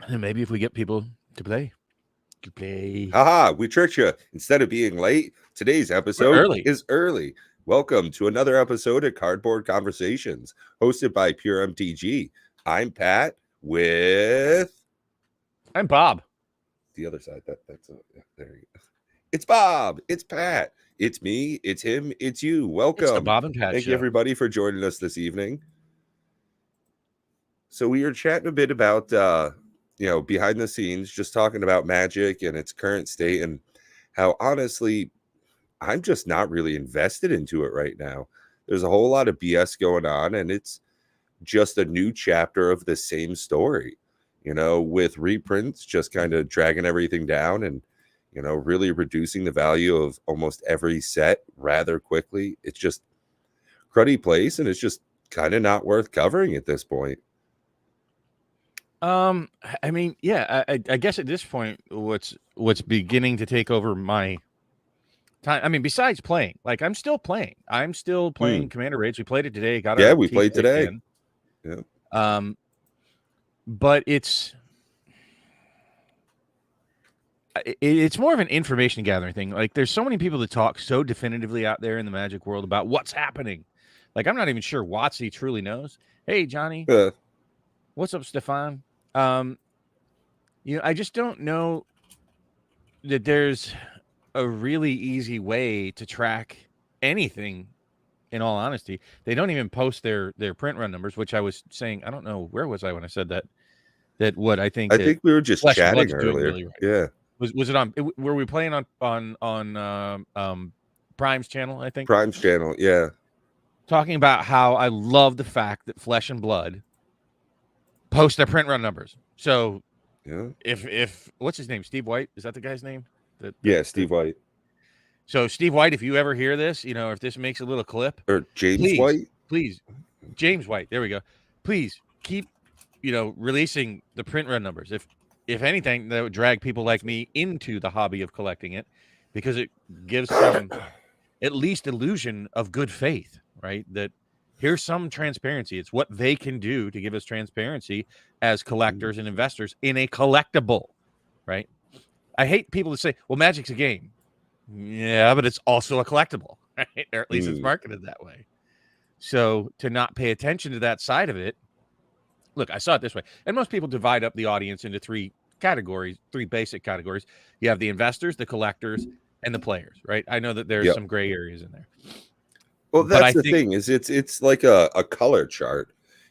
And maybe if we get people to play. Haha, we tricked you. Instead of being late, today's We're episode early. is early. Welcome to another episode of Cardboard Conversations, hosted by Pure MTG. I'm Pat with I'm Bob. the other side. There you go. It's Bob. It's Pat. It's me. It's him. It's you. It's the Welcome. Bob and Pat Thank you, Show. everybody, for joining us this evening. So we were chatting a bit about behind the scenes, just talking about Magic and its current state and how honestly I'm just not really invested into it right now. There's a whole lot of BS going on, and it's just a new chapter of the same story, with reprints just kind of dragging everything down and, really reducing the value of almost every set rather quickly. It's just cruddy place, and it's just kind of not worth covering at this point. I mean, yeah, I guess at this point, what's beginning to take over my time. I mean, besides playing, like I'm still playing. I'm still playing Commander Raids. We played it today. Got Yeah, our we team played picked today. in. Yeah. But it's more of an information gathering thing. Like there's so many people that talk so definitively out there in the Magic world about what's happening. Like I'm not even sure Watsy truly knows. Hey, Johnny. What's up, Stefan? I just don't know that there's a really easy way to track anything. In all honesty, they don't even post their print run numbers, which I was saying. I don't know where was I when I said that. That what I think. I that think we were just Flesh and chatting Blood's doing earlier. really right. Yeah. Was it on? Were we playing on Prime's channel? I think Prime's channel. Yeah. Talking about how I love the fact that Flesh and Blood post their print run numbers. So yeah, if what's his name? Steve White, is that the guy's name? Steve White. So Steve White, if you ever hear this, if this makes a little clip, or James White, please, James White. There we go. Please keep, releasing the print run numbers. If anything, that would drag people like me into the hobby of collecting it, because it gives some at least illusion of good faith, right? That here's some transparency. It's what they can do to give us transparency as collectors and investors in a collectible, right? I hate people that say, well, Magic's a game. Yeah, but it's also a collectible, right? Or at least it's marketed that way. So to not pay attention to that side of it, look, I saw it this way. And most people divide up the audience into three basic categories. You have the investors, the collectors, and the players, right? I know that there's some gray areas in there. Well, that's the thing is it's like a color chart.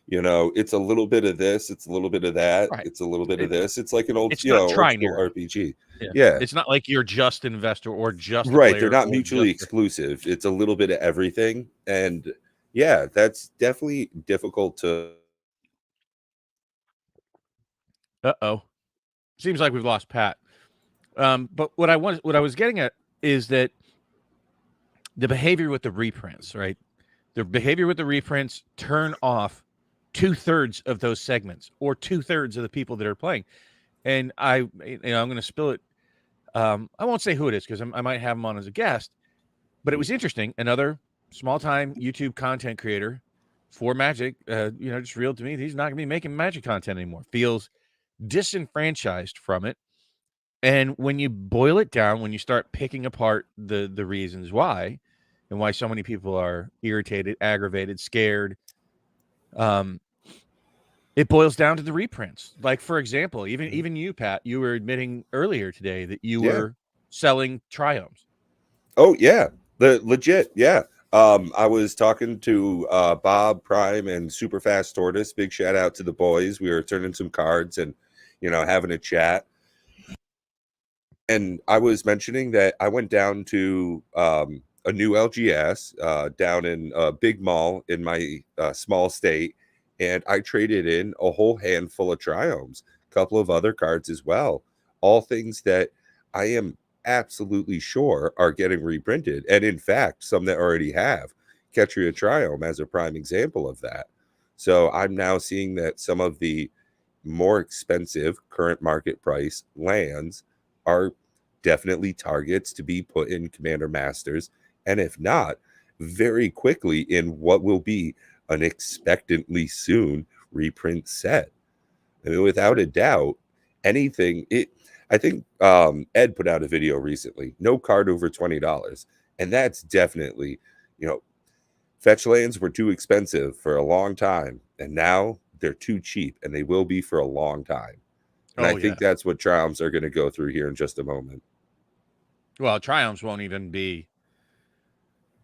It's a little bit of this, it's a little bit of that, right. It's a little bit of this. It's like an old, it's not old school RPG. Yeah. It's not like you're just an investor or just right. Player, they're not mutually exclusive. It's a little bit of everything. And yeah, that's definitely difficult to. Seems like we've lost Pat. But what I was getting at is that the behavior with the reprints, right? The behavior with the reprints turn off 2/3 of those segments, or 2/3 of the people that are playing. And I'm going to spill it. I won't say who it is because I might have him on as a guest. But it was interesting. Another small-time YouTube content creator for Magic, just reeled to me. He's not going to be making Magic content anymore. Feels disenfranchised from it. And when you boil it down, when you start picking apart the reasons why, and why so many people are irritated, aggravated, scared, it boils down to the reprints. Like, for example, even you, Pat, you were admitting earlier today that you were selling Triomes. Oh, yeah. Legit, yeah. I was talking to Bob, Prime, and Superfast Tortoise. Big shout out to the boys. We were turning some cards and, having a chat. And I was mentioning that I went down to a new LGS down in a big mall in my small state, and I traded in a whole handful of Triomes, a couple of other cards as well, all things that I am absolutely sure are getting reprinted, and in fact some that already have. Ketria Triome as a prime example of that. So I'm now seeing that some of the more expensive current market price lands are definitely targets to be put in Commander Masters, and if not, very quickly in what will be an expectantly soon reprint set. I mean, without a doubt, anything. I think Ed put out a video recently. No card over $20, and that's definitely, you know, fetch lands were too expensive for a long time, and now they're too cheap, and they will be for a long time. And I Oh yeah. think that's what Triumphs are going to go through here in just a moment. Well, Triumphs won't even be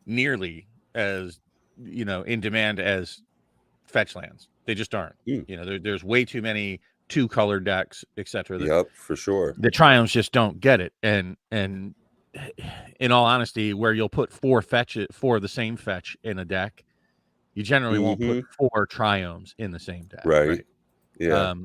nearly as, you know, in demand as fetch lands. They just aren't. Mm. You know, there's way too many 2-color decks, etc. Yep, for sure. The Triumphs just don't get it. And in all honesty, where you'll put 4 the same fetch in a deck, you generally won't put 4 Triumphs in the same deck. Right. Yeah.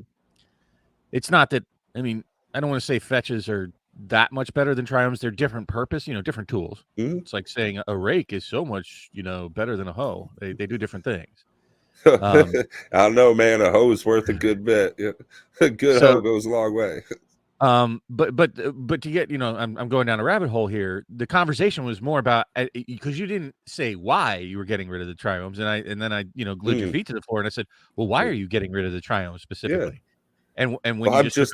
It's not that, I mean, I don't want to say fetches are that much better than Triumphs. They're different purpose, you know, different tools. It's like saying a rake is so much, you know, better than a hoe. They do different things. I don't know, man. A hoe is worth a good bit. Yeah. A good hoe goes a long way. But to get, you know, I'm going down a rabbit hole here. The conversation was more about, because you didn't say why you were getting rid of the Triumphs, and then I you know, glued your feet to the floor, and I said, well, why are you getting rid of the Triumphs specifically? And when well, you just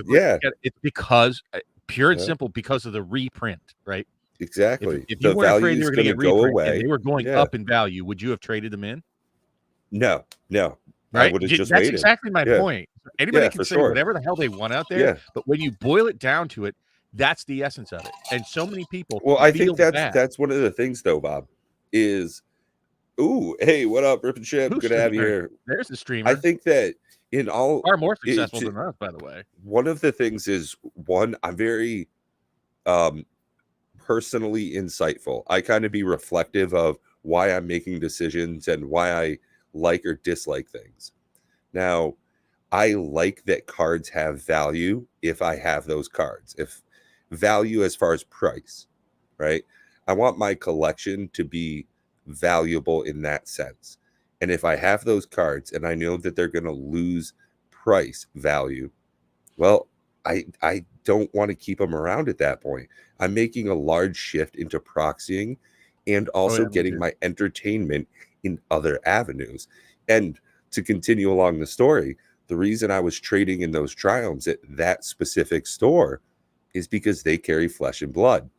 it's because pure and simple, because of the reprint, right? Exactly. If you weren't afraid they were going to go away, and they were going up in value, would you have traded them in? No. Right? I would have just That's waited. exactly my point. Anybody can say whatever the hell they want out there, but when you boil it down to it, that's the essence of it. And so many people. Well, I think that's one of the things, though, Bob, is, ooh, hey, what up, Rip and Chip? Good to have you here. There's the streamer. I think that in all far more successful than us, by the way. One of the things is, one, I'm very personally insightful. I kind of be reflective of why I'm making decisions and why I like or dislike things. Now, I like that cards have value if I have those cards. If value as far as price, right? I want my collection to be valuable in that sense. And if I have those cards and I know that they're going to lose price value, well, I don't want to keep them around at that point. I'm making a large shift into proxying and also getting my entertainment in other avenues. And to continue along the story, the reason I was trading in those Triumphs at that specific store is because they carry Flesh and Blood.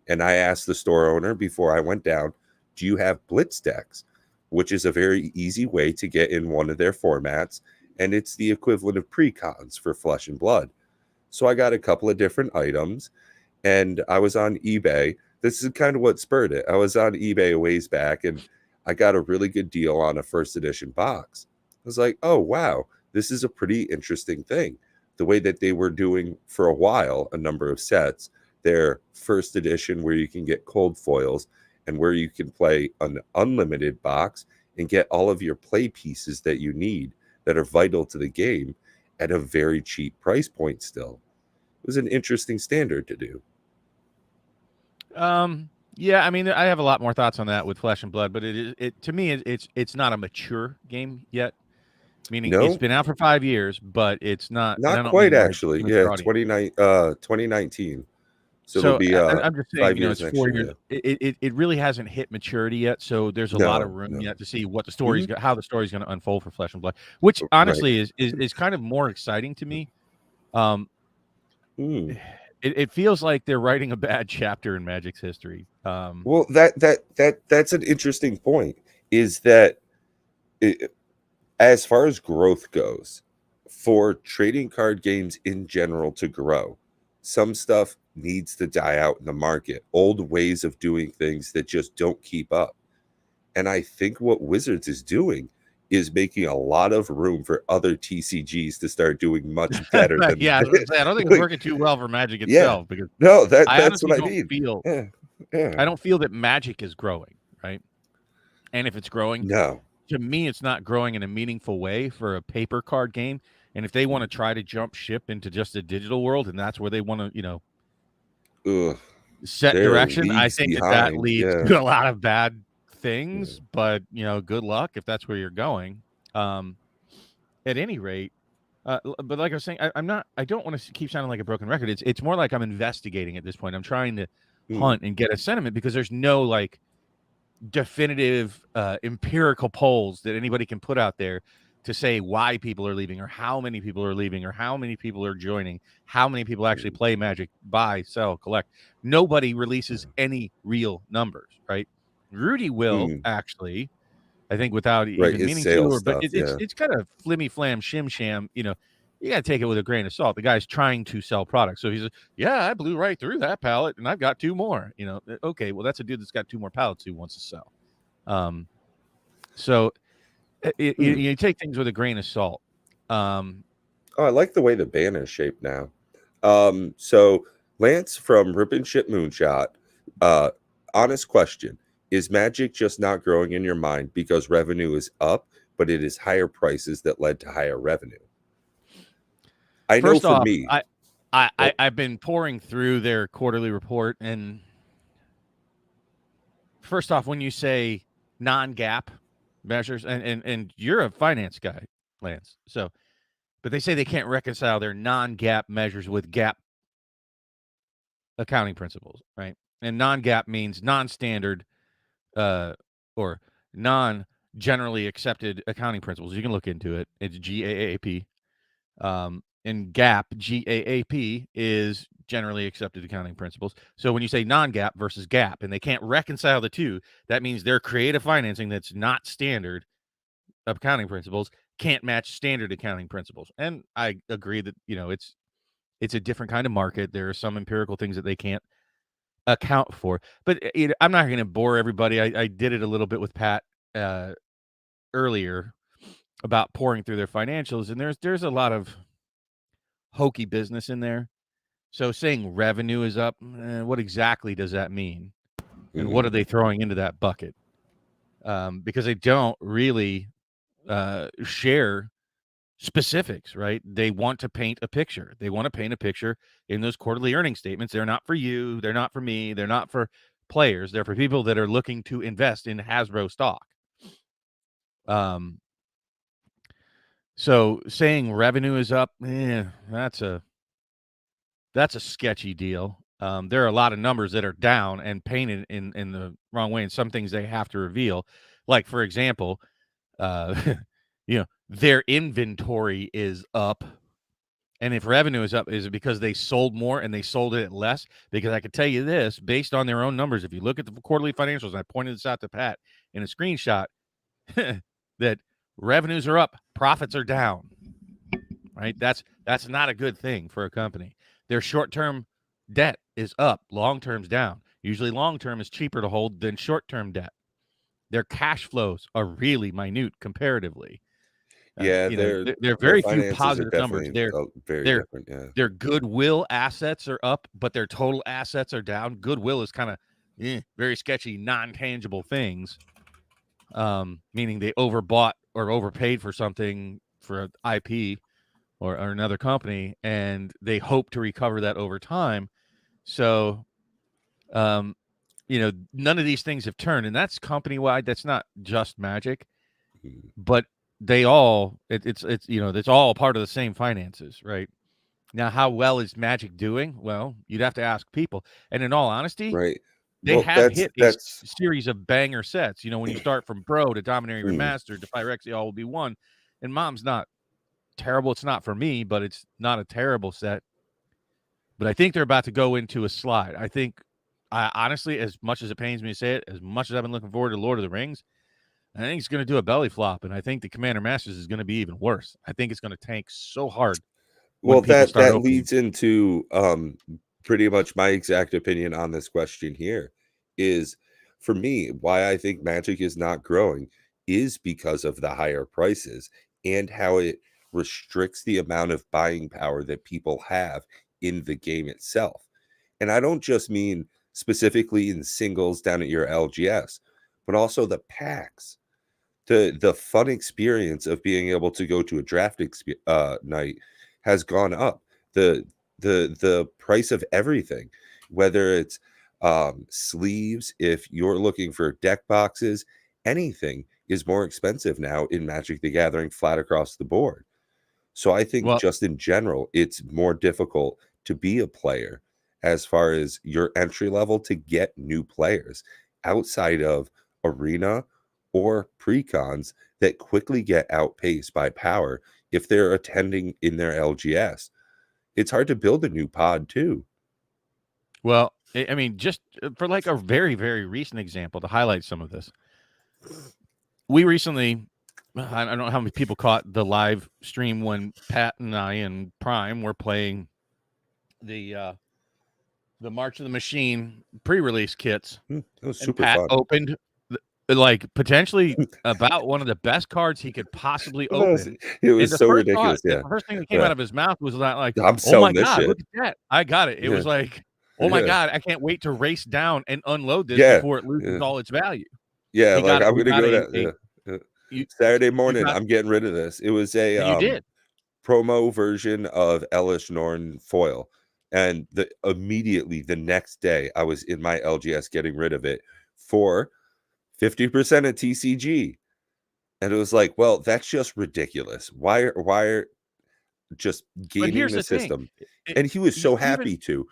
And I asked the store owner before I went down, do you have Blitz decks? Which is a very easy way to get in one of their formats. And it's the equivalent of precons for Flesh and Blood. So I got a couple of different items and I was on eBay. This is kind of what spurred it. I was on eBay a ways back and I got a really good deal on a first edition box. I was like, oh, wow, this is a pretty interesting thing. The way that they were doing for a while, a number of sets, their first edition where you can get cold foils and where you can play an unlimited box and get all of your play pieces that you need that are vital to the game at a very cheap price point still. It was an interesting standard to do. Yeah, I mean, I have a lot more thoughts on that with Flesh and Blood, but to me, it's not a mature game yet. Meaning it's been out for 5 years, but it's not quite actually. Yeah, 2019. So it'll be I'm just saying, 5 you know, years it's next 4 year. years. It really hasn't hit maturity yet, so there's a lot of room yet to see what the story's how the story's going to unfold for Flesh and Blood, which honestly is kind of more exciting to me. It feels like they're writing a bad chapter in Magic's history. Well, that's an interesting point. Is that as far as growth goes, for trading card games in general to grow, some stuff needs to die out in the market. Old ways of doing things that just don't keep up. And I think what Wizards is doing is making a lot of room for other TCGs to start doing much better than I don't think it's working too well for Magic itself, because that's what I mean. I don't feel that Magic is growing, right? And if it's growing, to me, it's not growing in a meaningful way for a paper card game. And if they want to try to jump ship into just a digital world, and that's where they want to, you know, set direction, I think that leads to a lot of bad things. But, you know, good luck if that's where you're going. At any rate, but like I was saying, I don't want to keep sounding like a broken record. It's more like I'm investigating at this point. I'm trying to hunt and get a sentiment, because there's no like definitive empirical polls that anybody can put out there to say why people are leaving or how many people are leaving or how many people are joining, how many people actually play Magic, buy, sell, collect. Nobody releases any real numbers, right? Rudy will actually, I think, without Right, even his meaning to, sales but stuff, yeah. it's kind of flimmy flam shim sham. You know, you got to take it with a grain of salt. The guy's trying to sell products, so he's like, yeah, I blew right through that pallet, and I've got 2 more. You know, okay, well, that's a dude that's got 2 more pallets who wants to sell. So you take things with a grain of salt. Oh, I like the way the banner is shaped now. So Lance from Rip and Ship Moonshot, honest question. Is Magic just not growing in your mind because revenue is up, but it is higher prices that led to higher revenue? I know First for off, me. I've been pouring through their quarterly report, and first off, when you say non-GAAP measures, and you're a finance guy, Lance, so, but they say they can't reconcile their non-GAAP measures with GAAP accounting principles, right? And non-GAAP means non-standard or non-generally accepted accounting principles. You can look into it. It's GAAP. And GAAP, GAAP, is generally accepted accounting principles. So when you say non-GAAP versus GAAP, and they can't reconcile the two, that means their creative financing that's not standard accounting principles can't match standard accounting principles. And I agree that, you know, it's a different kind of market. There are some empirical things that they can't account for. But I'm not going to bore everybody. I did it a little bit with Pat earlier about pouring through their financials, and there's a lot of hokey business in there. So saying revenue is up, what exactly does that mean? And what are they throwing into that bucket? Because they don't really share specifics, right? They want to paint a picture. They want to paint a picture in those quarterly earnings statements. They're not for you. They're not for me. They're not for players. They're for people that are looking to invest in Hasbro stock. So saying revenue is up, that's a sketchy deal. There are a lot of numbers that are down and painted in the wrong way, and some things they have to reveal. Like, for example, you know, their inventory is up. And if revenue is up, is it because they sold more and they sold it less? Because I can tell you this, based on their own numbers, if you look at the quarterly financials, and I pointed this out to Pat in a screenshot, that revenues are up, profits are down, right? That's not a good thing for a company. Their short-term debt is up, long-term's down. Usually long-term is cheaper to hold than short-term debt. Their cash flows are really minute comparatively. Yeah, You know, there are their very few finances are positive numbers. definitely very different. Yeah. Their goodwill assets are up, but their total assets are down. Goodwill is kind of very sketchy, non-tangible things, meaning they overbought or overpaid for something, for an IP or another company, and they hope to recover that over time. So, you know, none of these things have turned, and that's company-wide. That's not just Magic, but they all it's you know, it's all part of the same finances, right? Now, how well is Magic doing? Well, you'd have to ask people. And in all honesty, Right. they Well, have hit a series of banger sets. You know, when you start from Pro to Dominating Remastered to Phyrexia All Will Be One, and Mom's not terrible. It's not for me, but it's not a terrible set. But I think they're about to go into a slide. I think, honestly, as much as it pains me to say it, as much as I've been looking forward to Lord of the Rings, I think it's going to do a belly flop, and I think the Commander Masters is going to be even worse. I think it's going to tank so hard. Well, that leads into pretty much my exact opinion on this question here. Is, for me, why I think Magic is not growing is because of the higher prices and how it restricts the amount of buying power that people have in the game itself. And I don't just mean specifically in singles down at your LGS, but also the packs. The fun experience of being able to go to a draft night has gone up. The price of everything, whether it's sleeves, if you're looking for deck boxes, anything is more expensive now in Magic the Gathering, flat across the board. So I think just in general, it's more difficult to be a player as far as your entry level to get new players outside of Arena or precons that quickly get outpaced by power if they're attending in their LGS. It's hard to build a new pod too. Well, I mean, just for like a very, very recent example to highlight some of this, we recently, I don't know how many people caught the live stream when Pat and I and Prime were playing the March of the Machine pre-release kits. It was And super Pat fun. opened like potentially about one of the best cards he could possibly open. It was And so ridiculous. the first thing that came out of his mouth was not like, I'm "Oh my selling this God, shit. look at that! I got it." It was like, "Oh my Yeah. God, I can't wait to race down and unload this Yeah. before it loses all its value." Yeah, He like got I'm we gonna got go a to you Saturday you morning. got I'm getting rid of this. It was a and you did. promo version of Ellis Norn foil, and immediately the next day I was in my LGS getting rid of it for 50% of TCG, and it was like, well, that's just ridiculous. Why are just But gaming here's the the thing. system? And he was so Even happy to,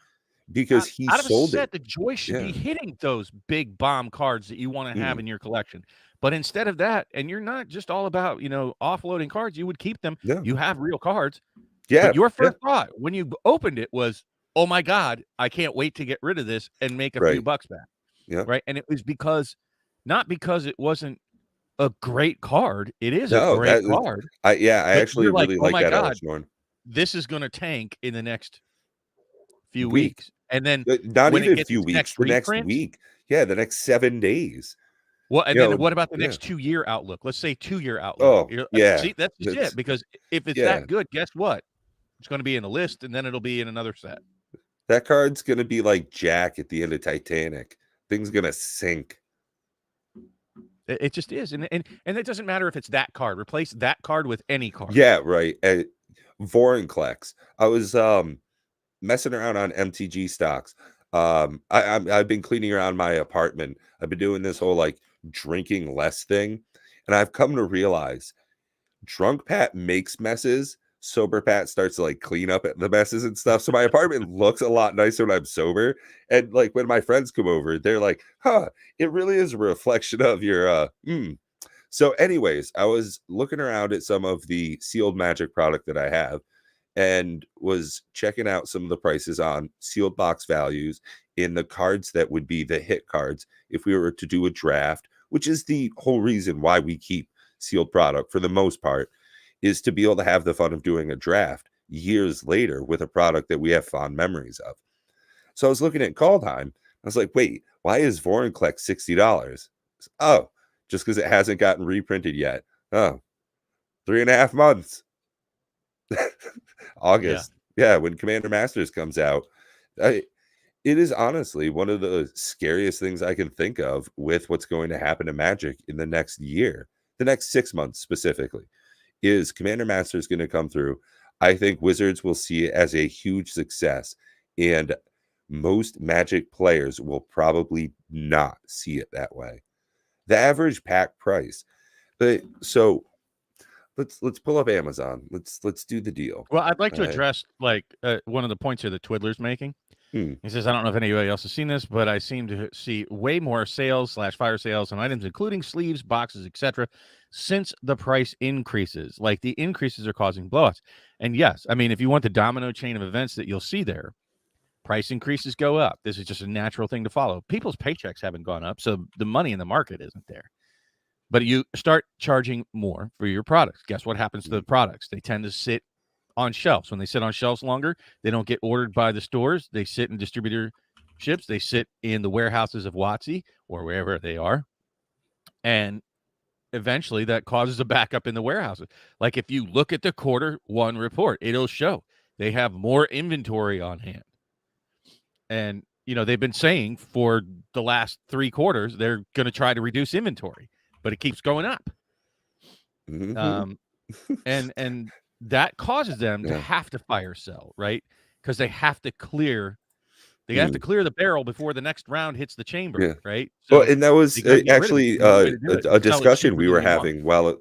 because he out of a sold set, it. the joy should Yeah. be hitting those big bomb cards that you want to have in your collection. But instead of that, and you're not just all about, offloading cards, you would keep them. Yeah. You have real cards. Yeah. But your first thought when you opened it was, "Oh my God, I can't wait to get rid of this and make a few bucks back." Yeah. Right. And it was not because it wasn't a great card. It is a No, great card. I actually you're like, really "Oh like my that God, Ellis Norn. this is going to tank in the next few Week. weeks." And then Not when it even a gets few its weeks, next the next reprint, week. Yeah, the next 7 days. well, and You then know, what about the yeah. next 2-year outlook? Let's say 2-year outlook. Oh, yeah. See, that's just That's it. Because if it's yeah. that good, guess what? It's going to be in a list, and then it'll be in another set. That card's gonna be like Jack at the end of Titanic. Thing's gonna sink. It just is, and it doesn't matter if it's that card. Replace that card with any card. Yeah, right. Vorinclex. I was messing around on MTG stocks. I've been cleaning around my apartment. I've been doing this whole like drinking less thing, and I've come to realize drunk Pat makes messes. Sober Pat starts to like clean up the messes and stuff. So my apartment looks a lot nicer when I'm sober. And like when my friends come over, they're like, "Huh, it really is a reflection of your So anyways, I was looking around at some of the sealed magic product that I have and was checking out some of the prices on sealed box values in the cards that would be the hit cards if we were to do a draft, which is the whole reason why we keep sealed product for the most part, is to be able to have the fun of doing a draft years later with a product that we have fond memories of. So I was looking at Kaldheim. I was like, wait, why is Vorinclex $60? Oh, just because it hasn't gotten reprinted yet. Oh, 3.5 months. August. Yeah, when Commander Masters comes out. It is honestly one of the scariest things I can think of with what's going to happen to Magic in the next year, the next 6 months specifically, is Commander Masters going to come through. I think Wizards will see it as a huge success, and most Magic players will probably not see it that way. The average pack price. So let's pull up Amazon. Let's do the deal. Well, I'd like to address like one of the points here that Twiddler's making. He says, "I don't know if anybody else has seen this, but I seem to see way more sales/fire sales on items, including sleeves, boxes, etc., since the price increases. Like the increases are causing blowouts." And yes, I mean, if you want the domino chain of events that you'll see there, price increases go up. This is just a natural thing to follow. People's paychecks haven't gone up, so the money in the market isn't there. But you start charging more for your products. Guess what happens to the products? They tend to sit on shelves. When they sit on shelves longer, they don't get ordered by the stores. They sit in distributorships. They sit in the warehouses of WotC or wherever they are. And eventually that causes a backup in the warehouses. Like if you look at the Q1 report, it'll show they have more inventory on hand. And, they've been saying for the last 3 quarters, they're going to try to reduce inventory, but it keeps going up. And that causes them to have to fire sell, right? Because they have to clear the barrel before the next round hits the chamber, right? So, well, and that was actually a discussion we were having while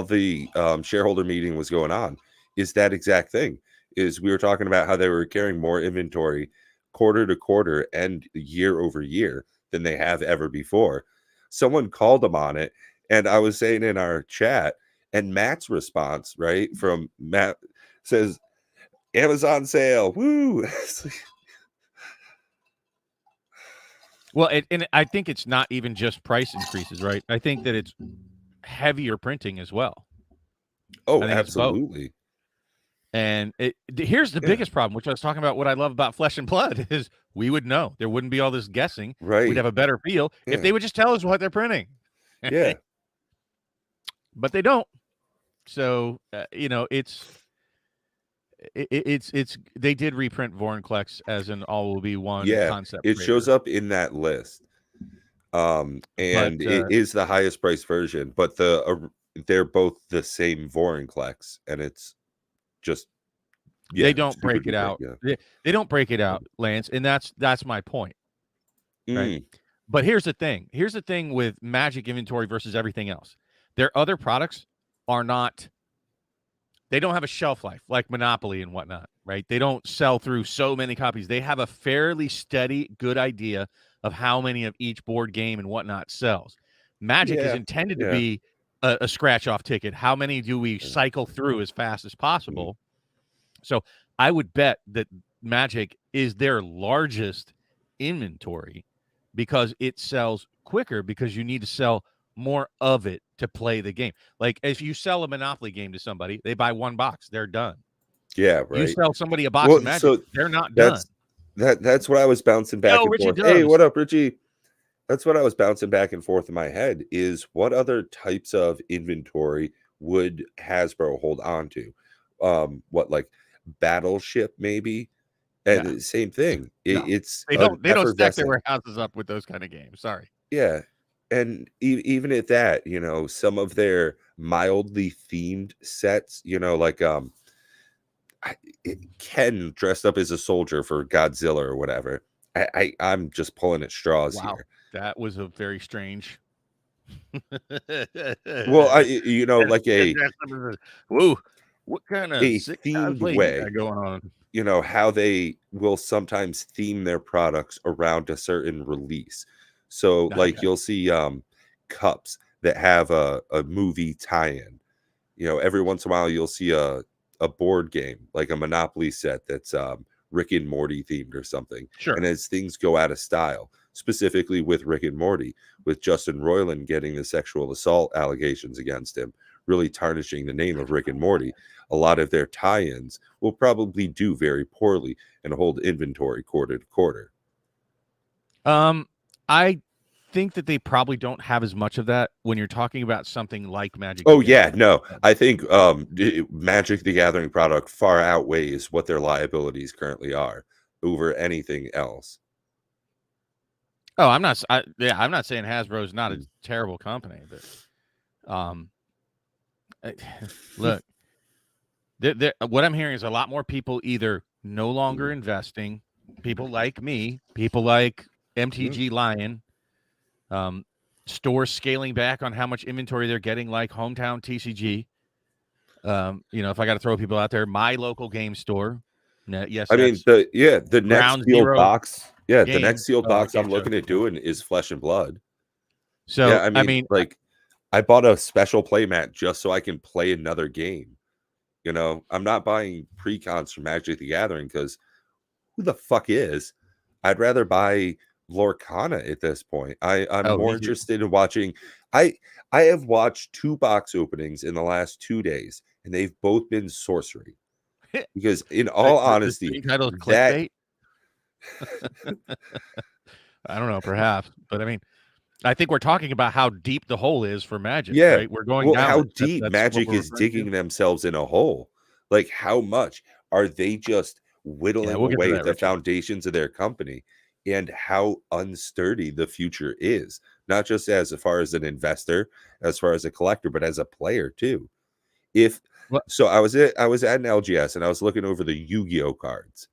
the shareholder meeting was going on. Is that exact thing? Is we were talking about how they were carrying more inventory quarter to quarter and year over year than they have ever before. Someone called them on it, And I was saying in our chat, and Matt's response, right, from Matt says, Amazon sale, woo. Well, and I think it's not even just price increases, right? I think that it's heavier printing as well. Oh, I think it's both. absolutely. And here's the biggest problem, which I was talking about. What I love about Flesh and Blood is we would know. There wouldn't be all this guessing. Right. We'd have a better feel if they would just tell us what they're printing. Yeah. But they don't. So, it's they did reprint Vorinclex as an all will be one concept. It shows up in that list. And it is the highest priced version, but they're both the same Vorinclex, and it's just they don't break it out. They don't break it out, Lance, and that's my point. Right. But here's the thing. Here's the thing with Magic inventory versus everything else. Their other products are not. They don't have a shelf life like Monopoly and whatnot, right? They don't sell through so many copies. They have a fairly steady, good idea of how many of each board game and whatnot sells. Magic is intended to be a scratch-off ticket. How many do we cycle through as fast as possible? So I would bet that Magic is their largest inventory because it sells quicker because you need to sell more of it to play the game. Like if you sell a Monopoly game to somebody, they buy one box, they're done. Yeah, right. You sell somebody a box of Magic, they're not done. That's what I was bouncing back and forth. Hey, what up, Richie? That's what I was bouncing back and forth in my head is what other types of inventory would Hasbro hold on to? What, like Battleship maybe? And same thing. It's they don't stack their warehouses up with those kind of games. Sorry. Yeah. And even at that, some of their mildly themed sets, like Ken dressed up as a soldier for Godzilla or whatever. I'm just pulling at straws here. That was a very strange. Well, like a whoa, what kind of themed way going on? How they will sometimes theme their products around a certain release. So like you'll see cups that have a movie tie-in. Every once in a while you'll see a board game like a Monopoly set that's Rick and Morty themed or something. Sure. And as things go out of style, specifically with Rick and Morty, with Justin Roiland getting the sexual assault allegations against him, really tarnishing the name of Rick and Morty, a lot of their tie-ins will probably do very poorly and hold inventory quarter to quarter. I think that they probably don't have as much of that when you're talking about something like Magic. Oh yeah, no. I think Magic the Gathering product far outweighs what their liabilities currently are over anything else. Oh, I'm not saying Hasbro is not a terrible company, but look, what I'm hearing is a lot more people either no longer investing, people like me, people like MTG Lion, stores scaling back on how much inventory they're getting, like Hometown TCG. If I got to throw people out there, my local game store. Yes, I mean the next sealed box. Yeah, the next sealed box I'm looking at doing is Flesh and Blood. So yeah, I mean, I bought a special playmat just so I can play another game. I'm not buying pre-cons from Magic the Gathering because who the fuck is? I'd rather buy Lorcana at this point. I'm more interested in watching. I have watched 2 box openings in the last 2 days, and they've both been sorcery. Because in all honesty, clickbait. I don't know, perhaps, but I mean, I think we're talking about how deep the hole is for Magic. Yeah, right? We're going down. How deep Magic is digging themselves in a hole. Like, how much are they just whittling away the foundations of their company, and how unsturdy the future is, not just as far as an investor, as far as a collector, but as a player too. So I was at an LGS and I was looking over the Yu-Gi-Oh cards.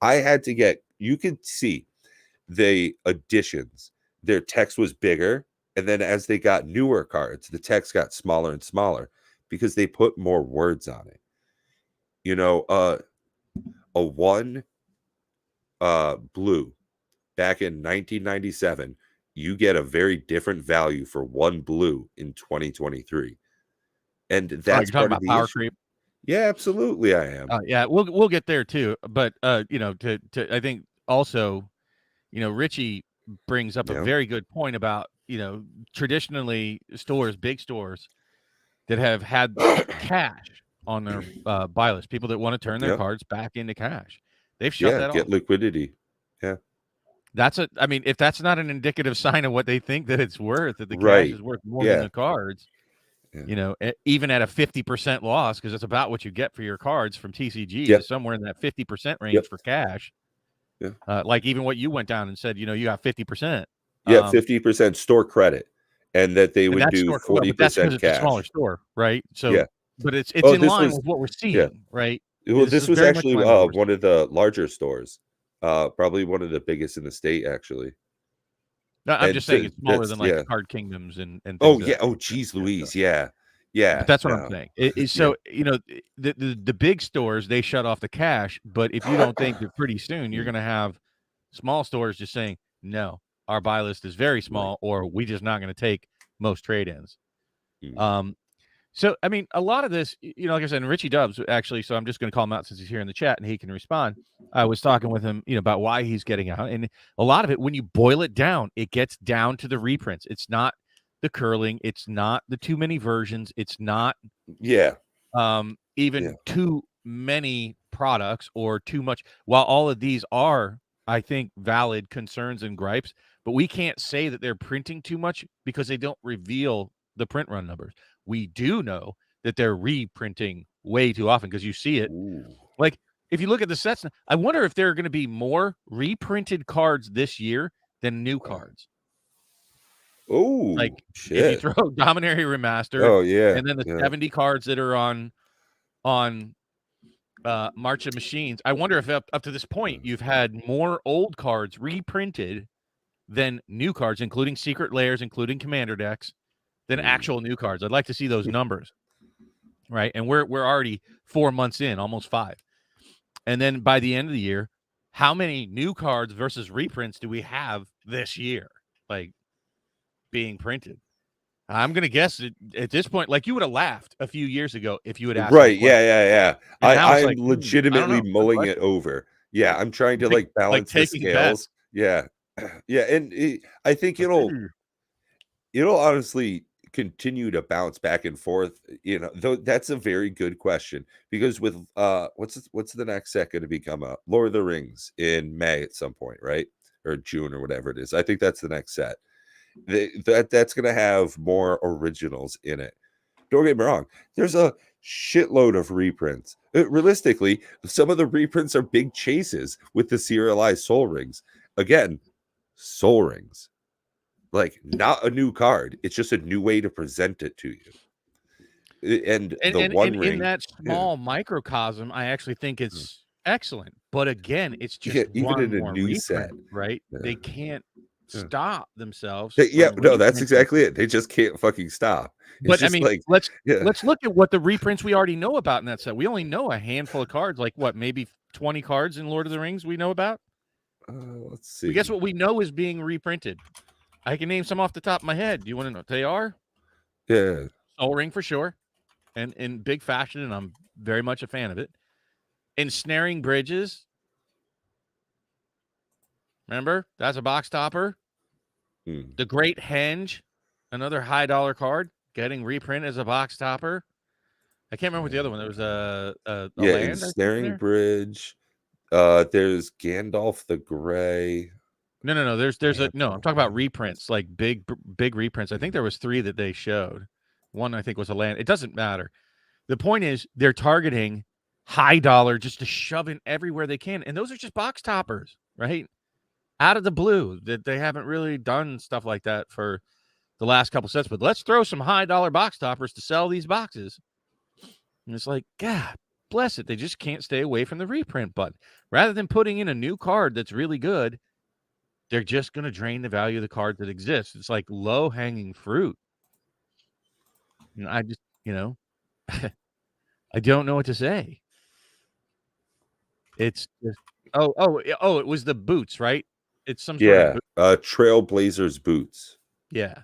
I had to get, you could see the additions. Their text was bigger, and then as they got newer cards, the text got smaller and smaller because they put more words on it. A 1 blue back in 1997 you get a very different value for one blue in 2023. And Oh, you're that's talking part of about the power issue. creep. Yeah, absolutely I am. Yeah, we'll get there too. But you know, to I think also, you know, Richie brings up a Yeah. very good point about, you know, traditionally stores, big stores that have had cash on their buy list, people that want to turn their Yeah. cards back into cash. They've shut Yeah, that get off. liquidity. Yeah. I mean, if that's not an indicative sign of what they think that it's worth, that the cash Right. is worth more than Yeah. the cards, Yeah. you know, even at a 50% loss, because that's about what you get for your cards from TCG, Yep. is somewhere in that 50% range Yep. for cash. Yeah. Like even what you went down and said, you know, you got 50%. Yeah, 50% store credit, and that they And would that's do store, well, but that's because 40% it's a smaller cash. store, right? Yeah. So, but it's Oh, in this line was with what we're yeah. seeing, right? Well, This this is was very much in actually line with what we're one seeing. of the larger stores. Probably one of the biggest in the state, actually. No, I'm And just saying it's smaller that's than like yeah. Card Kingdoms and Oh things of yeah. that Oh, nature. geez, Yeah, so. Louise. Yeah. But Yeah. that's what I'm No. saying. Yeah. So, you know, the big stores, they shut off the cash, but if you don't think that pretty soon you're going to have small stores just saying, no, our buy list is very Right. small, or we just not going to take most trade-ins. Mm. So, I mean, a lot of this, you know, like I said, and Richie Dubs actually, so I'm just going to call him out since he's here in the chat and he can respond. I was talking with him, you know, about why he's getting out. And a lot of it, when you boil it down, it gets down to the reprints. It's not the curling. It's not the too many versions. It's not Yeah. even Yeah. too many products or too much. While all of these are, I think, valid concerns and gripes, but we can't say that they're printing too much because they don't reveal the print run numbers. We do know that they're reprinting way too often because you see it. Ooh. Like, if you look at the sets, I wonder if there are going to be more reprinted cards this year than new cards. Oh, Like, if you shit. throw Dominaria Remastered Oh yeah. and then the Yeah. 70 cards that are on March of Machines, I wonder if up to this point you've had more old cards reprinted than new cards, including Secret Lairs, including Commander decks, than actual new cards. I'd like to see those numbers, right? And we're already 4 months in, almost 5. And then by the end of the year, how many new cards versus reprints do we have this year, like being printed? I'm gonna guess at this point, like you would have laughed a few years ago if you had asked that Right. question. Yeah. And now it's I'm like, I don't legitimately know. Good mulling it question. over. Yeah, I'm trying to Like like balance the taking bets. scales. Yeah. Yeah, and I think it'll honestly continue to bounce back and forth, you know, though that's a very good question because with what's the next set going to become up? Lord of the Rings in May at some point, right? Or June or whatever it is. I think that's the next set. That's going to have more originals in it. Don't get me wrong. There's a shitload of reprints. Realistically, some of the reprints are big chases with the serialized Soul Rings. Again, Soul Rings. Like, not a new card. It's just a new way to present it to you. And the One And in Ring, that yeah, small microcosm, I actually think it's excellent. But again, it's yeah, just even one in a more new set, reprint, right? yeah, They can't yeah. stop themselves Yeah, from no, that's reprinting. exactly it. They just can't fucking stop. It's But I just mean, like, yeah. let's look at what the reprints we already know about in that set. We only know a handful of cards, like what, maybe 20 cards in Lord of the Rings we know about. Let's We guess see. what we know is being reprinted. I can name some off the top of my head. Do you want to know what they are? Yeah, Soul Ring for sure, and in big fashion, and I'm very much a fan of it. Ensnaring Bridges. Remember? That's a box topper. The Great Henge, another high dollar card, getting reprint as a box topper. I can't remember what the other one. There was a yeah. land, I think, in Ensnaring there. Bridge. There's Gandalf the Gray. No. There's a no. I'm talking about Gandalf. reprints, like big reprints. I think there was 3 that they showed. One I think was a land. It doesn't matter. The point is they're targeting high dollar just to shove in everywhere they can, and those are just box toppers, right? Out of the blue, that they haven't really done stuff like that for the last couple sets. But let's throw some high dollar box toppers to sell these boxes. And it's like, God bless it. They just can't stay away from the reprint button. Rather than putting in a new card that's really good, they're just going to drain the value of the card that exists. It's like low hanging fruit. You know, I just, you know, I don't know what to say. It's just, it was the boots, right? It's some sort of Trailblazers boots. yeah.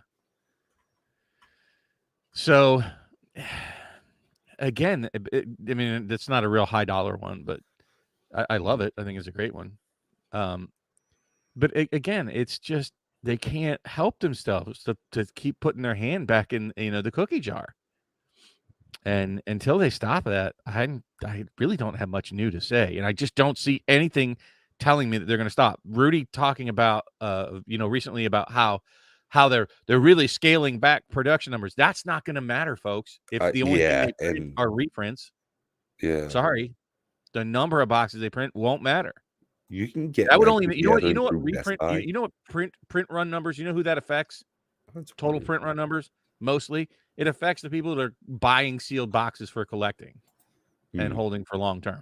So again, I mean, that's not a real high dollar one, but I love it. I think it's a great one. But again, it's just they can't help themselves to keep putting their hand back in the cookie jar. And until they stop that, I really don't have much new to say, and I just don't see anything telling me that they're going to stop. Rudy talking about recently about how they're really scaling back production numbers. That's not going to matter, folks. If the only thing they print are reprints, sorry, the number of boxes they print won't matter. You can get that would only you know what reprint you know what print run numbers. You know who that affects? Total print run numbers. Mostly, it affects the people that are buying sealed boxes for collecting and holding for long term.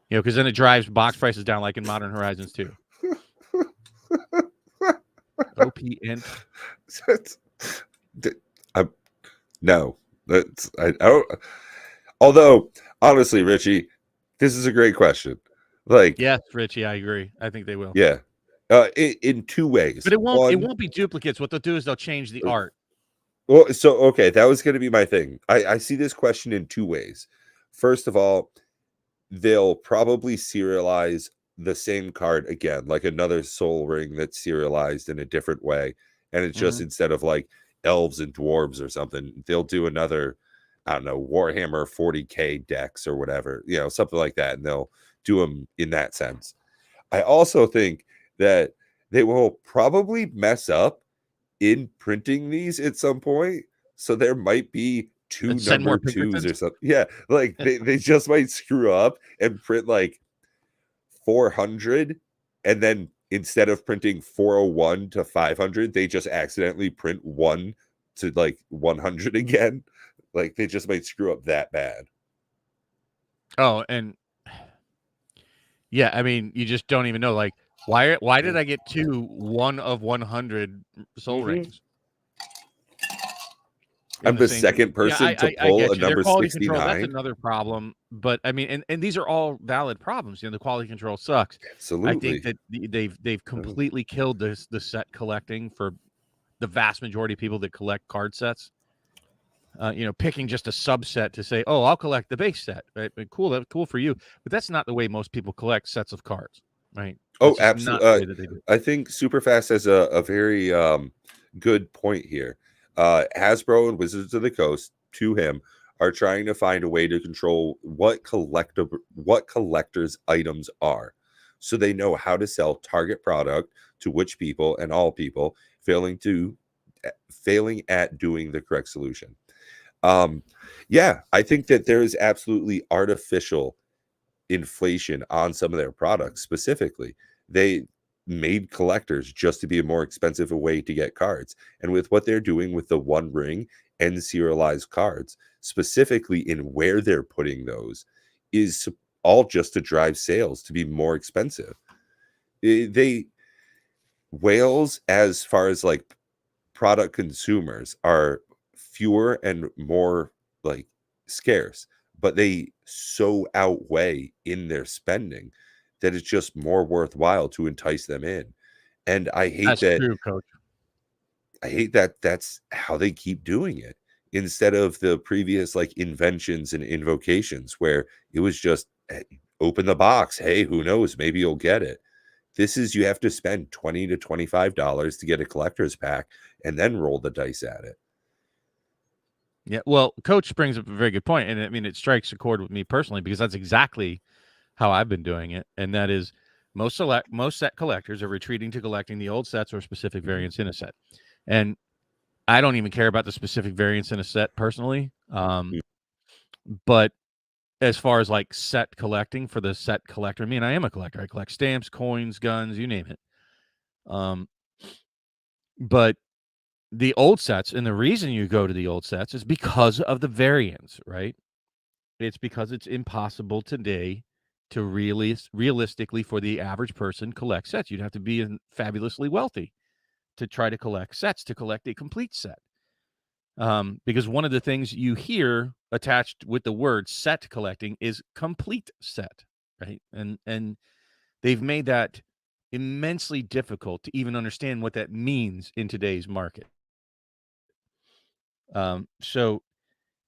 Because then it drives box prices down, like in Modern Horizons 2. OPN. No, I don't. Although, honestly, Richie, this is a great question. Like, yes, Richie, I agree. I think they will. Yeah, in two ways. But it won't be duplicates. What they'll do is they'll change the art. Well, so okay, that was going to be my thing. I see this question in two ways. First of all, they'll probably serialize the same card again, like another Soul Ring that's serialized in a different way, and it's just instead of like elves and dwarves or something, they'll do another, I don't know, Warhammer 40K decks or whatever, something like that, and they'll do them in that sense. I also think that they will probably mess up in printing these at some point, so there might be two number twos or something. Yeah, like they just might screw up and print like 400, and then instead of printing 401 to 500, they just accidentally print 1 to like 100 again. Like they just might screw up that bad. Oh, and yeah, I mean, you just don't even know. Like, why did I get 1 of 100 Soul Rings? I'm the second person to pull a number 69. That's another problem. But I mean, and these are all valid problems. The quality control sucks. Absolutely. I think that they've completely killed the set collecting for the vast majority of people that collect card sets. Picking just a subset to say, "Oh, I'll collect the base set." Right? Cool, that's cool for you, but that's not the way most people collect sets of cards, right? Oh, absolutely. I think Superfast has a very good point here. Hasbro and Wizards of the Coast, to him, are trying to find a way to control what collectors' items are, so they know how to sell target product to which people and all people, failing at doing the correct solution. I think that there is absolutely artificial inflation on some of their products. Specifically, they made collectors just to be a more expensive way to get cards, and with what they're doing with the One Ring and serialized cards, specifically in where they're putting those, is all just to drive sales to be more expensive. Whales, as far as like product consumers, are fewer and more like scarce, but they so outweigh in their spending that it's just more worthwhile to entice them in. And I hate that's true, Coach. I hate that that's how they keep doing it, instead of the previous like inventions and invocations where it was just open the box. Hey, who knows? Maybe you'll get it. This is, you have to spend $20 to $25 to get a collector's pack and then roll the dice at it. Yeah, well, Coach brings up a very good point, and I mean, it strikes a chord with me personally because that's exactly how I've been doing it, and that is most set collectors are retreating to collecting the old sets or specific variants in a set, and I don't even care about the specific variants in a set personally, but as far as like set collecting for the set collector, I mean, I am a collector. I collect stamps, coins, guns, you name it. But the old sets, and the reason you go to the old sets is because of the variants, right? It's because it's impossible today to realistically, for the average person, collect sets. You'd have to be fabulously wealthy to try to collect sets, to collect a complete set. Because one of the things you hear attached with the word set collecting is complete set, right? And they've made that immensely difficult to even understand what that means in today's market. So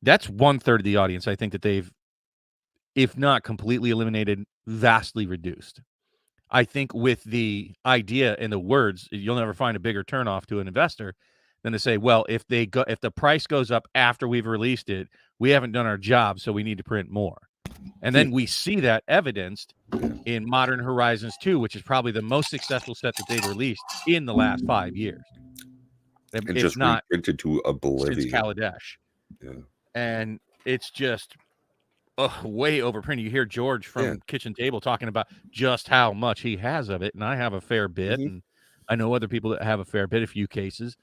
that's 1/3 of the audience. I think that they've, if not completely eliminated, vastly reduced. I think with the idea and the words, you'll never find a bigger turnoff to an investor than to say, well, if the price goes up after we've released it, we haven't done our job, so we need to print more. And then we see that evidenced in Modern Horizons 2, which is probably the most successful set that they've released in the last 5 years. And If just not reprinted to since oblivion. Kaladesh. Yeah. And it's just way overprinted. You hear George from Kitchen Table talking about just how much he has of it, and I have a fair bit, and I know other people that have a fair bit, a few cases.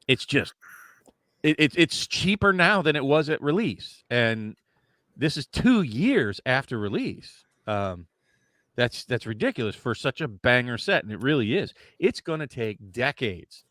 It's just it's cheaper now than it was at release, and this is 2 years after release. That's ridiculous for such a banger set, and it really is. It's going to take decades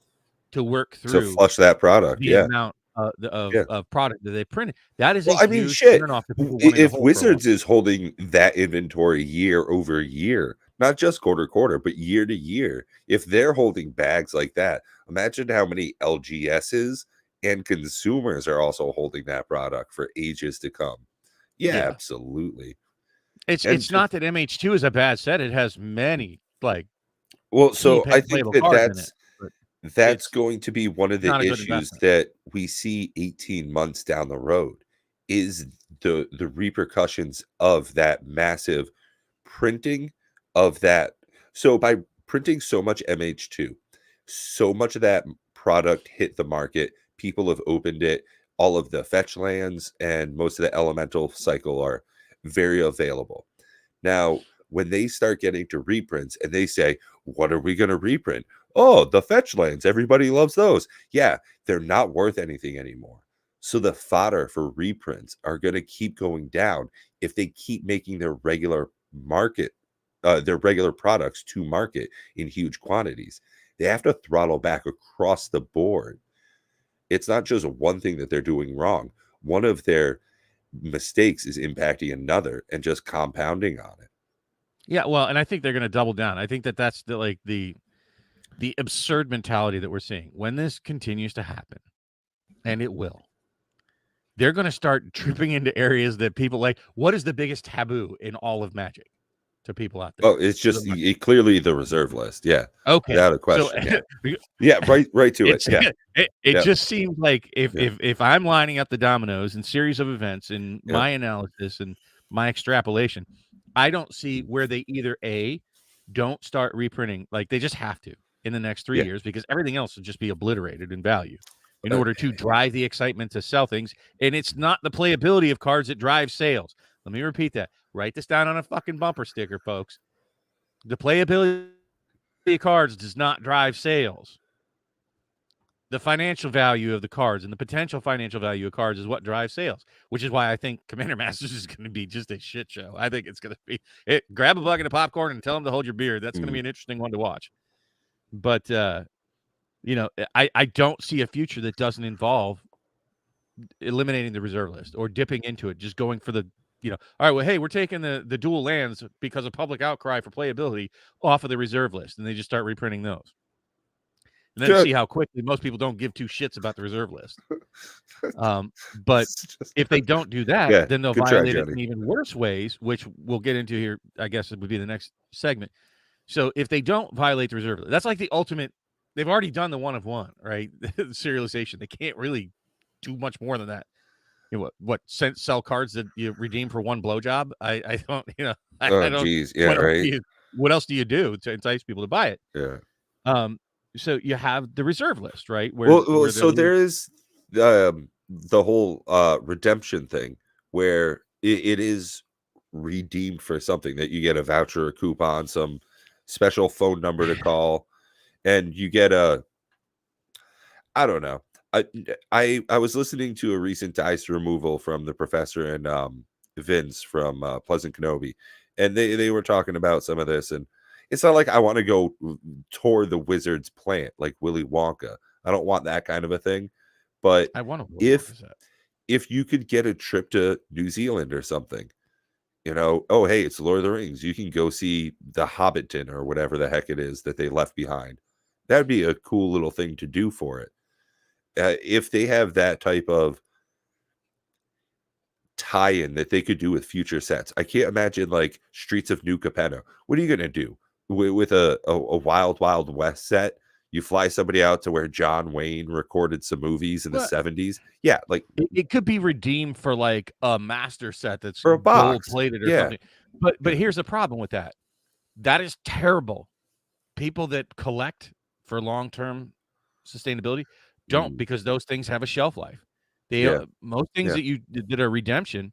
to work through to flush that product. the amount of product that they printed. That is I mean, shit. If Wizards is holding that inventory year over year, not just quarter to quarter, but year to year, if they're holding bags like that, imagine how many LGSs and consumers are also holding that product for ages to come. Yeah. Absolutely. It's not that MH2 is a bad set. It has many so I think that's going to be one of the issues that we see 18 months down the road is the repercussions of that massive printing of that. So by printing so much MH2, so much of that product hit the market. People have opened it. All of the fetch lands and most of the elemental cycle are very available. Now, when they start getting to reprints and they say, what are we going to reprint? Oh, the fetch lands. Everybody loves those. Yeah, they're not worth anything anymore. So the fodder for reprints are going to keep going down if they keep making their regular products to market in huge quantities. They have to throttle back across the board. It's not just one thing that they're doing wrong. One of their mistakes is impacting another and just compounding on it. Yeah, well, and I think they're going to double down. I think that that's the absurd mentality that we're seeing. When this continues to happen, and it will, they're going to start tripping into areas that people like. What is the biggest taboo in all of Magic to people out there? Oh, it's just clearly the reserve list. Yeah. Okay. Without a question. So, yeah, right to it. Yeah. It just seems like if I'm lining up the dominoes in series of events in my analysis and my extrapolation, I don't see where they either don't start reprinting, like they just have to in the next 3 years, because everything else will just be obliterated in value in order to drive the excitement to sell things. And it's not the playability of cards that drive sales. Let me repeat that. Write this down on a fucking bumper sticker, folks. The playability of cards does not drive sales. The financial value of the cards and the potential financial value of cards is what drives sales, which is why I think Commander Masters is going to be just a shit show. I think it's going to be grab a bucket of popcorn and tell them to hold your beer. That's going to be an interesting one to watch. But, I don't see a future that doesn't involve eliminating the reserve list or dipping into it, just going for the, all right, well, hey, we're taking the dual lands because of public outcry for playability off of the reserve list. And they just start reprinting those. And then see how quickly most people don't give two shits about the reserve list. But if they don't do that, then they'll violate it in even worse ways, which we'll get into here. I guess it would be the next segment. So if they don't violate the reserve list, that's like the ultimate. They've already done the 1 of 1, right? The serialization. They can't really do much more than that. What sell cards that you redeem for one blowjob? I don't. I don't. Geez, yeah, right. What else do you do to entice people to buy it? Yeah. So you have the reserve list, right? Where so there is the whole redemption thing where it is redeemed for something, that you get a voucher, a coupon, some special phone number to call, and you get I don't know. I was listening to a recent dice removal from the professor and Vince from Pleasant Kenobi, and they were talking about some of this, and it's not like I want to go tour the Wizards plant like Willy Wonka. I don't want that kind of a thing. But I want if you could get a trip to New Zealand or something, oh, hey, it's Lord of the Rings. You can go see the Hobbiton or whatever the heck it is that they left behind. That'd be a cool little thing to do for it. If they have that type of tie-in that they could do with future sets, I can't imagine like Streets of New Capenna. What are you gonna do with a Wild Wild West set? You fly somebody out to where John Wayne recorded some movies in the 70s. Yeah, like it could be redeemed for like a master set that's for a box. gold plated or Yeah. something. But here's the problem with that. That is terrible. People that collect for long-term sustainability don't, because those things have a shelf life. Most things that are redemption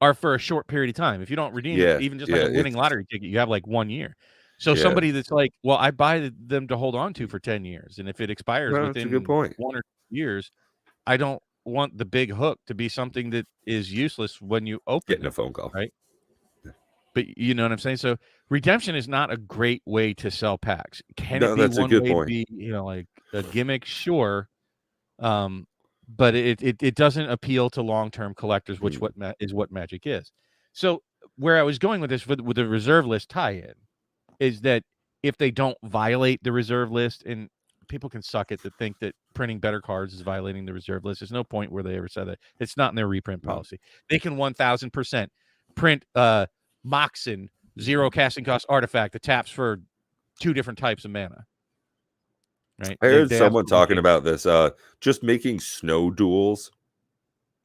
are for a short period of time. If you don't redeem it, even just like a winning lottery ticket, you have like 1 year. So somebody that's like, well, I buy them to hold on to for 10 years. And if it expires within 1 or 2 years, I don't want the big hook to be something that is useless when you open Getting a phone call. Right. But you know what I'm saying? So redemption is not a great way to sell packs. Can it be that's one a good way point. to be, like a gimmick? Sure. But it doesn't appeal to long-term collectors, which is what Magic is. So where I was going with this with the reserve list tie-in is that if they don't violate the reserve list, and people can suck it to think that printing better cards is violating the reserve list. There's no point where they ever said that. It's not in their reprint policy. They can 1000% print Moxen 0 casting cost artifact that taps for 2 different types of mana. Right. I heard someone talking about this, just making snow duels.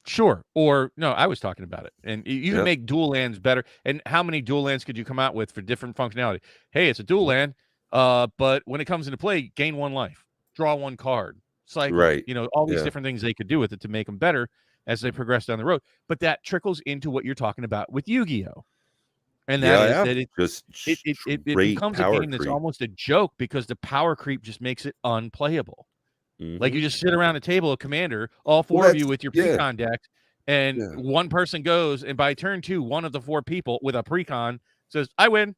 Sure. Or no, I was talking about it. And you can make dual lands better. And how many dual lands could you come out with for different functionality? Hey, it's a dual land, but when it comes into play, gain 1 life, draw 1 card, cycle. Right. All these different things they could do with it to make them better as they progress down the road. But that trickles into what you're talking about with Yu-Gi-Oh! And that is that it becomes a game that's almost a joke because the power creep just makes it unplayable. Like you just sit around a table of Commander, all 4 of you with your precon decks, and one person goes, and by turn 2, one of the 4 people with a precon says, "I win."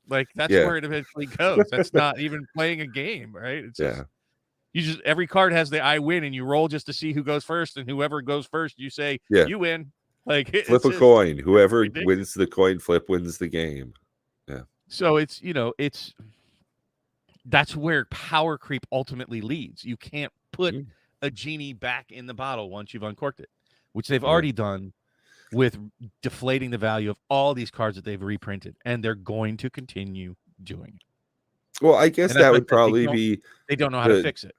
Like that's where it eventually goes. That's not even playing a game, right? It's just every card has the "I win," and you roll just to see who goes first, and whoever goes first, you say, "You win." Like flip a coin. Whoever wins the coin flip wins the game. Yeah. So it's that's where power creep ultimately leads. You can't put a genie back in the bottle once you've uncorked it, which they've already done with deflating the value of all these cards that they've reprinted, and they're going to continue doing it. Well, I guess that would probably be they don't know how to fix it.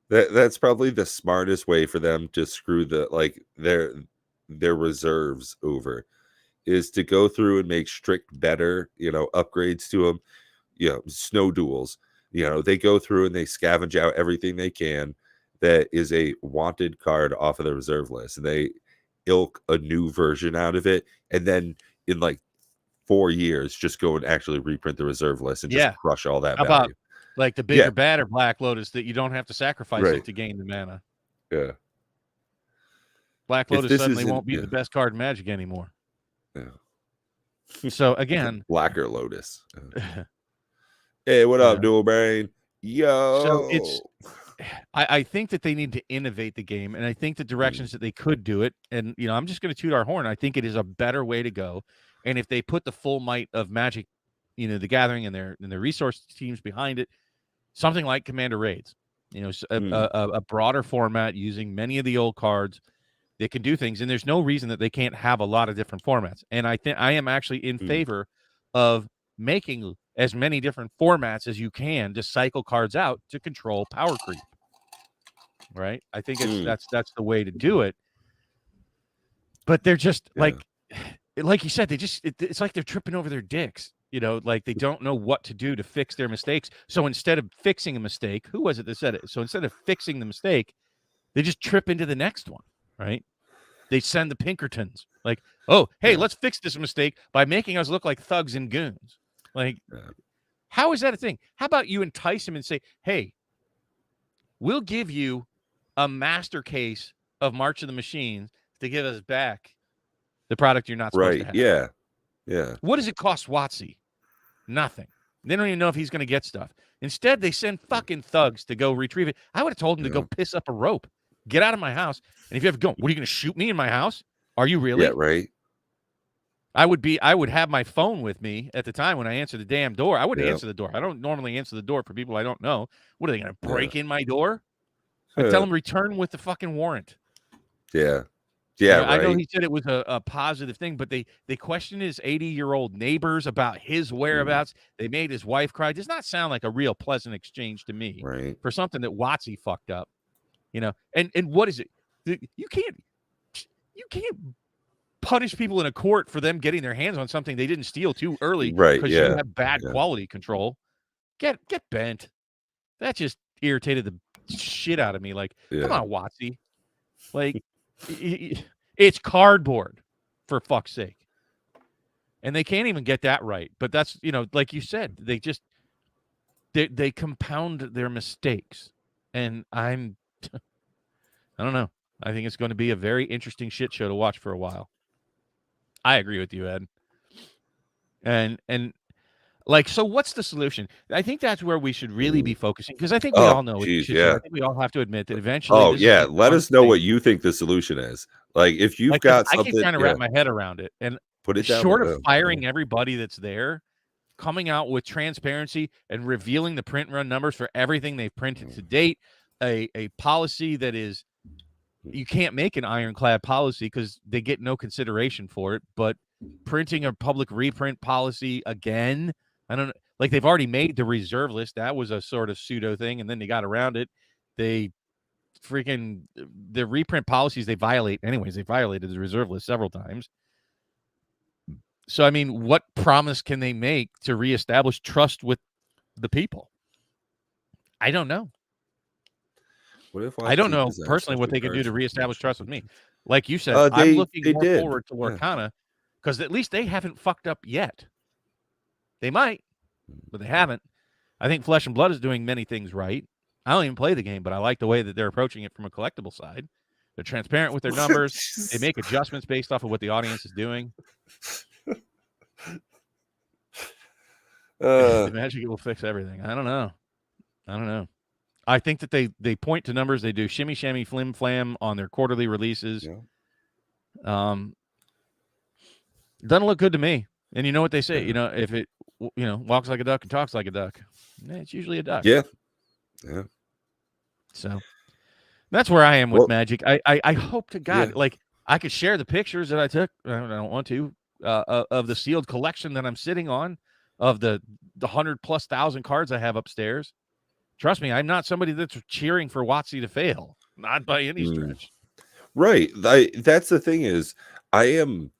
That's probably the smartest way for them to screw their reserves over, is to go through and make strict better upgrades to them. Snow duels. They go through and they scavenge out everything they can that is a wanted card off of the reserve list, and they ilk a new version out of it, and then in like 4 years just go and actually reprint the reserve list and just crush all that value. About like the bigger, badder Black Lotus that you don't have to sacrifice it to gain the mana. Yeah. Black Lotus suddenly won't be the best card in Magic anymore. Yeah. So again, Blacker Lotus. Hey, what up, Dual Brain? Yo. So I think that they need to innovate the game, and I think the directions that they could do it. And I'm just going to toot our horn. I think it is a better way to go. And if they put the full might of Magic, the Gathering and their resource teams behind it, something like Commander Raids, a broader format using many of the old cards. They can do things, and there's no reason that they can't have a lot of different formats. And I think I am actually in favor of making as many different formats as you can to cycle cards out to control power creep. Right? I think that's the way to do it. But they're just like you said, it's like they're tripping over their dicks. Like they don't know what to do to fix their mistakes. So instead of fixing a mistake, who was it that said it? So instead of fixing the mistake, they just trip into the next one. Right? They send the Pinkertons like, oh, hey, let's fix this mistake by making us look like thugs and goons. Like, how is that a thing? How about you entice them and say, hey, we'll give you a master case of March of the Machines to give us back the product you're not supposed to have. Yeah. Yeah. What does it cost WotC? Nothing. They don't even know if he's going to get stuff. Instead, they send fucking thugs to go retrieve it. I would have told him to go piss up a rope. Get out of my house. And if you ever go, what are you going to shoot me in my house? Are you really? Yeah, right. I would have my phone with me at the time when I answer the damn door. I wouldn't Yeah. answer the door. I don't normally answer the door for people I don't know. What are they going to break Yeah. in my door? I tell them return with the fucking warrant. Yeah. You Yeah. know, I know Right. he said it was a positive thing, but they questioned his 80-year-old neighbors about his whereabouts. They made his wife cry. Does not sound like a real pleasant exchange to me Right. for something that Watsy fucked up. You know, and what is it? You can't punish people in a court for them getting their hands on something they didn't steal too early Right. because Yeah. you have bad Yeah. quality control. Get bent. That just irritated the shit out of me. Like, Yeah. come on, Watsy. Like, it's cardboard, for fuck's sake. And they can't even get that right. But that's, you know, like you said, they compound their mistakes. And I don't know. I think it's going to be a very interesting shit show to watch for a while. I agree with you, Ed. And like, so what's the solution? I think that's where we should really be focusing, because I think we all know what the Geez, shit show. yeah. I think we all have to admit that eventually. Oh this is yeah. gonna Let come us know to what you think the solution is. Like if you've like, 'cause got I keep something, trying to wrap my head around it, and put it down short of below. firing everybody that's there, coming out with transparency and revealing the print run numbers for everything they've printed to date, a policy that is, you can't make an ironclad policy because they get no consideration for it, but printing a public reprint policy again, I don't know. Like, they've already made the reserve list. That was a sort of pseudo thing, and then they got around it. They freaking, the reprint policies they violate anyways. They violated the reserve list several times. So, I mean, what promise can they make to reestablish trust with the people? I don't know. What if I don't know personally what they can do to reestablish trust with me. Like you said, I'm looking more forward to Lorcana because at least they haven't fucked up yet. They might, but they haven't. I think Flesh and Blood is doing many things right. I don't even play the game, but I like the way that they're approaching it from a collectible side. They're transparent with their numbers. They make adjustments based off of what the audience is doing. The Magic will fix everything. I don't know. I think that they point to numbers. They do shimmy, shammy, flim, flam on their quarterly releases. Yeah. Doesn't look good to me. And you know what they say? You know, if it, you know, walks like a duck and talks like a duck, it's usually a duck. Yeah. Yeah. So that's where I am with Magic. I hope to God, like, I could share the pictures that I took. I don't want to, of the sealed collection that I'm sitting on, of the 100,000+ cards I have upstairs. Trust me, I'm not somebody that's cheering for Watsy to fail. Not by any stretch. Right. That's the thing is, I am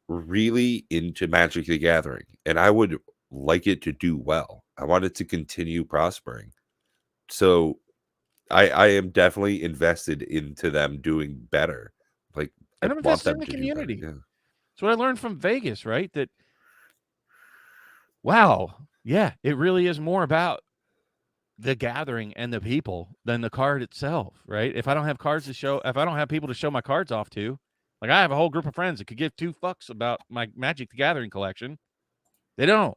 really into Magic the Gathering, and I would like it to do well. I want it to continue prospering. So I am definitely invested into them doing better. Like, and I I'm want invested them in the to community. do better. Yeah. That's what I learned from Vegas, right? That, wow, yeah, it really is more about the gathering and the people than the card itself, right? If I don't have cards to show, if I don't have people to show my cards off to, like, I have a whole group of friends that could give two fucks about my Magic the Gathering collection. They don't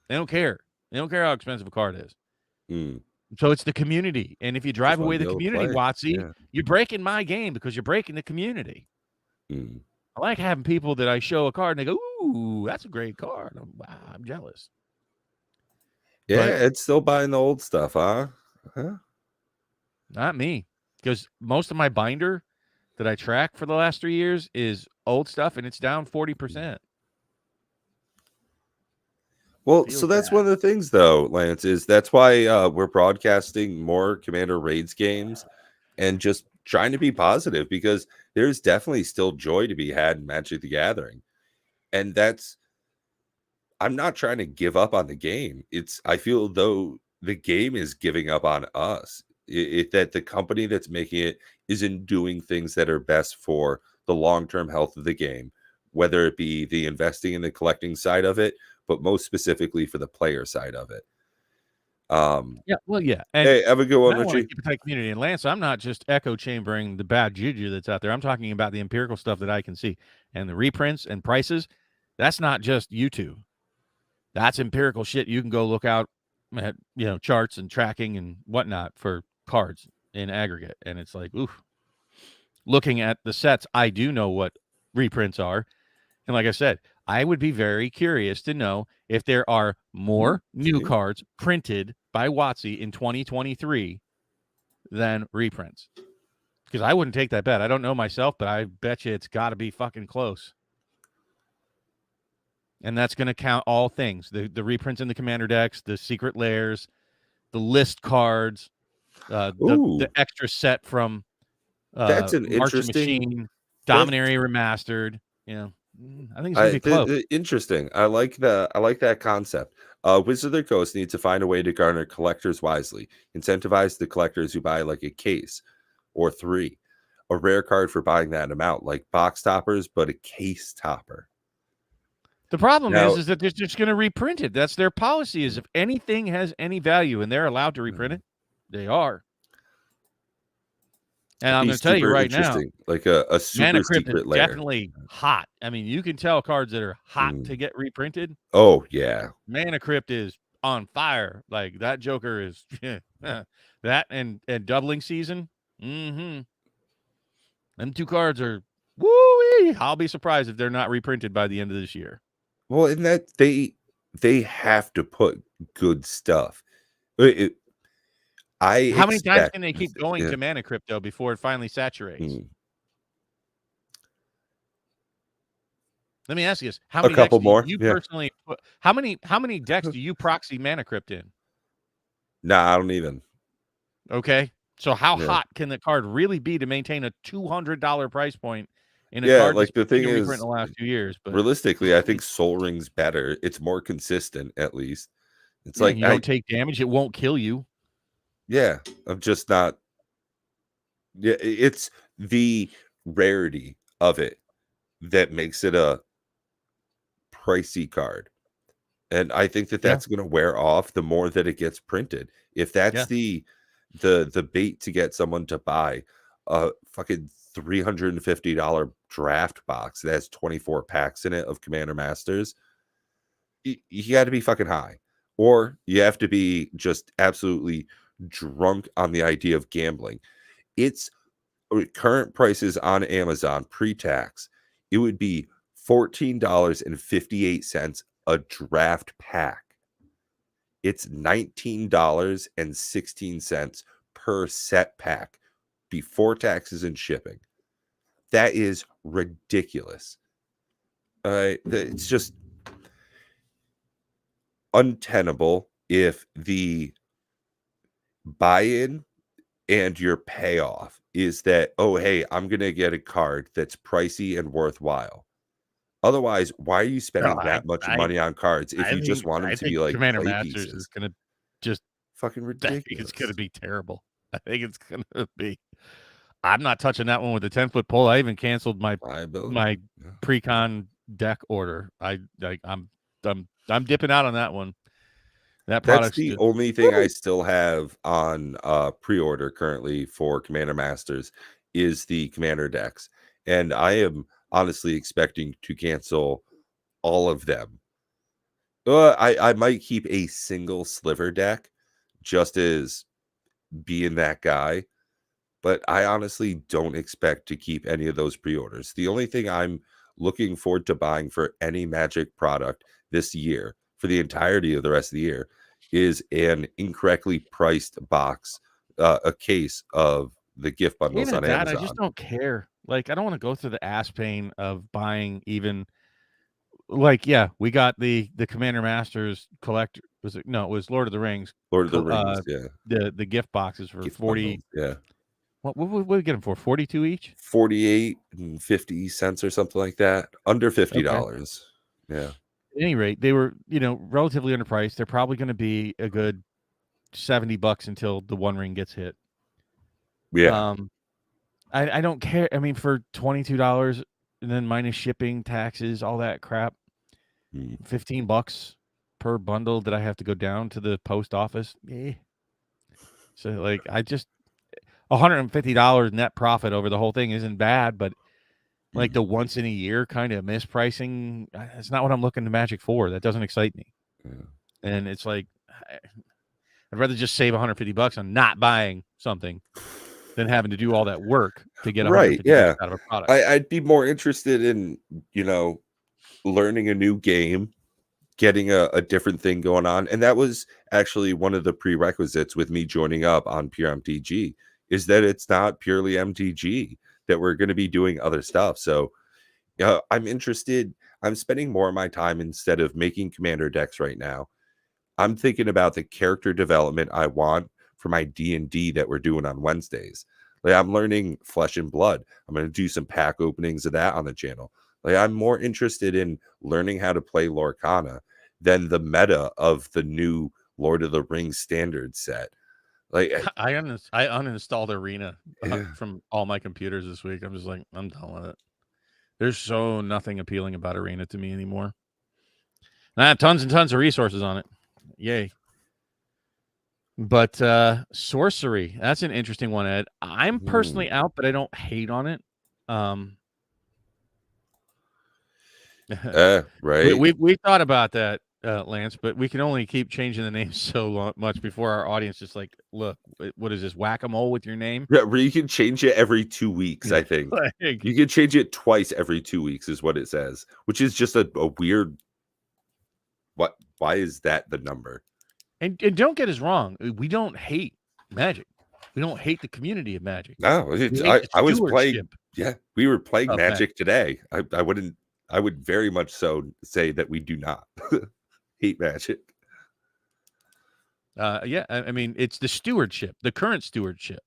care. They don't care how expensive a card is. So it's the community. And if you drive away the community, Watsy, you're breaking my game because you're breaking the community. I like having people that I show a card and they go, ooh, that's a great card. I'm jealous. Yeah, it's still buying the old stuff, huh? Not me. Because most of my binder that I track for the last 3 years is old stuff, and it's down 40%. Well, so that's one of the things, though, Lance, is that's why we're broadcasting more Commander Raids games and just trying to be positive, because there's definitely still joy to be had in Magic the Gathering. And that's, I'm not trying to give up on the game. I feel though the game is giving up on us. That the company that's making it isn't doing things that are best for the long-term health of the game, whether it be the investing in the collecting side of it, but most specifically for the player side of it. Yeah, well, yeah. And hey, have a good one, Richie. Keep a tight community. And Lance, I'm not just echo chambering the bad juju that's out there. I'm talking about the empirical stuff that I can see, and the reprints and prices. That's not just YouTube. That's empirical shit. You can go look out at, you know, charts and tracking and whatnot for cards in aggregate. And it's like, oof. Looking at the sets, I do know what reprints are. And like I said, I would be very curious to know if there are more new cards printed by WotC in 2023 than reprints. Because I wouldn't take that bet. I don't know myself, but I bet you it's got to be fucking close. And that's going to count all things. The reprints in the commander decks, the secret lairs, the list cards, the extra set from that's an Marching interesting Machine, Dominaria Remastered. You know, I think it's going to be close. Interesting. I like that concept. Wizards of the Coast needs to find a way to garner collectors wisely. Incentivize the collectors who buy like a case or 3. A rare card for buying that amount, like box toppers, but a case topper. The problem is that they're just going to reprint it. That's their policy. Is if anything has any value and they're allowed to reprint it, they are. And I'm going to tell you right now, like a super Mana Crypt secret is lair. definitely hot. I mean, you can tell cards that are hot to get reprinted. Oh yeah, Mana Crypt is on fire. Like that Joker is that and Doubling Season. Mm-hmm. Them 2 cards are woo-wee. I'll be surprised if they're not reprinted by the end of this year. Well, in that they have to put good stuff. How many times can they keep going to Mana Crypt though before it finally saturates? Let me ask you this: how many a couple decks more? Do you personally put, how many decks do you proxy Mana Crypt in? Nah, I don't even. Okay, so how hot can the card really be to maintain a $200 price point in a card? Like the thing is, in the last 2 years, but realistically, I think Sol Ring's better. It's more consistent, at least. It's like you don't take damage; it won't kill you. Yeah, I'm just not. Yeah, it's the rarity of it that makes it a pricey card, and I think that that's going to wear off the more that it gets printed. If that's the bait to get someone to buy a fucking $350 draft box that has 24 packs in it of Commander Masters, you got to be fucking high, or you have to be just absolutely drunk on the idea of gambling. It's current prices on Amazon pre-tax. It would be $14.58 a draft pack. It's $19.16 per set pack before taxes and shipping. That is ridiculous. It's just untenable if the buy-in and your payoff is that, oh, hey, I'm going to get a card that's pricey and worthwhile. Otherwise, why are you spending that much money on cards if you just want them to be like Commander play Masters pieces? Is going to just fucking ridiculous. I think it's going to be terrible. I think it's going to be. I'm not touching that one with the 10-foot pole. I even canceled my pre-con deck order. I'm dipping out on that one. That's the only thing I still have on pre-order currently for Commander Masters is the Commander decks, and I am honestly expecting to cancel all of them. I might keep a single sliver deck just as being that guy, but I honestly don't expect to keep any of those pre-orders. The only thing I'm looking forward to buying for any Magic product this year, for the entirety of the rest of the year, is an incorrectly priced box, a case of the gift bundles on Amazon. I just don't care. Like, I don't want to go through the ass pain of buying even. Like, we got the Commander Masters collector. It was Lord of the Rings. Lord of the Rings, The gift boxes for 40. Bundles, What we get them for? 42 each? 48 and 50 cents or something like that. Under $50. Okay. Yeah. At any rate, they were, relatively underpriced. They're probably going to be a good $70 until the One Ring gets hit. Yeah. I don't care. I mean, for $22 and then minus shipping, taxes, all that crap, $15 per bundle that I have to go down to the post office. So, like, I just $150 net profit over the whole thing isn't bad, but like the once in a year kind of mispricing, it's not what I'm looking to Magic for. That doesn't excite me. And it's like, I'd rather just save $150 on not buying something than having to do all that work to get $150 out of a product. I'd be more interested in, learning a new game, getting a different thing going on. And that was actually one of the prerequisites with me joining up on Pure MTG, is that it's not purely MTG, that we're going to be doing other stuff. So I'm interested. I'm spending more of my time, instead of making commander decks right now, I'm thinking about the character development I want for my D&D that we're doing on Wednesdays. Like, I'm learning Flesh and Blood. I'm going to do some pack openings of that on the channel. Like, I'm more interested in learning how to play Lorcana than the meta of the new Lord of the Rings standard set. Like, I uninstalled Arena Yeah. from all my computers this week. I'm just like, I'm done with it. There's so nothing appealing about Arena to me anymore. And I have tons and tons of resources on it. Yay. But Sorcery, that's an interesting one, Ed. I'm personally out, but I don't hate on it. Right. We thought about that, Lance, but we can only keep changing the name so much before our audience is like, look, what is this, whack-a-mole with your name? Yeah, where you can change it every 2 weeks, I think. Like, You can change it twice every 2 weeks is what it says, which is just a weird. Why is that the number? and don't get us wrong, we don't hate Magic. We don't hate the community of Magic. No, We hate the I was playing. stewardship Yeah, we were playing of Magic today. I would very much so say that we do not hate Magic. Yeah, I mean, it's the stewardship, the current stewardship.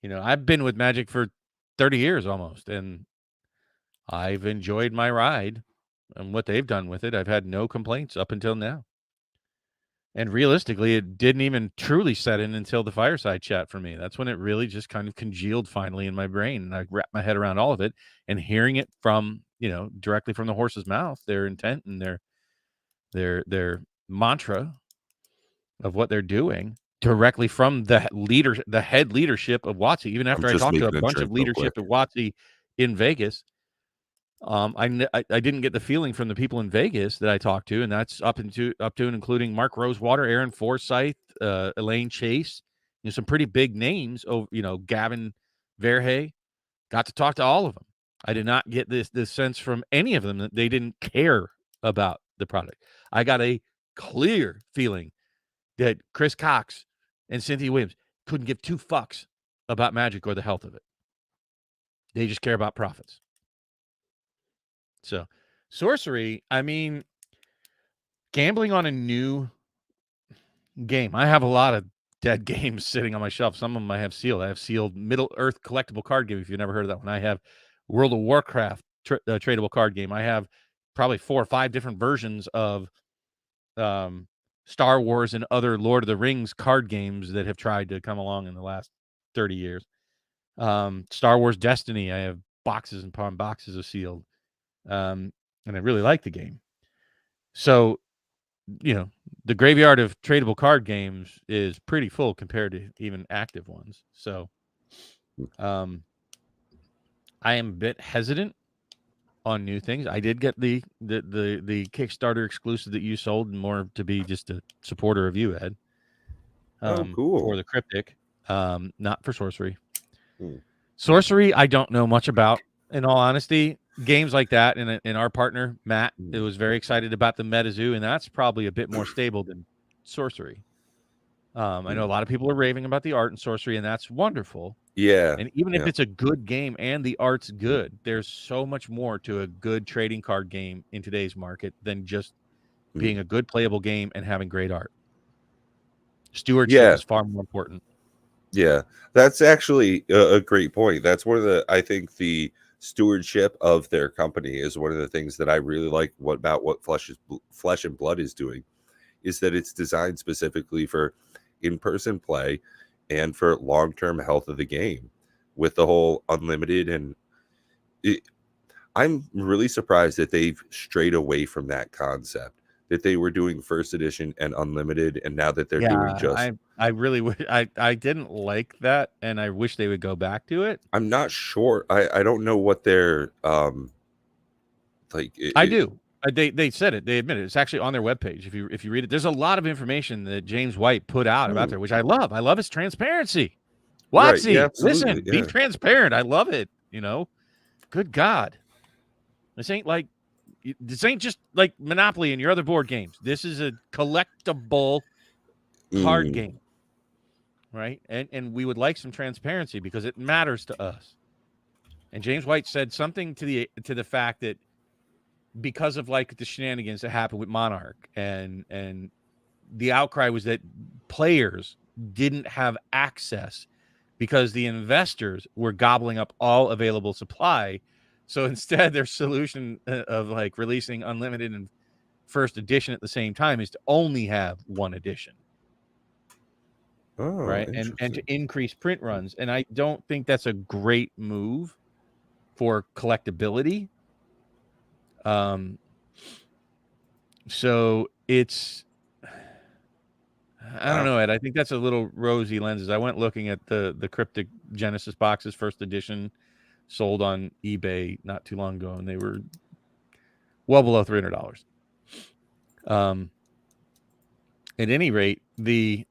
You know, I've been with Magic for 30 years almost, and I've enjoyed my ride and what they've done with it. I've had no complaints up until now. And realistically, it didn't even truly set in until the fireside chat for me. That's when it really just kind of congealed finally in my brain, and I wrapped my head around all of it, and hearing it from, directly from the horse's mouth, their intent and their mantra of what they're doing directly from the head leadership of WotC. Even after I talked to a bunch of leadership at WotC in Vegas, I didn't get the feeling from the people in Vegas that I talked to, and that's up to and including Mark Rosewater, Aaron Forsyth, Elaine Chase, some pretty big names. Gavin Verhey. Got to talk to all of them. I did not get this sense from any of them that they didn't care about the product. I got a clear feeling that Chris Cox and Cynthia Williams couldn't give two fucks about Magic or the health of it. They just care about profits. So, Sorcery, I mean, gambling on a new game. I have a lot of dead games sitting on my shelf. Some of them I have sealed. I have sealed Middle-earth collectible card game, if you've never heard of that one. I have World of Warcraft tradable card game. I have probably 4 or 5 different versions of Star Wars and other Lord of the Rings card games that have tried to come along in the last 30 years. Star Wars Destiny, I have boxes upon boxes of sealed. And I really like the game. So, the graveyard of tradable card games is pretty full compared to even active ones. So, I am a bit hesitant on new things. I did get the Kickstarter exclusive that you sold, and more to be just a supporter of you, Ed. Cool. For the Cryptic, not for Sorcery. Sorcery, I don't know much about, in all honesty. Games like that, and our partner Matt, it was very excited about the MetaZoo, and that's probably a bit more stable than Sorcery. I know a lot of people are raving about the art in Sorcery, and that's wonderful. Yeah, and even if it's a good game and the art's good, there's so much more to a good trading card game in today's market than just being a good playable game and having great art. Stewardship is far more important. Yeah, that's actually a great point. That's one of I think the stewardship of their company is one of the things that I really like about what Flesh and Blood is doing, is that it's designed specifically for in-person play and for long-term health of the game with the whole unlimited. And I'm really surprised that they've strayed away from that concept, that they were doing first edition and unlimited, and now that they're doing just I really would. I didn't like that, and I wish they would go back to it. I'm not sure. I don't know what they're like. I do. They said it. They admit it. It's actually on their webpage. If you read it, there's a lot of information that James White put out about there, which I love. I love his transparency. WotC, listen, be transparent. I love it. Good God, this ain't like this ain't just like Monopoly and your other board games. This is a collectible card game, right? And we would like some transparency because it matters to us. And James White said something to the fact that because of like the shenanigans that happened with Monarch, and the outcry was that players didn't have access because the investors were gobbling up all available supply. So instead, their solution of like releasing unlimited and first edition at the same time is to only have one edition. Oh, right, and to increase print runs. And I don't think that's a great move for collectability. So it's, I don't know, Ed. I think that's a little rosy lenses. I went looking at the Cryptic Genesis boxes, first edition, sold on eBay not too long ago, and they were well below $300. At any rate, the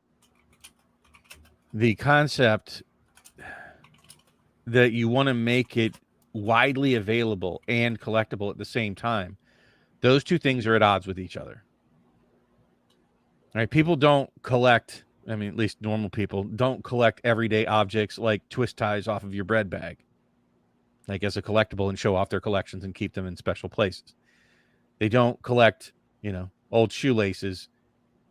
concept that you want to make it widely available and collectible at the same time, those two things are at odds with each other. All right, people don't collect, I mean, at least normal people don't collect everyday objects like twist ties off of your bread bag, like as a collectible, and show off their collections and keep them in special places. They don't collect, old shoelaces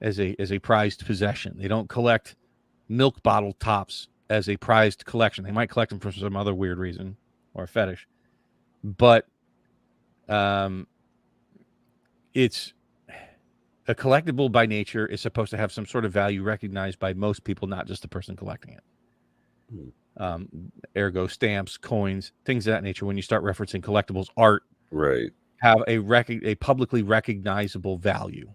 as a prized possession. They don't collect milk bottle tops as a prized collection. They might collect them for some other weird reason or a fetish, but it's a collectible by nature is supposed to have some sort of value recognized by most people, not just the person collecting it. Ergo stamps, coins, things of that nature. When you start referencing collectibles, art, right, have a publicly recognizable value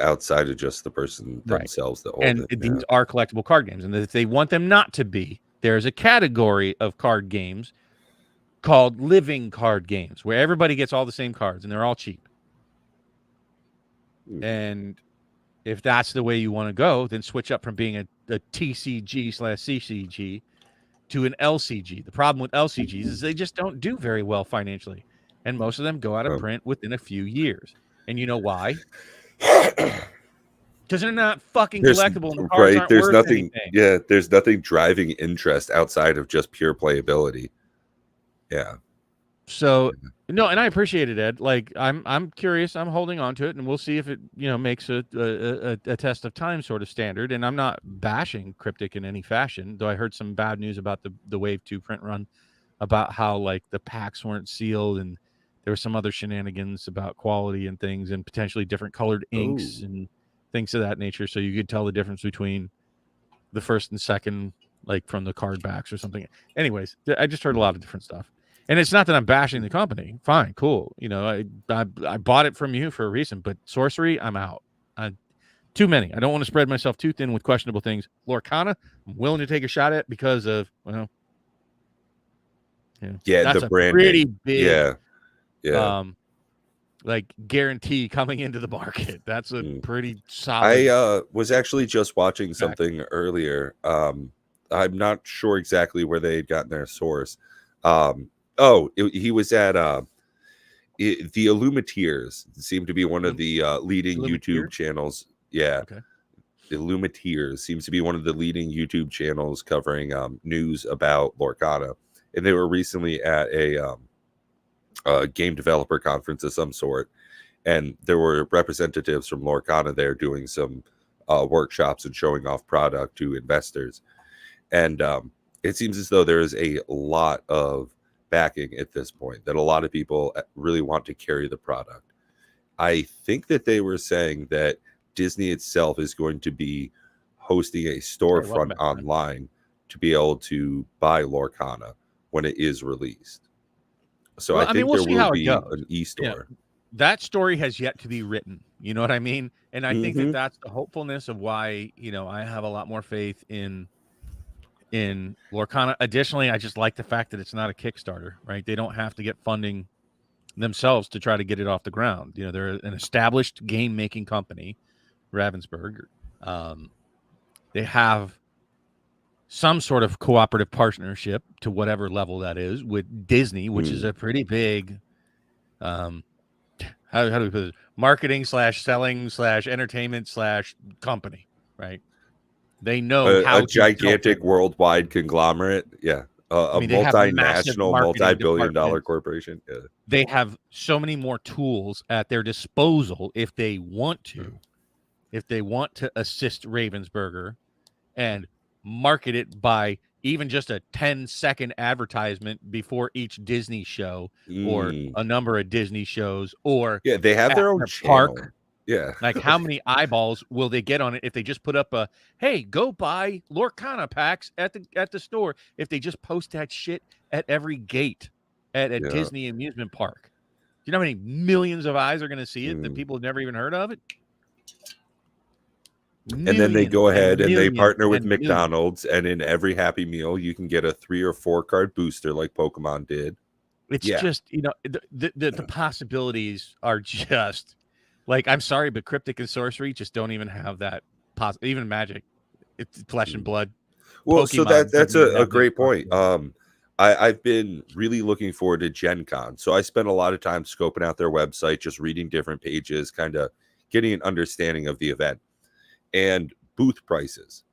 outside of just the person themselves that hold and it. These are collectible card games, and if they want them not to be, there's a category of card games called living card games where everybody gets all the same cards and they're all cheap. And if that's the way you want to go, then switch up from being a TCG/CCG to an LCG. The problem with LCGs is they just don't do very well financially, and most of them go out of print within a few years. And you know why? Because they're not fucking collectible. And the cards aren't there's worth nothing. anything. Yeah, there's nothing driving interest outside of just pure playability. Yeah. So no, and I appreciate it, Ed. Like I'm curious. I'm holding on to it, and we'll see if it makes a test of time sort of standard. And I'm not bashing Cryptic in any fashion, though I heard some bad news about the Wave 2 print run, about how like the packs weren't sealed and there were some other shenanigans about quality and things, and potentially different colored inks and things of that nature. So you could tell the difference between the first and second, like from the card backs or something. Anyways, I just heard a lot of different stuff. And it's not that I'm bashing the company. Fine, cool. I bought it from you for a reason, but Sorcery, I'm out. Too many. I don't want to spread myself too thin with questionable things. Lorcana, I'm willing to take a shot at because of, that's the a branding. pretty big, yeah. Like guarantee coming into the market. That's a pretty solid. I was actually just watching something earlier. I'm not sure exactly where they had gotten their source. He was at the Illumineers. Seemed to be one of the leading YouTube channels. Yeah. Okay. Illumineers seems to be one of the leading YouTube channels covering news about Lorcana, and they were recently at a game developer conference of some sort, and there were representatives from Lorcana there doing some workshops and showing off product to investors, and it seems as though there is a lot of backing at this point, that a lot of people really want to carry the product. I think that they were saying that Disney itself is going to be hosting a storefront online to be able to buy Lorcana when it is released. So I think we'll there will be an e-store. Yeah. That story has yet to be written. You know what I mean? And I think that that's the hopefulness of why, I have a lot more faith in Lorcana. Additionally, I just like the fact that it's not a Kickstarter, right? They don't have to get funding themselves to try to get it off the ground. They're an established game making company, Ravensburg. They have some sort of cooperative partnership to whatever level that is with Disney, which is a pretty big how do we put it? Marketing / selling / entertainment / company, right? They know how A to sell gigantic things. worldwide conglomerate. Yeah. I A mean, they have massive multinational, marketing multi-billion dollar departments. corporation. Yeah. They have so many more tools at their disposal if they want to. If they want to assist Ravensburger and market it by even just a 10-second advertisement before each Disney show or a number of Disney shows or Yeah, they have at their own the channel. park. Yeah. Like, how many eyeballs will they get on it if they just put up a, hey, go buy Lorcana packs at the store, if they just post that shit at every gate at a Yeah. Disney amusement park? Do you know how many millions of eyes are going to see it that people have never even heard of it? And then they go ahead and they partner with millions. McDonald's, and in every Happy Meal, you can get a 3 or 4 card booster like Pokemon did. It's just, the possibilities are just like, I'm sorry, but Cryptic and Sorcery just don't even have that. Even Magic, it's flesh and blood. Well, Pokemon so that's doesn't even a have great that point. I've been really looking forward to Gen Con. So I spent a lot of time scoping out their website, just reading different pages, kind of getting an understanding of the event and booth prices.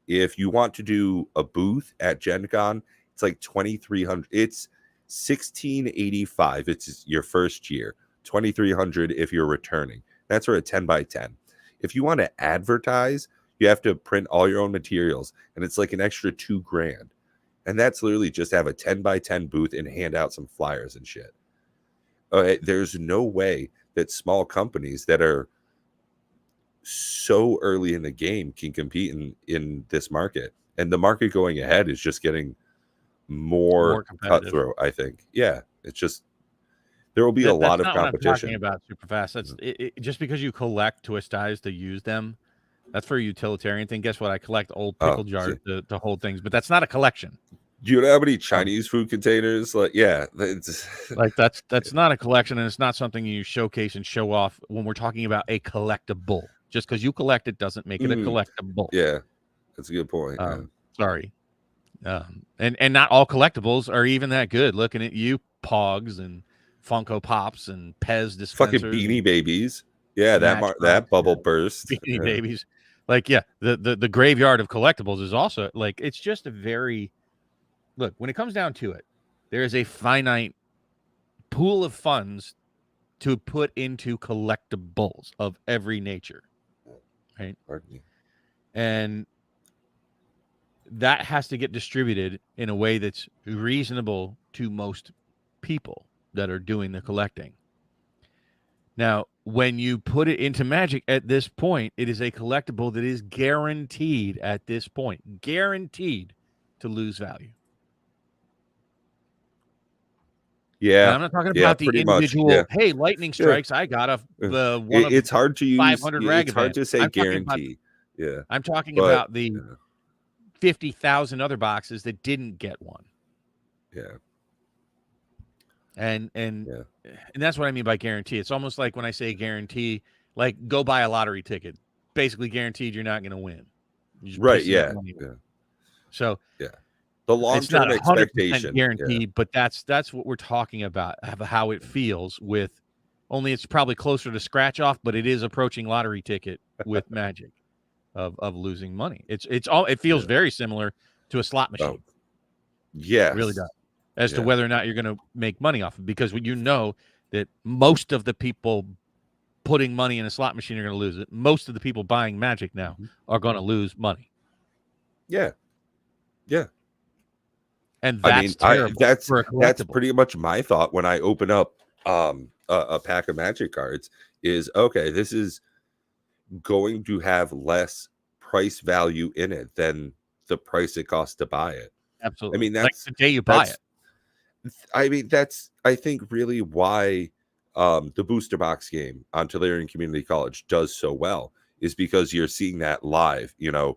If you want to do a booth at Gen Con, it's like $2,300. It's $1,685. It's your first year. $2,300 if you're returning. That's for a 10 by 10. If you want to advertise, you have to print all your own materials, and it's like an extra $2,000. And that's literally just have a 10 by 10 booth and hand out some flyers and shit. There's no way that small companies that are so early in the game can compete in this market. And the market going ahead is just getting more cutthroat, I think. Yeah, it's just there will be a lot of competition. What I'm talking about, Superfast. That's just because you collect twist ties to use them. That's for a utilitarian thing. Guess what? I collect old pickle jars to hold things, but that's not a collection. Do you know how many Chinese food containers? Like, yeah, like that's not a collection, and it's not something you showcase and show off when we're talking about a collectible. Just because you collect it doesn't make it a collectible. Yeah, that's a good point. Sorry. And not all collectibles are even that good. Looking at you, Pogs and Funko Pops and Pez dispensers, fucking Beanie Babies. Yeah, that bubble burst. Beanie Babies. Like, yeah, the graveyard of collectibles is also like, it's just a very, look, when it comes down to it, there is a finite pool of funds to put into collectibles of every nature, right? Pardon me. And that has to get distributed in a way that's reasonable to most people that are doing the collecting. Now, when you put it into Magic at this point, it is a collectible that is guaranteed at this point, guaranteed to lose value. Yeah, and I'm not talking about the individual. Yeah. Hey, lightning strikes! Yeah. I got it's hard to use. 500 It's hard to say guarantee. Yeah, I'm talking about the 50,000 other boxes that didn't get one. Yeah. And that's what I mean by guarantee. It's almost like when I say guarantee, like go buy a lottery ticket. Basically guaranteed you're not going to win. Right. Yeah. So yeah, the long-term expectation guaranteed, but that's what we're talking about. How it feels with, only it's probably closer to scratch off, but it is approaching lottery ticket with Magic of losing money. It feels very similar to a slot machine. Yes. It really does. As to whether or not you're going to make money off of, because you know that most of the people putting money in a slot machine are going to lose it. Most of the people buying Magic now are going to lose money. Yeah. Yeah. And that's terrible. That's pretty much my thought when I open up a pack of Magic cards is, okay, this is going to have less price value in it than the price it costs to buy it. Absolutely. I mean, that's like the day you buy it. I mean, that's, I think, really why the booster box game on Tolarian Community College does so well, is because you're seeing that live. You know,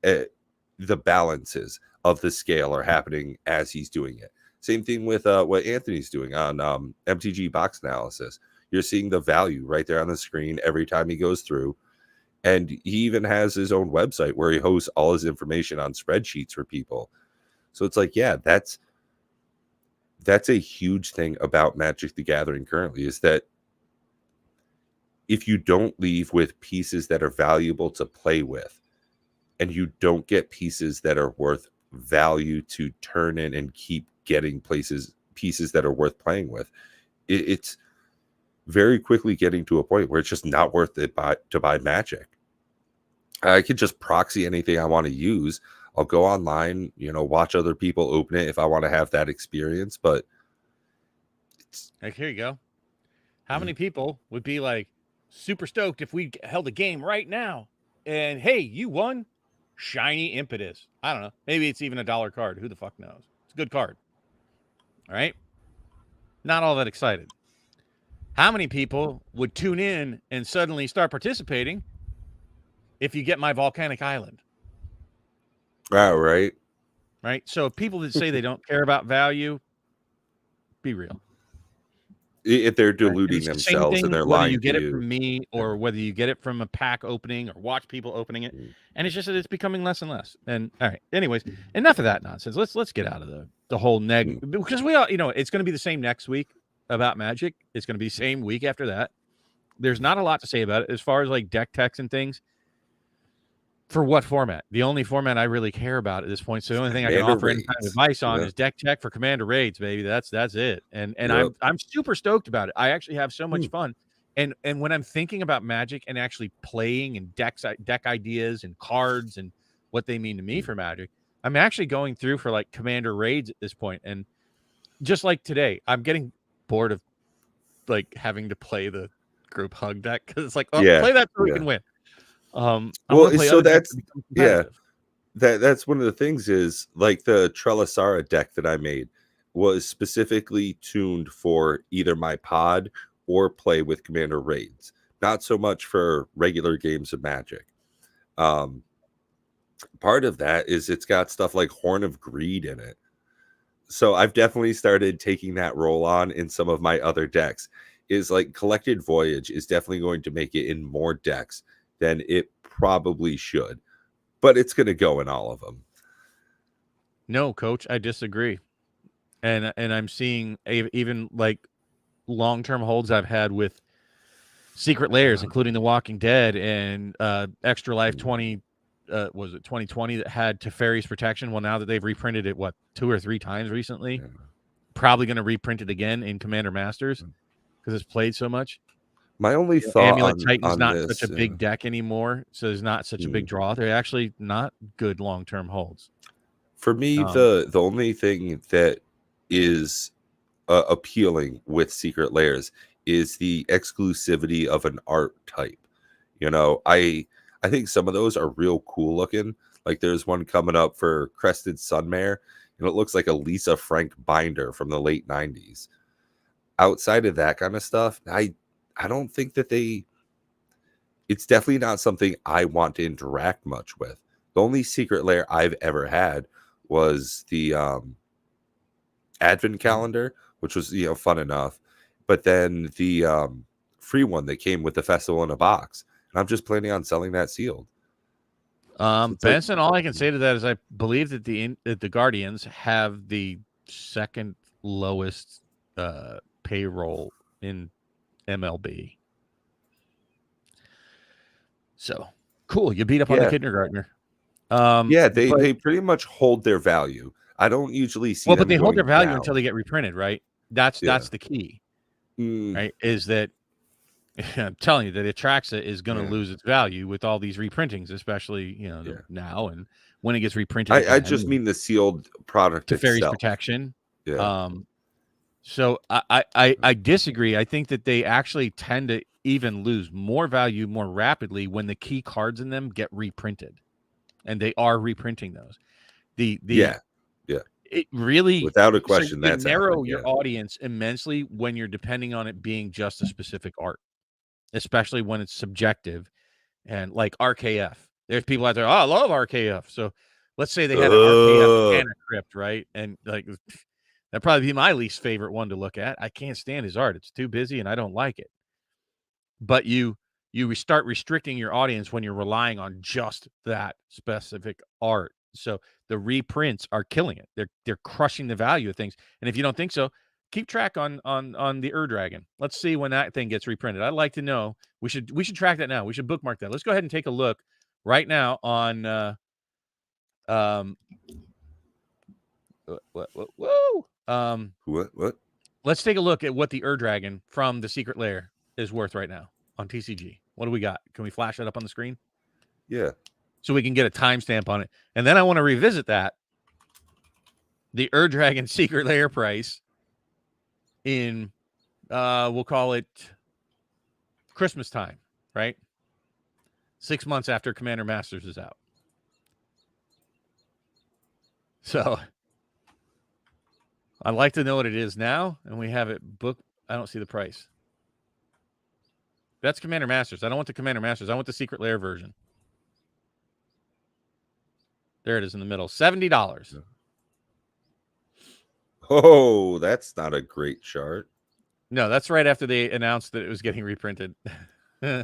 the balances of the scale are happening as he's doing it. Same thing with what Anthony's doing on MTG Box Analysis. You're seeing the value right there on the screen every time he goes through. And he even has his own website where he hosts all his information on spreadsheets for people. So it's like, yeah, that's a huge thing about Magic the Gathering currently, is that if you don't leave with pieces that are valuable to play with, and you don't get pieces that are worth value to turn in and keep getting pieces that are worth playing with, it's very quickly getting to a point where it's just not worth it to buy Magic. I could just proxy anything I want to use. I'll go online, watch other people open it if I want to have that experience. But like, here you go. How many people would be like super stoked if we held a game right now? And hey, you won shiny Impetus. I don't know. Maybe it's even a $1 card. Who the fuck knows? It's a good card. All right. Not all that excited. How many people would tune in and suddenly start participating if you get my Volcanic Island? Oh, right. Right. So people that say they don't care about value, be real. If they're deluding It's the themselves and they're whether lying you get to it you. from me or whether you get it from a pack opening or watch people opening it. And it's just that it's becoming less and less. And all right, anyways, enough of that nonsense. Let's get out of the whole because we all, it's going to be the same next week about Magic. It's going to be the same week after that. There's not a lot to say about it as far as like deck techs and things. For what format? The only format I really care about at this point. So the only thing I can offer any kind of advice on is deck check for Commander Raids, baby. That's it. And I'm super stoked about it. I actually have so much fun. And when I'm thinking about Magic and actually playing and deck ideas and cards and what they mean to me for Magic, I'm actually going through for like Commander Raids at this point. And just like today, I'm getting bored of like having to play the group hug deck because it's like, play that so we can win. So that's that's one of the things is like the Trelasara deck that I made was specifically tuned for either my pod or play with Commander Raids, not so much for regular games of Magic. Part of that is it's got stuff like Horn of Greed in it. So I've definitely started taking that role on in some of my other decks. Is like Collected Voyage is definitely going to make it in more decks than it probably should, but it's going to go in all of them. No, Coach, I disagree. And I'm seeing even like long-term holds I've had with Secret Layers, including The Walking Dead and Extra Life 20, was it 2020 that had Teferi's Protection? Well, now that they've reprinted it, 2 or 3 times recently, probably going to reprint it again in Commander Masters because it's played so much. My only thought Amulet Titan's not this, such a big deck anymore, so there's not such a big draw. They're actually not good long-term holds. For me, the only thing that is appealing with Secret Layers is the exclusivity of an art type. I think some of those are real cool looking. Like there's one coming up for Crested Sunmare, and it looks like a Lisa Frank binder from the late 90s. Outside of that kind of stuff, I don't think that it's definitely not something I want to interact much with. The only Secret Lair I've ever had was the Advent Calendar, which was, fun enough. But then the free one that came with the Festival in a Box. And I'm just planning on selling that sealed. Benson, all I can say to that is I believe that the Guardians have the second lowest payroll in MLB. So cool. You beat up on the kindergartner. They pretty much hold their value. I don't usually see but they hold their value until they get reprinted, right? That's the key. Right? Is that I'm telling you that Atraxa is going to lose its value with all these reprintings, especially now and when it gets reprinted. I just mean the sealed product Teferi's itself. Protection. Yeah. So I disagree. I think that they actually tend to even lose more value more rapidly when the key cards in them get reprinted, and they are reprinting those. It really, without a question, that's narrow your audience immensely when you're depending on it being just a specific art, especially when it's subjective. And like RKF, there's people out there. Oh, I love RKF. So let's say they had an RKF Mana Crypt, right? And like that'd probably be my least favorite one to look at. I can't stand his art. It's too busy and I don't like it. But you start restricting your audience when you're relying on just that specific art. So the reprints are killing it. They're crushing the value of things. And if you don't think so, keep track on the Dragon. Let's see when that thing gets reprinted. I'd like to know We should track that now. We should bookmark that. Let's go ahead and take a look right now on What? let's take a look at what the Dragon from the Secret Lair is worth right now on TCG. What do we got? Can we flash that up on the screen? Yeah. So we can get a timestamp on it. And then I want to revisit that. The Dragon Secret Lair price in we'll call it Christmas time, right? 6 months after Commander Masters is out. So I'd like to know what it is now, and we have it booked. I don't see the price. That's Commander Masters. I don't want the Commander Masters. I want the Secret Lair version. There it is in the middle. $70. Oh, that's not a great chart. No, that's right after they announced that it was getting reprinted.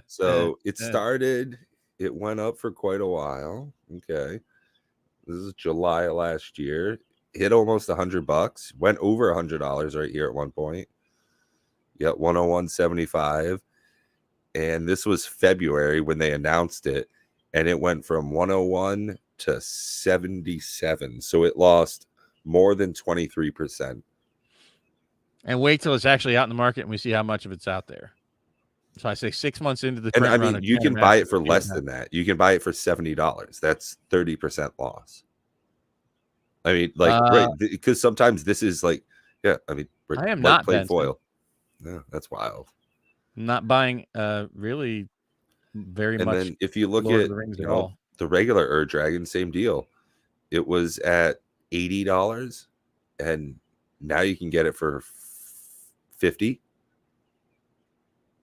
So it started, it went up for quite a while. Okay. This is July of last year. Hit almost $100. Went over $100 right here at one point. Yep, 101.75. And this was February when they announced it. And it went from 101 to 77. So it lost more than 23%. And wait till it's actually out in the market and we see how much of it's out there. So I say 6 months into the And trend I mean, run, you can buy it for less than that. You can buy it for $70. That's 30% loss. I mean, like, right, because sometimes this is like, yeah, I mean, I am like not plain foil. Yeah, that's wild. I'm not buying really very and much. And then if you look Lord at of the Rings you at know, all. The regular Dragon, same deal. It was at $80, and now you can get it for $50.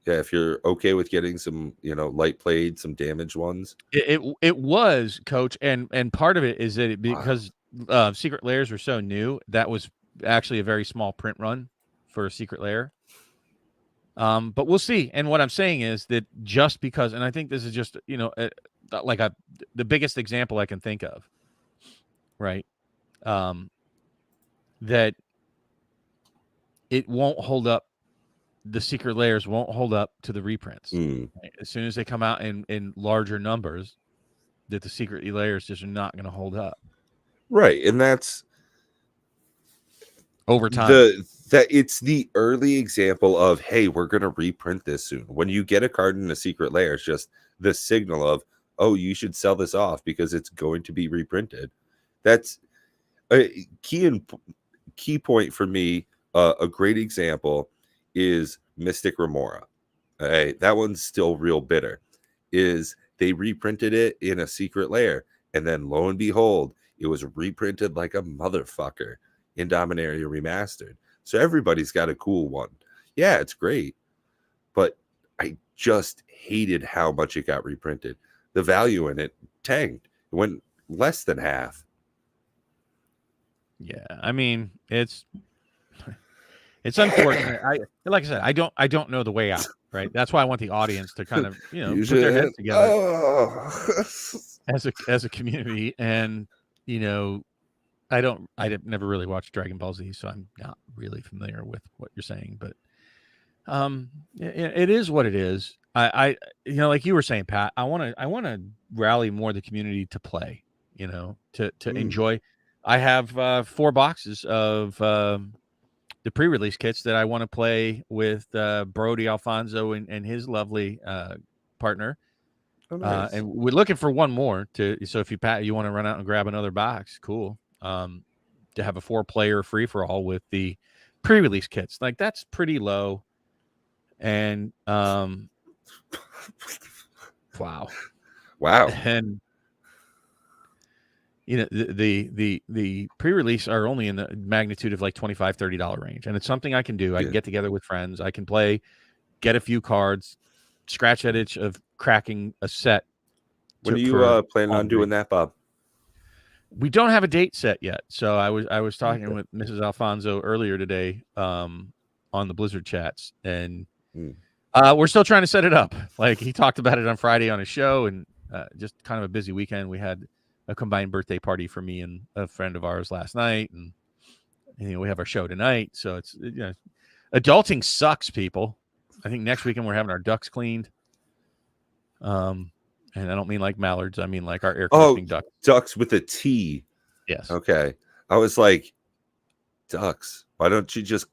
Yeah, if you're okay with getting some, light played, some damaged ones. It was, Coach, and part of it is that because Secret Lairs were so new, that was actually a very small print run for a Secret Lair. But we'll see. And what I'm saying is that just because, and I think this is just, like the biggest example I can think of, right? That it won't hold up. The Secret Lairs won't hold up to the reprints. Right? As soon as they come out in larger numbers, that the Secret Lairs just are not going to hold up. Right. And that's over time. That it's the early example of, hey, we're going to reprint this soon. When you get a card in a Secret Lair, it's just the signal of, oh, you should sell this off because it's going to be reprinted. That's a key point for me. A great example is Mystic Remora. Hey, that one's still real bitter. Is they reprinted it in a Secret Lair, and then lo and behold, it was reprinted like a motherfucker in Dominaria Remastered. So everybody's got a cool one. Yeah, it's great. But I just hated how much it got reprinted. The value in it tanked. It went less than half. Yeah, I mean, it's unfortunate. Like I said, I don't know the way out, right? That's why I want the audience to kind of, put their heads together as a community. And, I never really watched Dragon Ball Z, so I'm not really familiar with what you're saying, but it is what it is. I like you were saying, Pat, I want to rally more the community to play, to enjoy. I have 4 boxes of the pre-release kits that I want to play with Brody Alfonso and his lovely partner. Oh, nice. And we're looking for one more so if you want to run out and grab another box, cool. To have a 4-player free-for-all with the pre-release kits. Like, that's pretty low. And wow. And the pre-release are only in the magnitude of like $25-$30 range, and it's something I can do. I can get together with friends, I can play, get a few cards, scratch that itch of cracking a set. When are you planning on doing that, Bob? We don't have a date set yet. So I was talking with Mrs. Alfonso earlier today on the Blizzard chats, and we're still trying to set it up. Like, he talked about it on Friday on his show, and just kind of a busy weekend. We had a combined birthday party for me and a friend of ours last night, and we have our show tonight. So it's adulting sucks, people. I think next weekend we're having our ducks cleaned. And I don't mean like mallards. I mean like our air Oh, conditioning ducks. ducks with a T. Yes. Okay. I was like, ducks. Why don't you just?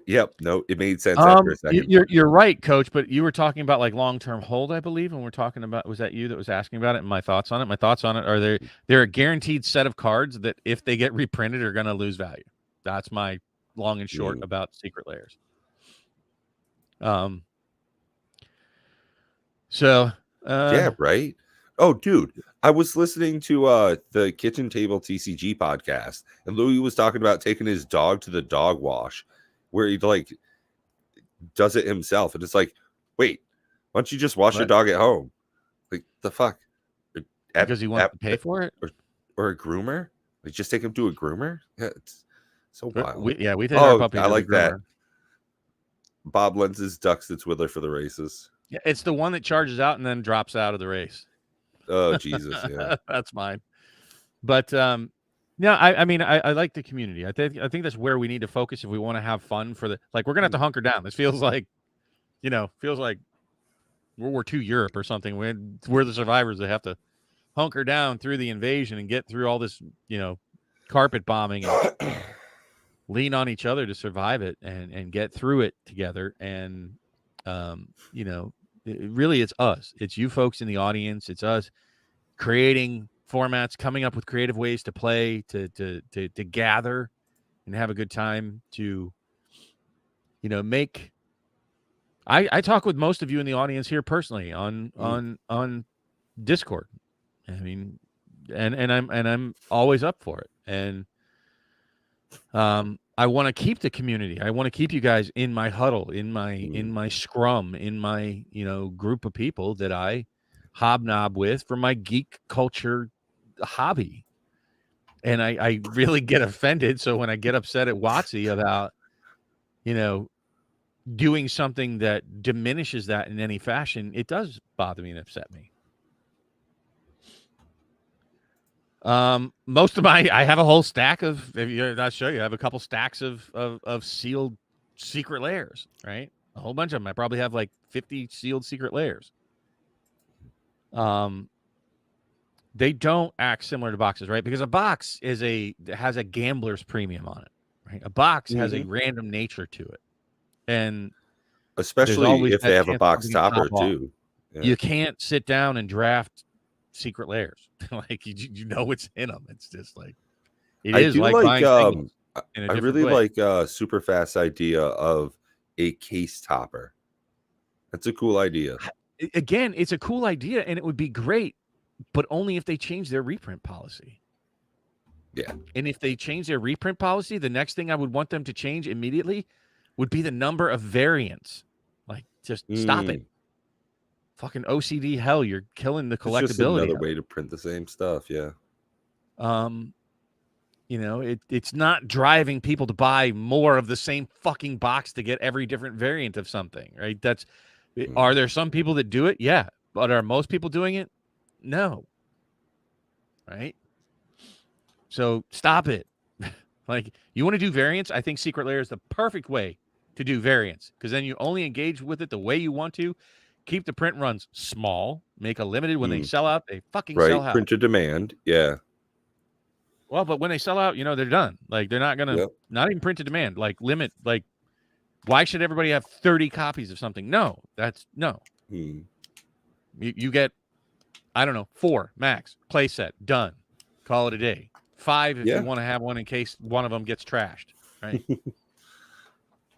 Yep. No, it made sense after a second. You're right, Coach. But you were talking about like long-term hold, I believe, and we're talking about, was that you that was asking about it? And my thoughts on it. My thoughts on it are they're a guaranteed set of cards that if they get reprinted are going to lose value. That's my long and short about Secret Lairs. So yeah, right. Oh, dude, I was listening to the Kitchen Table TCG podcast, and Louis was talking about taking his dog to the dog wash, where he like does it himself, and it's like, wait, why don't you just wash your dog at home? Like the fuck? Because he wants to pay for it, or a groomer? Like just take him to a groomer? Yeah, it's so wild. We take our puppy. I like that. Bob lends his ducks to Twiddler for the races. Yeah, it's the one that charges out and then drops out of the race. Oh Jesus, yeah, that's mine. But no, I mean I like the community. I think that's where we need to focus if we want to have fun for the we're gonna have to hunker down. This feels like, World War II Europe or something. We're the survivors that have to hunker down through the invasion and get through all this, carpet bombing and lean on each other to survive it and get through it together. And really it's us. It's you folks in the audience. It's us creating formats, coming up with creative ways to play, to gather and have a good time, to make. I talk with most of you in the audience here personally on Discord. I mean, and I'm always up for it. And I want to keep the community. I want to keep you guys in my huddle, in my scrum, in my group of people that I hobnob with for my geek culture hobby. And I really get offended. So when I get upset at WotC about doing something that diminishes that in any fashion, it does bother me and upset me. Most of I have a whole stack of, if you're not sure, you have a couple stacks of sealed Secret Lairs, right? A whole bunch of them. I probably have like 50 sealed Secret Lairs. They don't act similar to boxes, right? Because a box has a gambler's premium on it, right? A box has a random nature to it. And especially if they have a box topper too. Yeah. You can't sit down and draft Secret Lairs. Like you know what's in them. It's just like it is like buying things in a different really way. Like super fast idea of a case topper. That's a cool idea. Again, it's a cool idea and it would be great, but only if they change their reprint policy. Yeah. And if they change their reprint policy, the next thing I would want them to change immediately would be the number of variants. Like just stop it. Fucking OCD hell, you're killing the collectability. It's just another way to print the same stuff, yeah. It's not driving people to buy more of the same fucking box to get every different variant of something, right? Are there some people that do it? Yeah. But are most people doing it? No. Right? So stop it. Like, you want to do variants? I think Secret Lair is the perfect way to do variants, because then you only engage with it the way you want to. Keep the print runs small. Make a limited. When they sell out, they fucking sell out. Print to demand. Yeah. Well, but when they sell out, they're done. Like, they're not going to, not even print to demand. Like, limit. Like, why should everybody have 30 copies of something? No. That's, no. You get, I don't know, 4 max. Play set. Done. Call it a day. 5 if you want to have one in case one of them gets trashed. Right?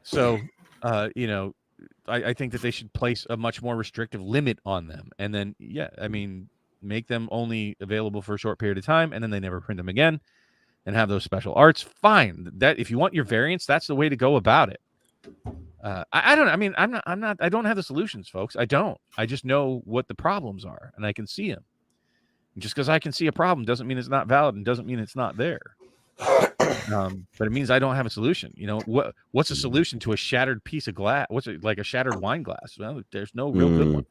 So, I think that they should place a much more restrictive limit on them. And then, make them only available for a short period of time, and then they never print them again and have those special arts. Fine. That if you want your variants, that's the way to go about it. I don't know. I mean, I don't have the solutions, folks. I don't. I just know what the problems are, and I can see them. And just because I can see a problem doesn't mean it's not valid and doesn't mean it's not there. But it means I don't have a solution. What's a solution to a shattered piece of glass? What's it like a shattered wine glass? Well, there's no real good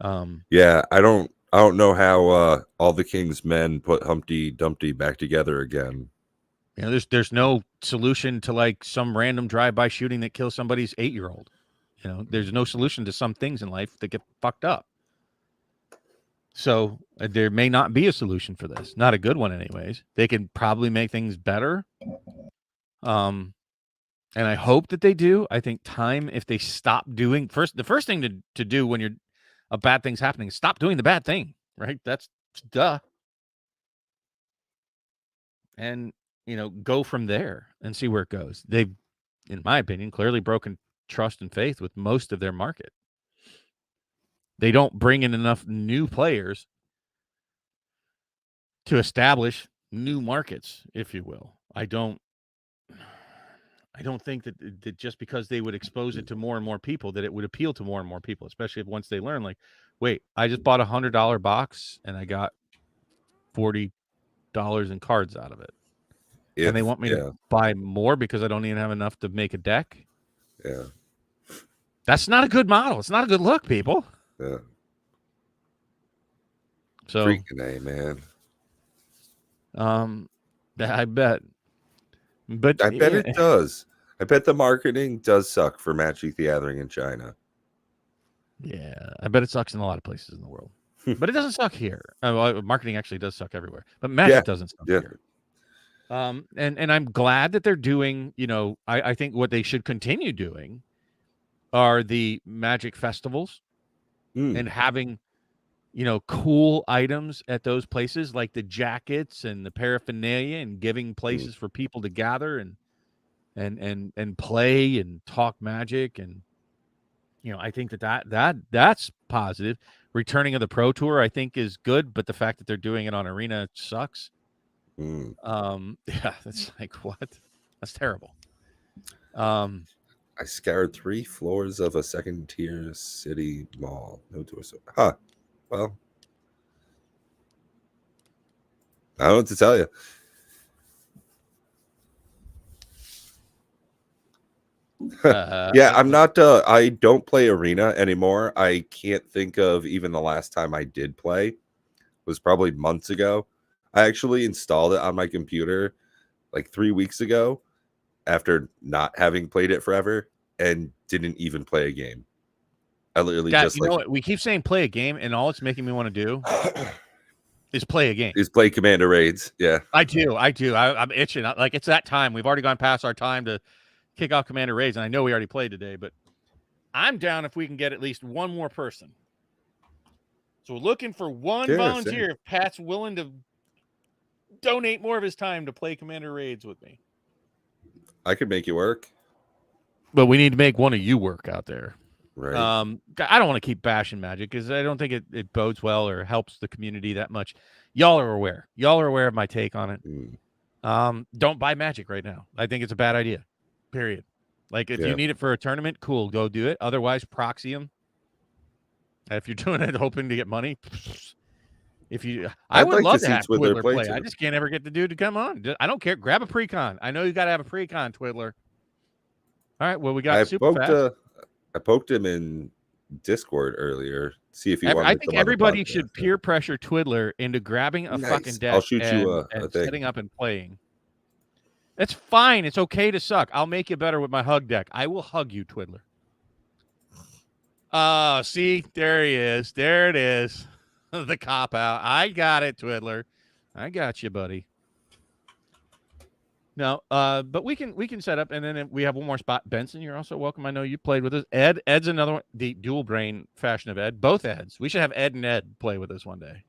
one. Yeah, I don't know how all the King's men put Humpty Dumpty back together again. There's no solution to like some random drive-by shooting that kills somebody's 8-year-old. You know, there's no solution to some things in life that get fucked up. So there may not be a solution for this. Not a good one, anyways. They can probably make things better. And I hope that they do. I think time, if they stop doing the first thing to do when a bad thing's happening is stop doing the bad thing, right? That's duh. And, you know, go from there and see where it goes. They've, in my opinion, clearly broken trust and faith with most of their market. They don't bring in enough new players to establish new markets, if you will. I don't think that just because they would expose it to more and more people, that it would appeal to more and more people, especially if once they learn, like, wait, I just bought $100 box and I got $40 in cards out of it. And they want me to buy more because I don't even have enough to make a deck. Yeah. That's not a good model. It's not a good look, people. Yeah. So freaking A, man. I bet. But I bet it does. I bet the marketing does suck for Magic the Gathering in China. Yeah, I bet it sucks in a lot of places in the world. But it doesn't suck here. Marketing actually does suck everywhere. But Magic doesn't suck here. And I'm glad that they're doing, you know, I think what they should continue doing are the Magic festivals and having, you know, cool items at those places, like the jackets and the paraphernalia, and giving places for people to gather and play and talk Magic. And, you know, I think that's positive. Returning of the Pro Tour, I think, is good, but the fact that they're doing it on Arena sucks. Yeah, that's like, what? That's terrible. I scoured 3 floors of a second-tier city mall. No tour. Huh. Well, I don't know what to tell you. Yeah, I'm not. I don't play Arena anymore. I can't think of even the last time I did play. It was probably months ago. I actually installed it on my computer like 3 weeks ago after not having played it forever and didn't even play a game. I literally just you know what? We keep saying play a game, and all it's making me want to do is play a game. Is play Commander Raids. Yeah, I do. I'm itching. Like, it's that time. We've already gone past our time to kick off Commander Raids, and I know we already played today, but I'm down if we can get at least one more person. So we're looking for one volunteer. If Pat's willing to donate more of his time to play Commander Raids with me, I could make it work. But we need to make one of you work out there. Right. I don't want to keep bashing Magic because I don't think it bodes well or helps the community that much. Y'all are aware. Y'all are aware of my take on it. Don't buy Magic right now. I think it's a bad idea. Period. Like, if you need it for a tournament, cool, go do it. Otherwise, proxy them. If you're doing it hoping to get money, I would love to have Twiddler play. I just can't ever get the dude to come on. I don't care. Grab a pre-con. I know you got to have a pre-con, Twiddler. All right. Well, we got super fast. I poked him in Discord earlier. See if he wanted. I think everybody should peer pressure Twiddler into grabbing a fucking deck. I'll shoot you and setting up and playing. It's fine. It's okay to suck. I'll make you better with my hug deck. I will hug you, Twiddler. See, there he is. There it is. The cop out. I got it, Twiddler. I got you, buddy. No, but we can set up, and then we have one more spot. Benson, you're also welcome. I know you played with us. Ed's another one. The dual brain fashion of Ed. Both Eds. We should have Ed and Ed play with us one day.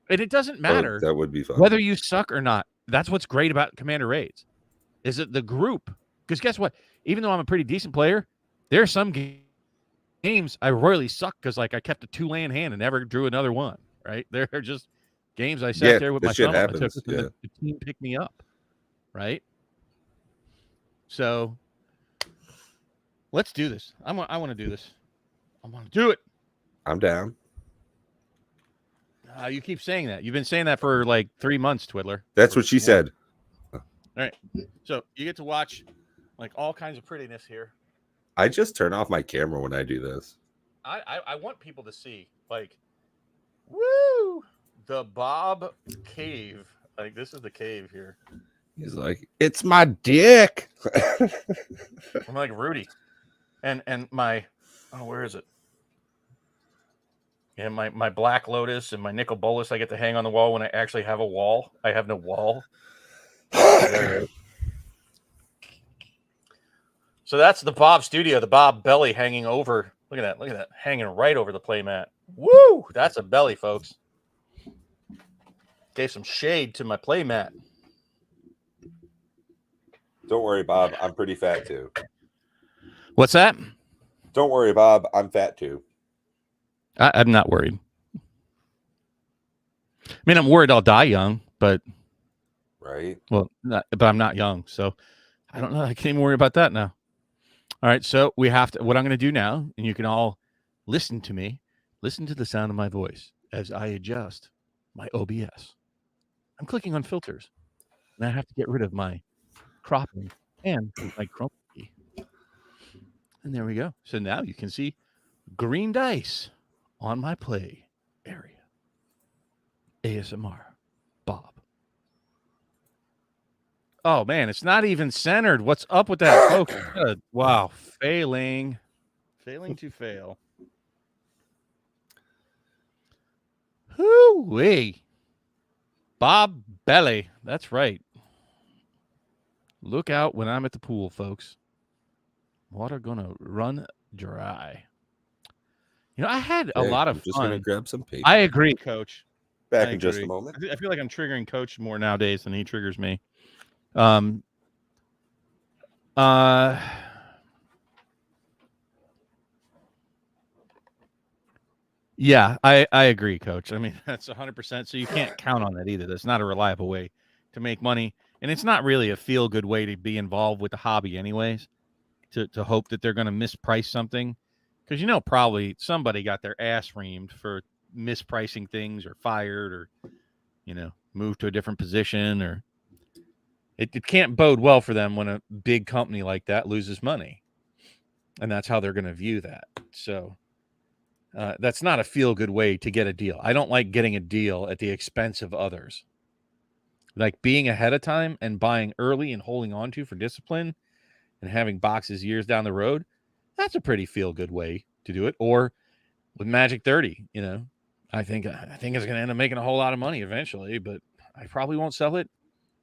And it doesn't matter. That would be fun. Whether you suck or not. That's what's great about Commander Raids. Is it the group? Because guess what? Even though I'm a pretty decent player, there are some games I royally suck because, like, I kept a 2-land hand and never drew another one. Right? There are just games I sat there with my thumb on the team picked me up. Right? So let's do this. I want to do this. I want to do it. I'm down. You keep saying that. You've been saying that for like 3 months, Twiddler. That's what she said. All right. So you get to watch like all kinds of prettiness here. I just turn off my camera when I do this. I want people to see, like, woo, the Bob cave. Like, this is the cave here. He's like, it's my dick. I'm like Rudy. And my Oh, where is it? Yeah, my Black Lotus and my Nicol Bolas I get to hang on the wall when I actually have a wall. I have no wall. There it is. So that's the Bob Studio, the Bob belly hanging over. Look at that. Look at that. Hanging right over the playmat. Woo! That's a belly, folks. Gave some shade to my playmat. Don't worry, Bob. I'm pretty fat too. What's that? Don't worry, Bob. I'm fat too. I'm not worried. I mean, I'm worried I'll die young, but Right. well, but I'm not young, so I don't know. I can't even worry about that now. All right, so we have to. What I'm going to do now, and you can all listen to me, listen to the sound of my voice as I adjust my OBS. I'm clicking on filters, and I have to get rid of my cropping and my chroma key. And there we go. So now you can see green dice on my play area. ASMR, Bob. Oh man, it's not even centered. What's up with that, folks? Wow, failing to fail. Hoo-wee. Bob Belly. That's right. Look out when I'm at the pool, folks. Water gonna run dry. You know, I had a lot of just fun. gonna grab some paper. I agree, Coach. Back in just a moment. I feel like I'm triggering Coach more nowadays than he triggers me. Yeah, I agree, Coach. I mean, that's 100%. So you can't count on that either. That's not a reliable way to make money, and it's not really a feel-good way to be involved with the hobby, anyways. To hope that they're going to misprice something, because you know probably somebody got their ass reamed for mispricing things, or fired, or moved to a different position, or it can't bode well for them when a big company like that loses money, and that's how they're going to view that. So. That's not a feel-good way to get a deal. I don't like getting a deal at the expense of others. Like being ahead of time and buying early and holding on to for discipline and having boxes years down the road, that's a pretty feel-good way to do it. Or with Magic 30, I think it's going to end up making a whole lot of money eventually, but I probably won't sell it.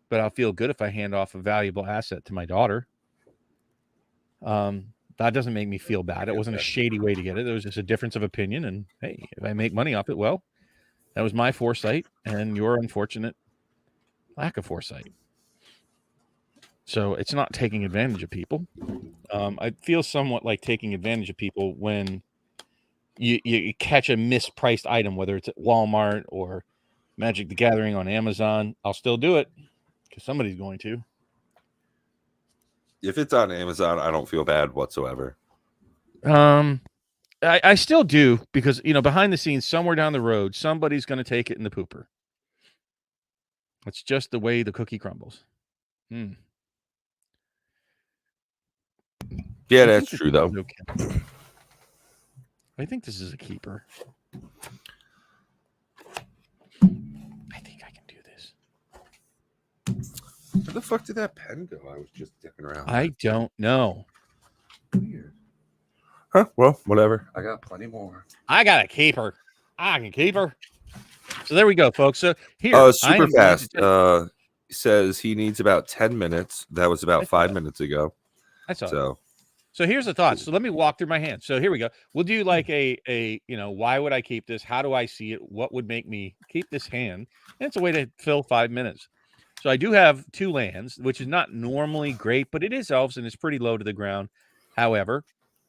But I'll feel good if I hand off a valuable asset to my daughter. That doesn't make me feel bad. It wasn't a shady way to get it. It was just a difference of opinion. And hey, if I make money off it, well, that was my foresight and your unfortunate lack of foresight. So it's not taking advantage of people. I feel somewhat like taking advantage of people when you catch a mispriced item, whether it's at Walmart or Magic the Gathering on Amazon. I'll still do it because somebody's going to. If it's on Amazon, I don't feel bad whatsoever. I still do, because behind the scenes, somewhere down the road, somebody's going to take it in the pooper. It's just the way the cookie crumbles. Yeah, that's true, though. Okay. I think this is a keeper. I think I can do this. Where the fuck did that pen go? I was just dipping around. I don't know. Weird. Huh? Well, whatever. I got plenty more. I got a keeper. I can keep her. So there we go, folks. So here, super fast. Says he needs about 10 minutes. That was about 5 minutes ago. I saw. So here's the thoughts. So let me walk through my hand. So here we go. We'll do like a why would I keep this? How do I see it? What would make me keep this hand? And it's a way to fill 5 minutes. So I do have 2 lands, which is not normally great, but it is elves and it's pretty low to the ground. However,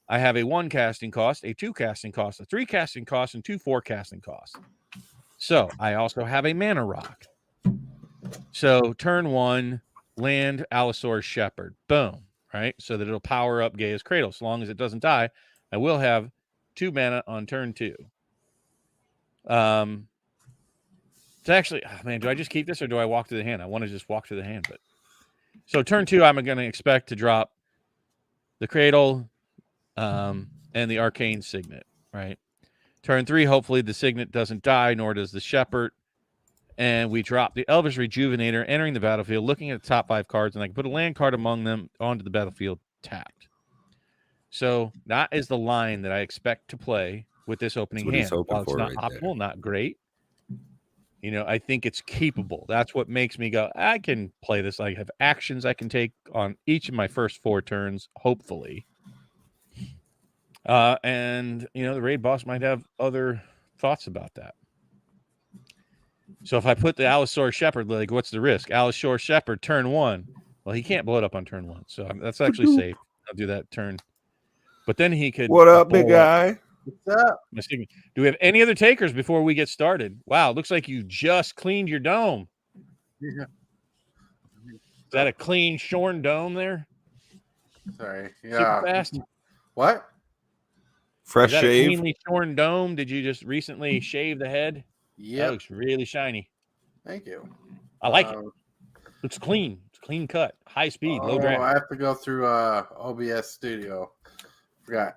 I have a 1 casting cost, a 2 casting cost, a 3 casting cost, and 2 4-casting costs. So I also have a mana rock. So turn 1, land Allosaurus Shepherd. Boom. Right? So that it'll power up Gaia's Cradle. As long as it doesn't die, I will have 2 mana on turn 2. It's actually, man, do I just keep this or do I walk through the hand? I want to just walk through the hand. But so turn 2, I'm going to expect to drop the Cradle and the Arcane Signet, right? Turn 3, hopefully the Signet doesn't die, nor does the Shepherd. And we drop the Elvish Rejuvenator, entering the battlefield, looking at the top 5 cards, and I can put a land card among them onto the battlefield tapped. So that is the line that I expect to play with this opening what he's hand. hoping While it's for not right optimal, there. not great. I think it's keepable. That's what makes me go, I can play this. I have actions I can take on each of my first 4 turns, hopefully. And the raid boss might have other thoughts about that. So if I put the Allosaurus Shepherd, like, what's the risk? Allosaurus Shepherd, turn 1. Well, he can't blow it up on turn 1, so that's actually safe. I'll do that turn. But then he could. What up, big guy? What's up? Do we have any other takers before we get started? Wow, looks like you just cleaned your dome. Yeah. Is that a clean, shorn dome there? Sorry. Super Yeah. fast. What? Fresh Is that a shave. cleanly shorn dome? Did you just recently shave the head? That Yeah. looks really shiny. Thank you. I like it. It's clean. It's clean cut. High speed, low drag. I have to go through OBS Studio. Forgot.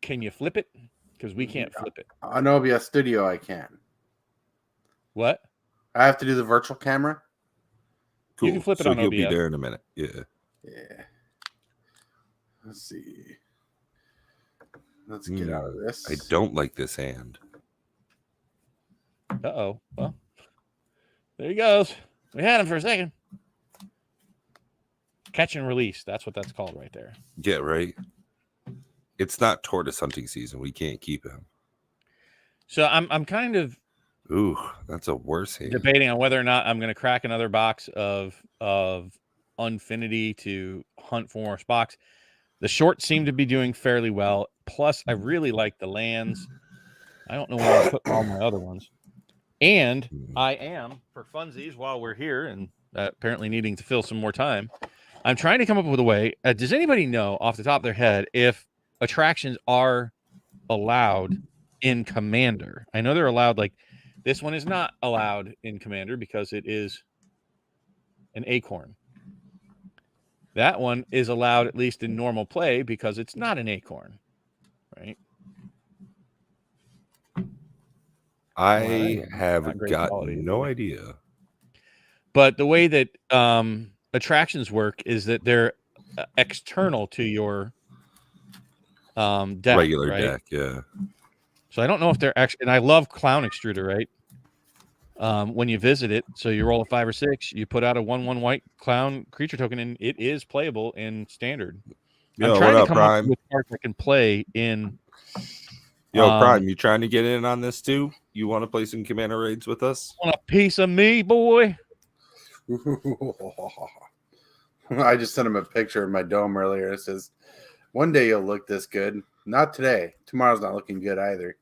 Can you flip it? Because we can't flip it. On OBS Studio, I can. What? I have to do the virtual camera. Cool. You can flip it so on he'll OBS. be there in a minute. Yeah. Yeah. Let's see. Let's get out of this. I don't like this hand. Uh-oh. Well, there he goes. We had him for a second. Catch and release. That's what that's called right there. Yeah, right. It's not tortoise hunting season. We can't keep him. So I'm kind of Ooh, that's a worse hand. debating on whether or not I'm going to crack another box of Unfinity to hunt for more Spocks. The shorts seem to be doing fairly well. Plus, I really like the lands. I don't know where I put all my other ones. And I am, for funsies, while we're here and apparently needing to fill some more time, I'm trying to come up with a way. Does anybody know off the top of their head if attractions are allowed in Commander? I know they're allowed, like this one is not allowed in Commander because it is an acorn. That one is allowed at least in normal play because it's not an acorn, right? I have Not great got quality. no idea. But the way that attractions work is that they're external to your deck, Regular right? deck, yeah. So I don't know if they're actually, and I love Clown Extruder, right? When you visit it, so you roll a 5 or 6, you put out a 1/1 white clown creature token, and it is playable in Standard. Yo, I'm trying what to up, come Prime? up with cards I can play in. Yo, Prime, you trying to get in on this too? You want to play some Commander raids with us? Want a piece of me, boy? I just sent him a picture of my dome earlier. It says, "One day you'll look this good. Not today. Tomorrow's not looking good either."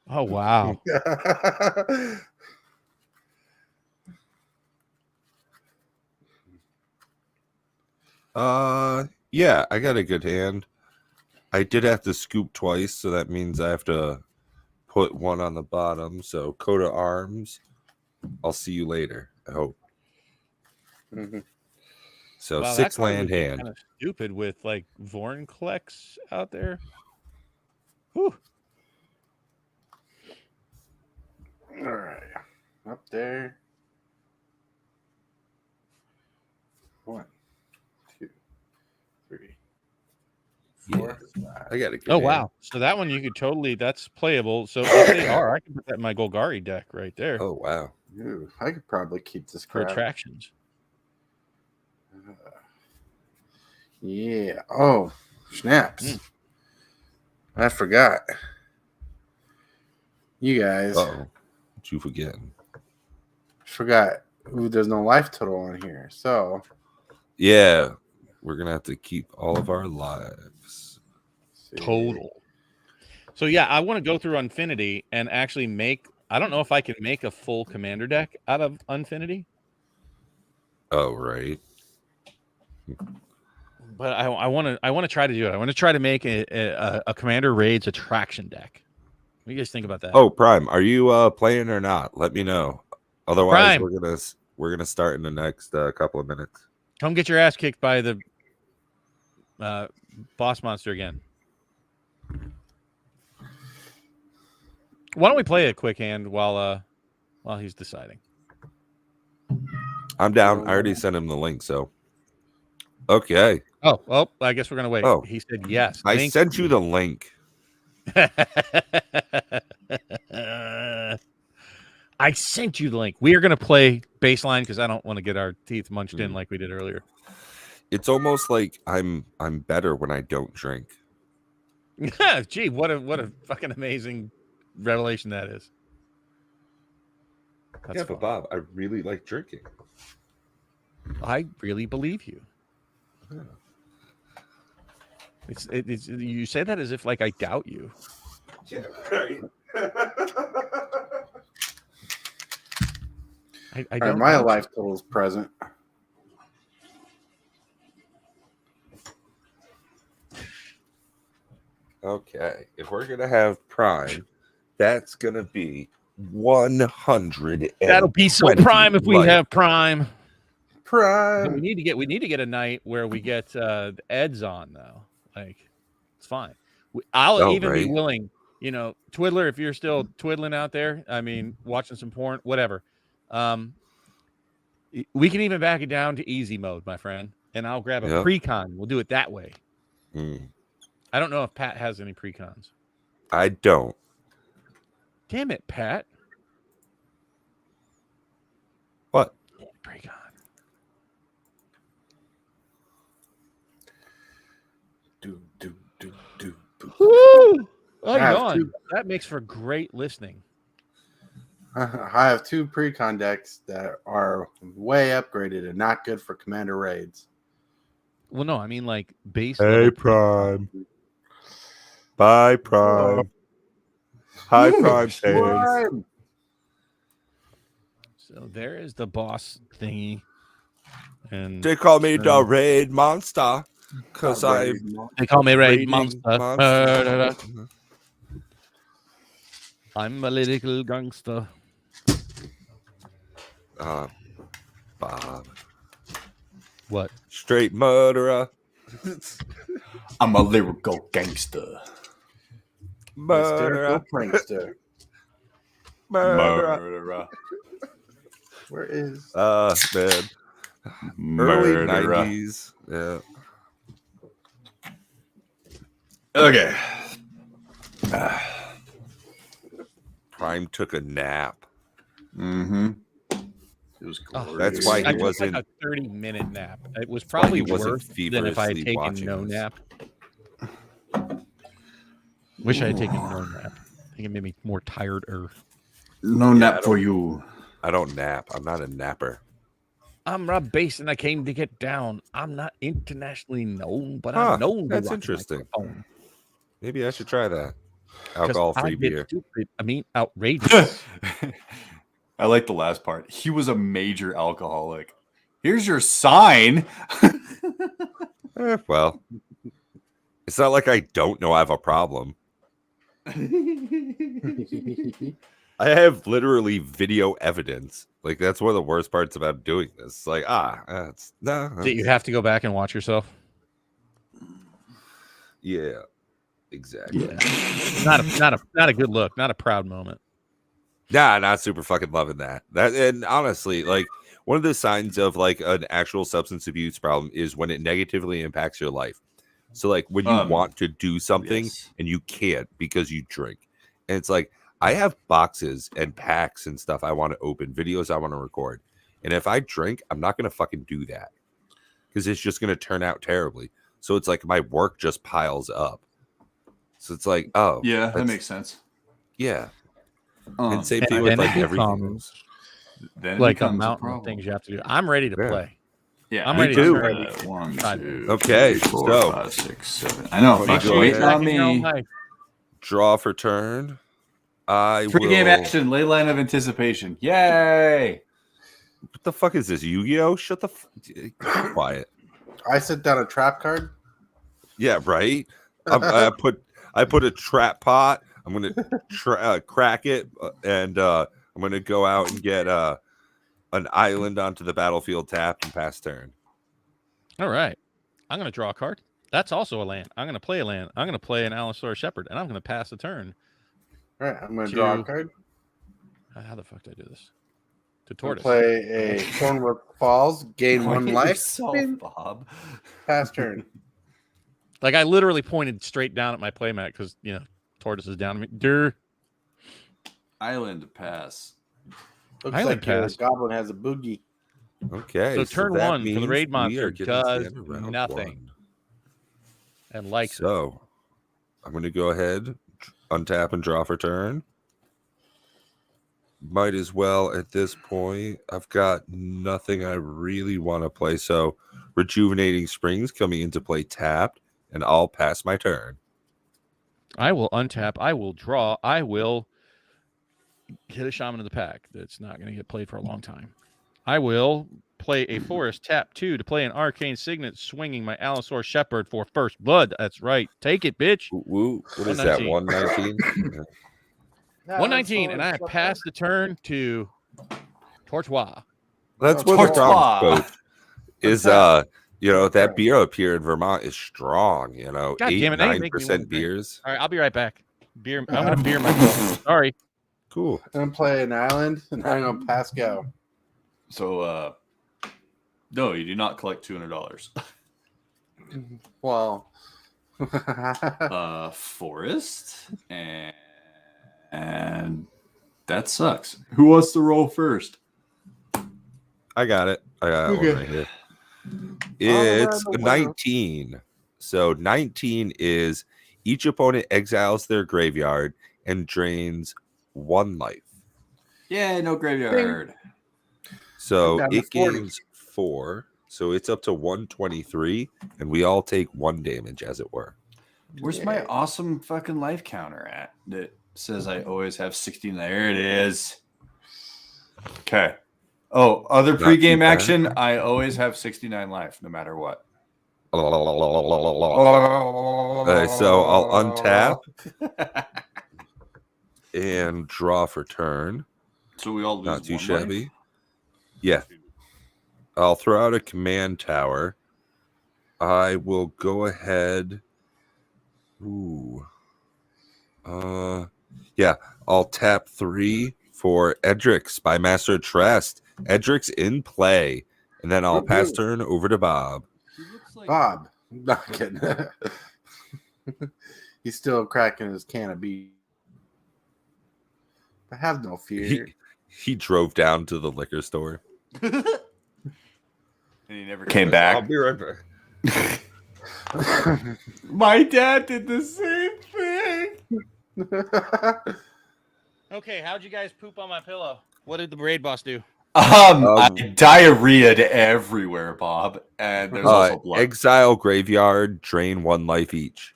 Oh wow! Yeah, I got a good hand. I did have to scoop twice, so that means I have to put one on the bottom. So coat of arms. I'll see you later. I hope. Mm-hmm. So Wow, 6 that card land would be hand. Kind of stupid with like Vornclex out there. Whew. All right, up there. 1, 2, 3, 4, 5. I got a good Oh hand. wow! So that one you could totally. That's playable. So if they are, I can put that in my Golgari deck right there Oh wow. Ooh, I could probably keep this for crap. attractions. Yeah. Oh, snaps. I forgot. You guys. Uh-oh. What you forgetting? Forgot. Ooh, there's no life total on here. So Yeah. We're gonna have to keep all of our lives. Total. So yeah, I want to go through Unfinity and actually make. I don't know if I can make a full Commander deck out of Unfinity, Oh right. but I want to try to do it. I want to try to make a Commander Raids attraction deck. What do you guys think about that? Oh, Prime, are you playing or not? Let me know. Otherwise, Prime. we're gonna start in the next couple of minutes. Come get your ass kicked by the boss monster again. Why don't we play a quick hand while he's deciding? I'm down. I already sent him the link, so Okay. Oh, I guess we're gonna wait. Oh. He said yes. I Thank sent you the link. I sent you the link. We are gonna play baseline because I don't want to get our teeth munched in like we did earlier. It's almost like I'm better when I don't drink. Gee, what a fucking amazing revelation that is. That's yeah, but fun. Bob, I really like drinking. I really believe you. Yeah. It's you say that as if like I doubt you. Yeah, right. I All don't. right, my doubt you. life total is present. Okay, if we're gonna have Prime, that's gonna be 100. That'll be so prime if we have prime. But Prime. we need to get a night where we get the Eds on though. Like it's fine. I'll even be willing. You know, Twiddler, if you're still twiddling out there, I mean, watching some porn, whatever. We can even back it down to easy mode, my friend, and I'll grab a pre-con. We'll do it that way. I don't know if Pat has any pre-cons. I don't. Damn it, Pat. What? Pre-con. Woo! Oh, yawn. That makes for great listening. I have 2 pre-con decks that are way upgraded and not good for commander raids. Well, no, I mean like base. Hey, Prime. Bye, Prime. Hi, Prime. Prime. So there is the boss thingy. And they call me the Raid Monster because they call me Raid Monster. I'm a little gangster. Bob. What? Straight murderer. I'm a lyrical gangster. Murderer. Prankster. Murderer. Where is? Man. Early 90s. Yeah. Okay. Prime took a nap. Mm-hmm. It was glorious. That's why he wasn't like a 30-minute nap. It was probably worse than if I had taken watching no this. nap. Wish I had taken no nap. I think it made me more tired. No nap for you. I don't nap. I'm not a napper. I'm Rob Bass and I came to get down. I'm not internationally known, but I'm known. That's interesting. Maybe I should try that. Alcohol-free beer. Stupid. I mean, outrageous. I like the last part. He was a major alcoholic. Here's your sign. Well, it's not like I don't know I have a problem. I have literally video evidence. Like, that's one of the worst parts about doing this. It's like, it's no. That you have to go back and watch yourself. Yeah, exactly. Yeah. Not a good look. Not a proud moment. Nah, not super fucking loving that. And honestly, like, one of the signs of like an actual substance abuse problem is when it negatively impacts your life. So like when you want to do something and you can't because you drink. And it's like, I have boxes and packs and stuff I want to open, videos I want to record. And if I drink, I'm not going to fucking do that because it's just going to turn out terribly. So it's like my work just piles up. So it's like, yeah, that makes sense. Yeah. And same thing with like everything else. Then like a mountain of things you have to do. I'm ready to play. Yeah, I'm ready too. to try. 1, 2, okay, 3, 4, so 5, 6, 7. I know. Make sure Waiting on me. Draw for turn. Free game action. Ley line of anticipation. Yay! What the fuck is this? Yu-Gi-Oh? Shut the quiet. I set down a trap card. Yeah, right. I put a trap pot. I'm gonna crack it, and I'm gonna go out and get an island onto the battlefield tapped and pass turn. All right, I'm gonna draw a card. That's also a land. I'm gonna play a land. I'm gonna play an Allosaurus Shepherd, and I'm gonna pass the turn. All right, I'm gonna draw a card. How the fuck do I do this? to Gonna Tortoise. play a Thornwood Falls, gain Look one at life. yourself, Bing. Bob. Pass turn. Like I literally pointed straight down at my playmat because Tortoise is down to me. Durr. Island pass. Looks Island like your pass. goblin has a boogie. Okay. So turn that one for the means raid we monster are getting to the does end of round nothing. one. And likes it. So I'm going to go ahead, untap and draw for turn. Might as well at this point. I've got nothing I really want to play. So Rejuvenating Springs coming into play tapped, and I'll pass my turn. I will untap. I will draw. I will hit a Shaman of the Pack that's not going to get played for a long time. I will play a Forest, tap 2 to play an Arcane Signet, swinging my Allosaur Shepherd for first blood. That's right. Take it, bitch. Woo. What is that? 119. 119? 119, and I pass the turn to Tortois. That's what the Tortois. Coach is. That beer up here in Vermont is strong. God 8, damn it, now you make me want to 9% drink. beers. All right, I'll be right back. I'm going to beer myself. Sorry. Cool. I'm gonna play an island, and I'm gonna pass go. So, no, you do not collect $200. Well, Forest, and that sucks. Who wants to roll first? I got it. I got Okay. one right here. It's the winner. 19. So 19 is each opponent exiles their graveyard and drains 1 life. Yeah, no graveyard. So I'm down to it 40. gains 4. So it's up to 123, and we all take 1 damage, as it were. Where's my awesome fucking life counter at that says I always have 16? There it is. Okay. Oh, other Not too pregame bad. action. I always have 69 life, no matter what. So I'll untap and draw for turn. So we all lose. Not too 1 shabby. life? Yeah. I'll throw out a command tower. I will go ahead. Ooh. Yeah. I'll tap 3 for Edric's by Master Trest. Edric's in play. And then I'll pass turn over to Bob. He looks like Bob. Not kidding. He's still cracking his can of beer. But have no fear. He drove down to the liquor store. and he never came back. I'll be right back. My dad did the same thing. Okay, how'd you guys poop on my pillow? What did the raid boss do? I diarrheaed everywhere, Bob, and there's also blood. Exile graveyard, drain 1 life each.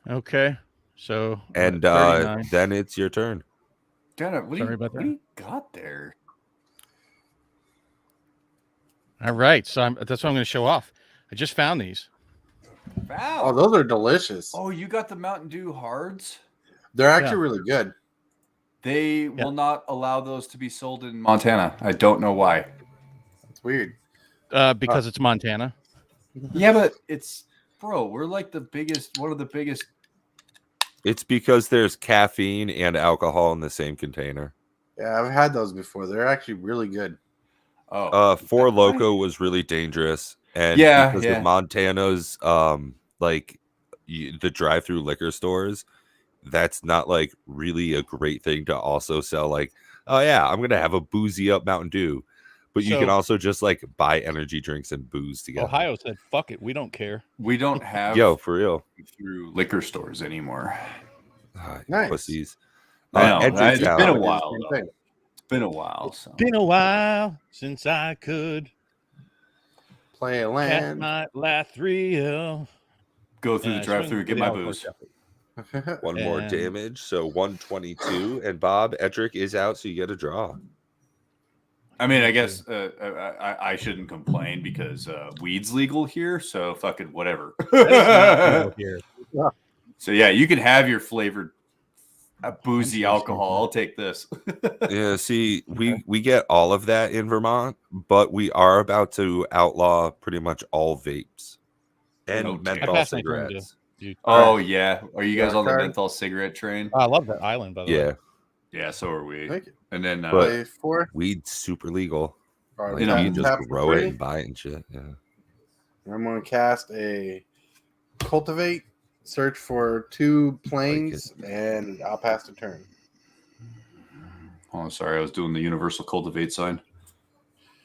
Okay, so And 39. then it's your turn. Dana, what do Sorry about what do you got there? All right, so that's what I'm going to show off. I just found these. Wow. Oh, those are delicious. Oh, you got the Mountain Dew Hards? They're actually Yeah. really good. They will not allow those to be sold in Montana. I don't know why. It's weird. Because it's Montana. Yeah, but we're like one of the biggest. It's because there's caffeine and alcohol in the same container. Yeah, I've had those before. They're actually really good. Oh, Four Loco was really dangerous. And Yeah, because yeah. of Montana's the drive-through liquor stores, that's not like really a great thing to also sell. Like, oh yeah, I'm gonna have a boozy up Mountain Dew, but you So- can also just like buy energy drinks and booze together. Ohio said, "Fuck it, we don't care." we don't have Yo, for real. through liquor stores anymore. Nice. Pussies. I know, Edric right? It's Tower. been a Same while. though. thing. It's been a while. So. Been a while since I could Play a have land. my Lathril. Go through the drive-through, get my Alcohol booze. Shepherd. One more And- damage, so 122. And Bob, Edric is out, so you get a draw. I mean, I guess I shouldn't complain because weed's legal here, so fucking whatever. Here. So yeah, you can have your flavored boozy alcohol. I'll take this. Yeah, see, we get all of that in Vermont, but we are about to outlaw pretty much all vapes and Okay. menthol I passed my turn, cigarettes. Dude. Oh yeah, are you guys on the Card. menthol cigarette train? I love that island, by the way. Yeah, Yeah, so are we. Thank you. And then But- Play 4. Weed's super legal. All right, Like, You know, you just tap for grow it 3. and buy it and shit. Yeah. I'm going to cast a Cultivate, search for 2 planes, and I'll pass the turn. oh, sorry, I was doing the universal cultivate sign.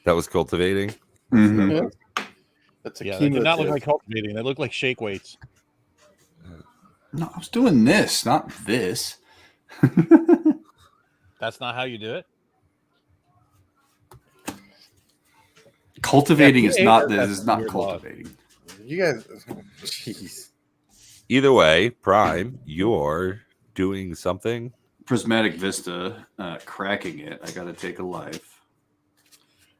That was cultivating. Mhm. That's a Yeah, they did not look cumulative. like cultivating. They look like shake weights. No, I was doing this, not this. That's not how you do it. Cultivating Yeah, is PA not does this. have Is some not weird laws. cultivating. You guys, jeez. Either way, Prime, you're doing something. Prismatic Vista, cracking it. I got to take a life.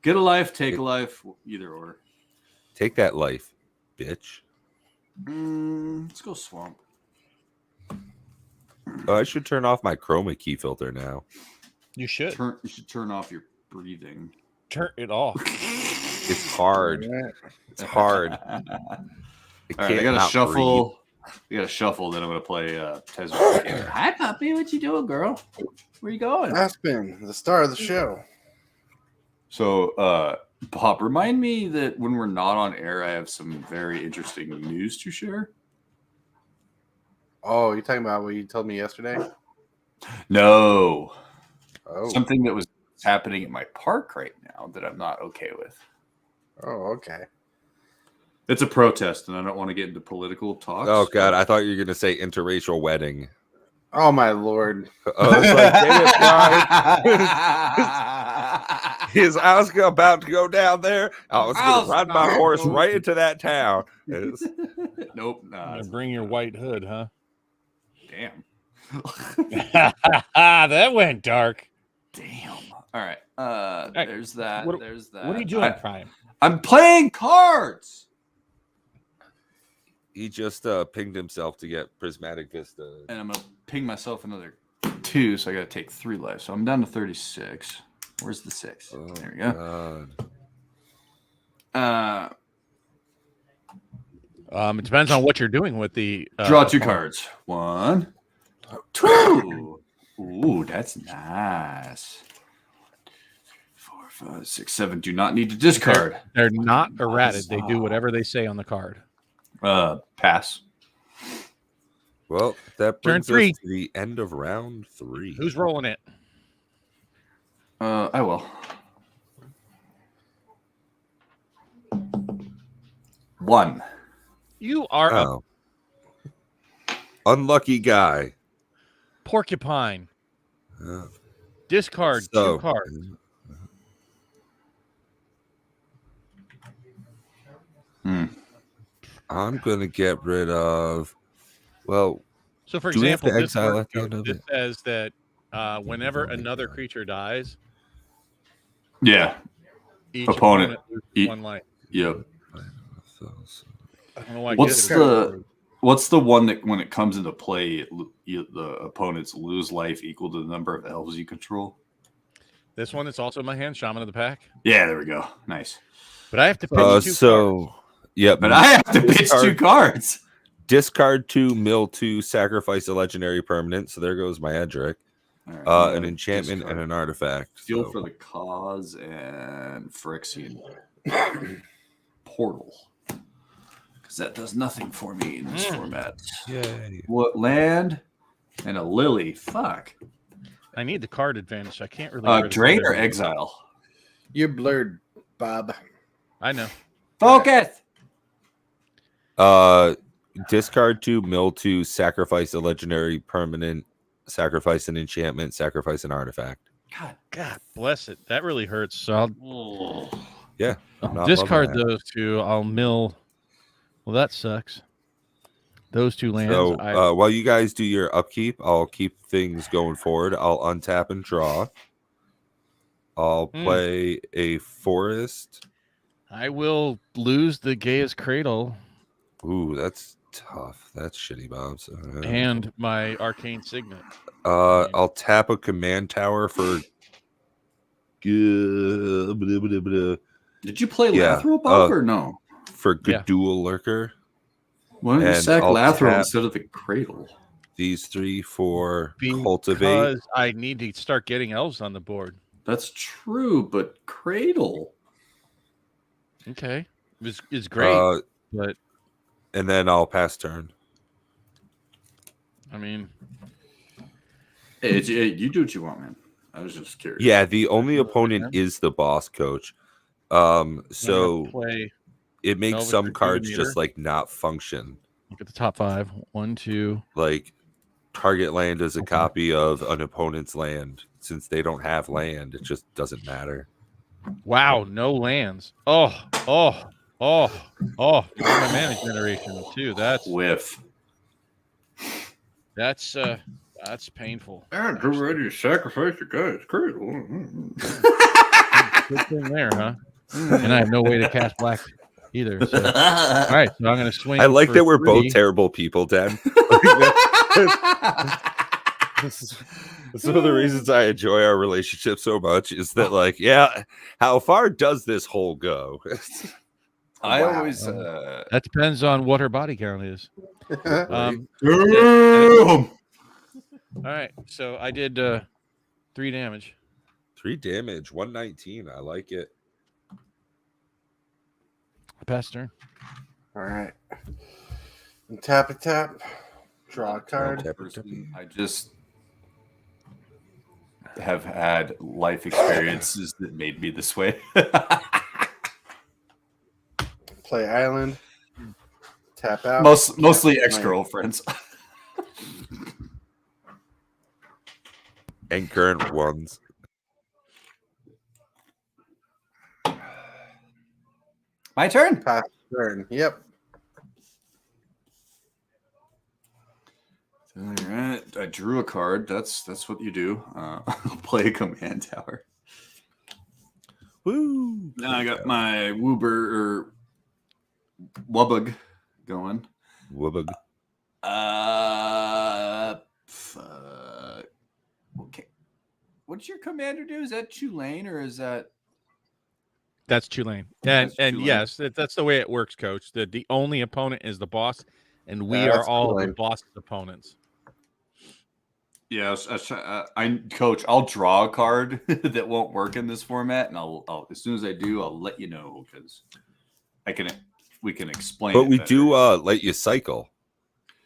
Get a life, take a life, either or. Take that life, bitch. Let's go swamp. Oh, I should turn off my chroma key filter now. You should You should turn off your breathing. turn it off. It's hard. It's hard. I All right, I can't got to not shuffle. I got to shuffle. Then I'm gonna play Tesla. Hi, puppy. What you doing, girl? Where you going? Aspen, the star of the show. So, Bob, remind me that when we're not on air, I have some very interesting news to share. Oh, you're talking about what you told me yesterday? No, Oh, something that was happening at my park right now that I'm not okay with. oh, okay. It's a protest, and I don't want to get into political talks. Oh god, I thought you were gonna say interracial wedding. Oh my lord! I was like, get it, Brian. I was about to go down there. I was gonna ride my horse right into that town. It's- Nope. I'm Nah, gonna bring your white hood, huh? damn. That went dark. Damn. All right. right, There's that. what- There's that. What are you doing, Prime? I'm playing cards. he just pinged himself to get Prismatic Vista. And I'm gonna ping myself another 2, so I gotta take 3 lives. So I'm down to 36. Where's the 6? Oh, There we go. God. It depends on what you're doing with the Draw 2 cards. 1, 2. Ooh, that's nice. 4, 5, 6, 7. Do not need to discard. They're not errated. They do whatever they say on the card. Pass. Well, that Turn brings 3. us to the end of round 3. Who's rolling it? I will. 1. You are a Oh. Unlucky guy. porcupine. Uh, Discard so, 2 cards. I'm gonna get rid of. Well, So, for do we have example, to this exile card at the end of just it? says that whenever Oh my another God. creature dies, Yeah. each Opponent. loses Eat. 1 life. Yep. I don't know why I What's did it. What's the one that when it comes into play, the opponents lose life equal to the number of elves you control? This one is also in my hand, Shaman of the Pack. Yeah, there we go. Nice. But I have to pitch 2 cards. So, yeah, But I have to pitch Discard. 2 cards. discard 2, mill 2, sacrifice a legendary permanent. So there goes my Edric. All right, I'm An gonna enchantment discard. and an artifact. Fuel So, for the cause and Phyrexian portal. Because that does nothing for me in this format. yay. What land and a lily? Fuck. I need the card advantage. I can't really. get rid of Drain the or other- exile? You're blurred, Bob. I know. Focus. Discard 2, mill 2, sacrifice a legendary permanent, sacrifice an enchantment, sacrifice an artifact. God. God bless it. That really hurts. So I'll Yeah. I'm not discard loving that. those 2. I'll mill. Well, that sucks. Those 2 lands. So I, while you guys do your upkeep, I'll keep things going forward. I'll untap and draw. I'll play a forest. I will lose the Gaia's Cradle Ooh, that's tough. That's shitty, Bob. So, and my Arcane Signet. I'll tap a command tower for. For Did you play Yeah, Lathrop Bob or no? Yeah. Gadul Lurker. Why don't you and sack I'll Lathrop tap- instead of the cradle? These 3 for cultivate. Because I need to start getting elves on the board. That's true, but Cradle. Okay, it's great, but And then I'll pass turn. I mean, Hey, you do what you want, man. I was just curious. Yeah, the only opponent is the boss, coach. So I'm gonna play. it makes Elvish some cards Rejuvenator. just like not function. Look at the top 5. 1, 2. Like target land is a Okay. copy of an opponent's land. Since they don't have land, it just doesn't matter. Wow, no lands. Oh. My mana generation too. Whiff. That's painful. Aaron, you're ready to sacrifice your guys. Cradle. Good thing there, huh? And I have no way to cast black either. So. All right, so I'm gonna swing. I like for that we're 3. both terrible people, Dan. That's one of the reasons I enjoy our relationship so much is that, like, yeah, how far does this hole go? I Wow. always. That depends on what her body count is. Damn! All right, so I did 3 damage. 3 damage, 119. I like it. I passed turn. All right. And tap a tap. Draw a card. I just have had life experiences that made me this way. Play island. Tap out. Mostly Tap ex-girlfriends. And current ones. My turn. Pass turn. Yep. All right, I drew a card. That's what you do. Play a command tower. Woo! Now I got my Woober or Wubbug going. Wubbug. Okay. What's your commander do? Is that Tulane or is that? That's Tulane. And That's Tulane. yes, that's the way it works, Coach. The only opponent is the boss, and we Yeah, are that's all the Tulane. boss's opponents. Yes, I coach. I'll draw a card that won't work in this format, and I'll as soon as I do, I'll let you know because we can explain. But it we better. do let you cycle.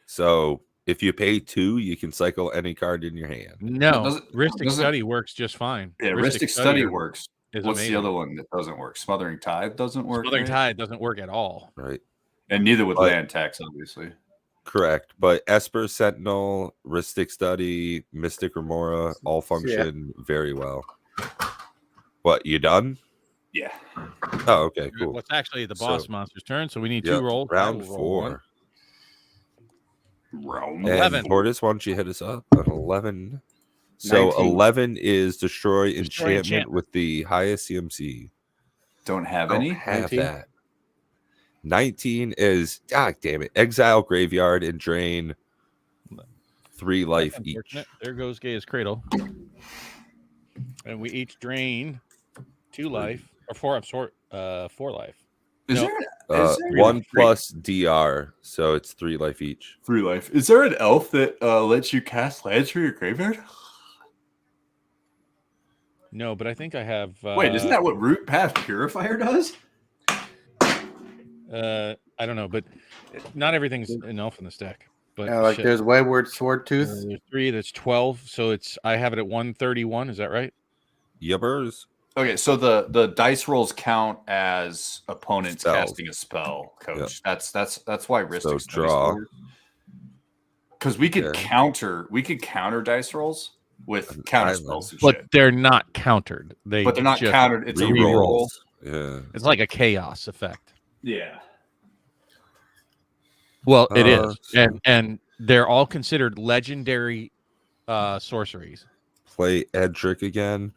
So if you pay 2, you can cycle any card in your hand. No, Doesn't- Ristic doesn't- Study works just fine. Yeah, Ristic Study is works. What's amazing. the other one that doesn't work? Smothering Tide doesn't work. Smothering right? Tide doesn't work at all. Right. And neither with But- land tax, obviously. Correct. But Esper, Sentinel, Ristic Study, Mystic Remora all function very well. What, you done? Yeah. Oh, okay, cool. What's actually the boss So- monster's turn, so we need Yep, 2 rolls. I round will roll 1. 4. Round And 11. Tortoise, why don't you hit us up on 11? So 19. 11 is destroy Destroy enchantment with the highest CMC. Don't have Don't any. have 19? that. 19 is, god damn it, exile graveyard and drain 3 life That's each. unfortunate. There goes Gaia's Cradle. And we each drain 2 life, or 4 life. Is No. there, is there 1 plus DR, so it's 3 life each. 3 life? Is there an elf that lets you cast lands from your graveyard? No, but I think I have. Wait, isn't that what Root Path Purifier does? I don't know, but not everything's an elf in this deck. But Yeah, like shit. there's Wayward Sword Tooth. There's 3. That's 12. So I have it at 131. Is that right? Yubbers. Okay, so the dice rolls count as opponents Spells. casting a spell, Coach. That's why Ristic So draw. Because we could Yeah. counter dice rolls with counter island. spells and But shit. they're not countered. But they're not just- countered. It's a reroll. Rerolls. Yeah. It's like a chaos effect. Yeah. Well, it is, so- and they're all considered legendary sorceries. Play Edric again.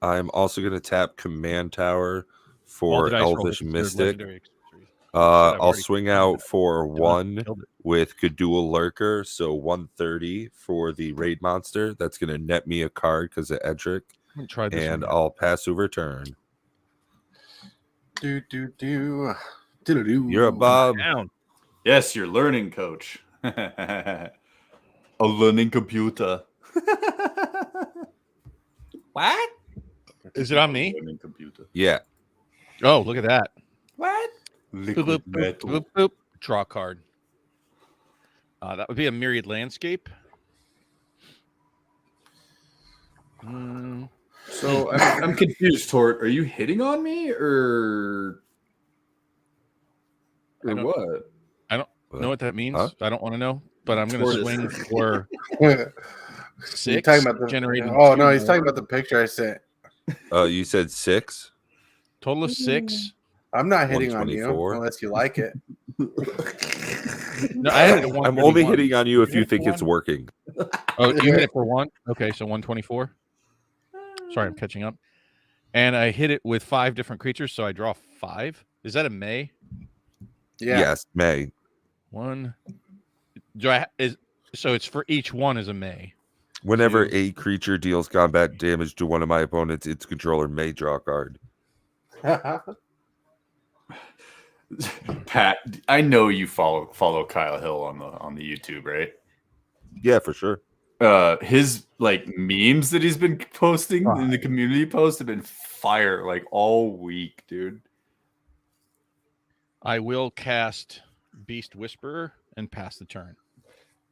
I'm also going to tap Command Tower All for the dice rolls are Elvish considered Mystic. legendary sorceries. I've I'll already swing done out that. for Killed it. 1 Killed it. with Gadul Lurker, so 130 for the raid monster. That's going to net me a card because of Edric, I'm gonna try this and one. I'll pass over turn. Do do do. Do-do-do. You're a Bob. Down. Yes, you're learning, Coach. A learning computer. What? Is it on me? Learning computer. Yeah. Oh, look at that. What? Boop, Liquid boop, boop, metal. boop, boop. Draw a card. That would be a Myriad Landscape. So I'm confused, Tort. Are you hitting on me or I don't- what? Know what that means? Huh? I don't want to know, but I'm going to Tortoise. swing for You're 6. talking about the generating Oh 2 no, he's more. talking about the picture I sent. You said 6. Total of 6. I'm not hitting on you 124. unless you like it. No, I had it at I'm only 131. hitting on you if You you hit think for it's one? working. Oh, you hit it for 1? Okay, so 124. Sorry, I'm catching up. And I hit it with 5 different creatures, so I draw 5. Is that a May? Yeah. Yes, May. 1. So it's for each one is a May. Whenever 2. a creature deals combat damage to one of my opponents, its controller may draw a card. Pat, I know you follow Kyle Hill on the YouTube, right? Yeah, for sure. His like memes that he's been posting in the community post have been fire like all week, dude. I will cast Beast Whisperer and pass the turn.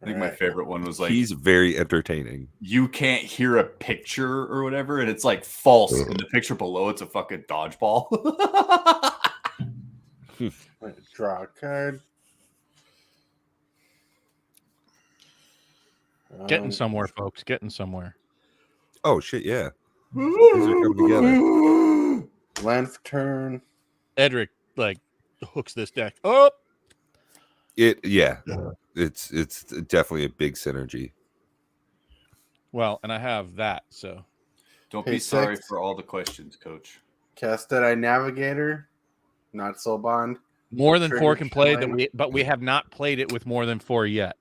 I think my favorite one was like He's very entertaining. you can't hear a picture or whatever, and it's like false. And the picture below it's a fucking dodgeball. Draw a card. Getting somewhere, folks. Getting somewhere. Oh shit, yeah. These are coming together. Land for turn. Edric like hooks this deck up. It's definitely a big synergy. Well, and I have that, so Don't Pay be sorry 6. for all the questions, Coach. Cast Deadeye Navigator. Not Soul Bond. more than 4 Trigger can play that killing. but we have not played it with more than 4 yet.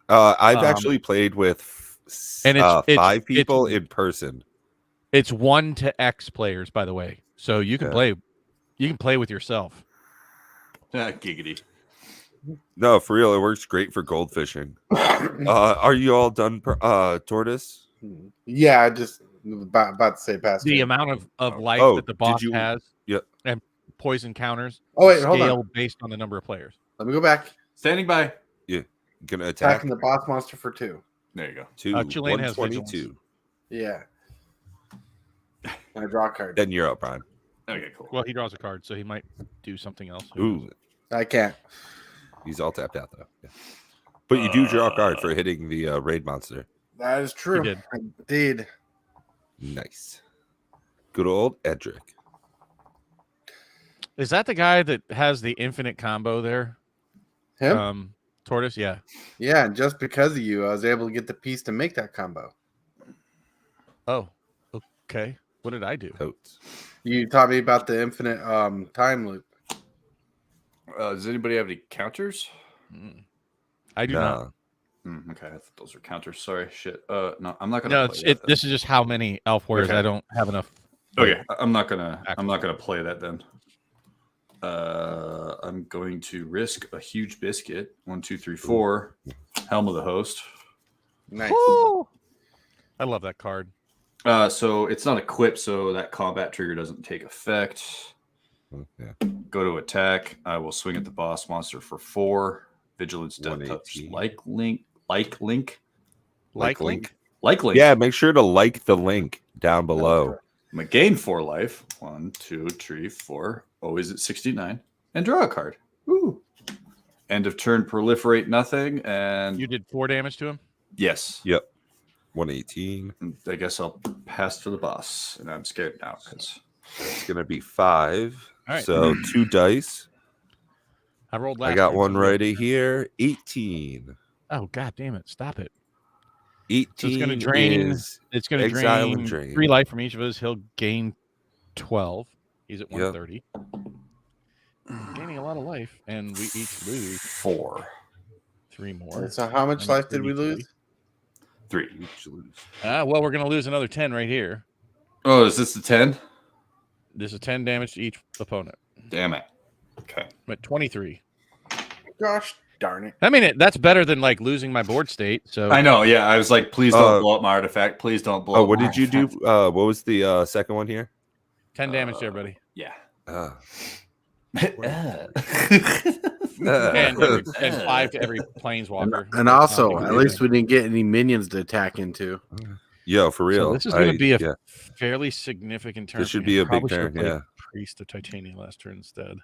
I've Um, actually played with and it's 5 people in person. It's 1 to X players, by the way. So you can play with yourself. Giggity. No, for real, it works great for gold fishing. Are you all done, Tortoise? Yeah, I just about to say pass. The turn. amount of life Oh, that the did boss you- has Yep. and poison counters Oh wait, hold scale on. based on the number of players. Let me go back. Standing by. Gonna attack Attacking the boss monster for 2. There you go. to Chilean has 122. Yeah. I draw a card. Then you're up, Brian. Okay, cool. Well, he draws a card, so he might do something else. Who Ooh, knows? I can't. he's all tapped out though. Yeah. But you do draw a card for hitting the raid monster. That is true. did. Indeed. Nice. Good old Edric. Is that the guy that has the infinite combo there? Him? Tortoise, yeah. Yeah, and just because of you, I was able to get the piece to make that combo. Oh, okay. What did I do? Totes. You taught me about the infinite time loop. Does anybody have any counters? I do not. Okay, I thought those were counters. Sorry, shit. No, I'm not gonna. No, play that then. this is just how many elf warriors. Okay. I don't have enough. Okay, I'm not gonna play that then. I'm going to risk a huge biscuit. 1, 2, 3, 4. Helm of the Host. Nice. Woo! I love that card. So it's not equipped, so that combat trigger doesn't take effect. Yeah. Go to attack. I will swing at the boss monster for 4. Vigilance, Death Touch, 118. like link. Like link. Yeah, make sure to like the link down below. I'm gonna gain 4 life. 1, 2, 3, 4. Always at 69. And draw a card. Ooh. End of turn, proliferate nothing. And You did 4 damage to him. yes. Yep. 118. I guess I'll pass to the boss. And I'm scared now because It's gonna be 5. All right. So 2 dice. I rolled last. I got time, one so- right here. 18. Oh god damn it! Stop it. 18 gonna drain- is It's going to Exile and drain drain. 3 life from each of us. He'll gain 12. He's at Yep. 130. Gaining a lot of life, and we each lose 4. 3 more. So how much life did we lose? 3. each lose. Well, we're going to lose another 10 right here. Oh, is this the 10? This is 10 damage to each opponent. Damn it. Okay. I'm at 23. Gosh Darn it. I mean, that's better than like losing my board state. So I know. Yeah, I was like, please don't blow up my artifact. Please don't blow Oh, up. what my did you do? artifact. What was the second one here? 10 damage to everybody. Yeah. And 5 to every planeswalker. And also, at least we didn't get any minions to attack into. Yo, for real. So this is going to be a yeah. fairly significant turn. This should for be him. a big Probably should have turn, played yeah. Priest of Titania last turn instead.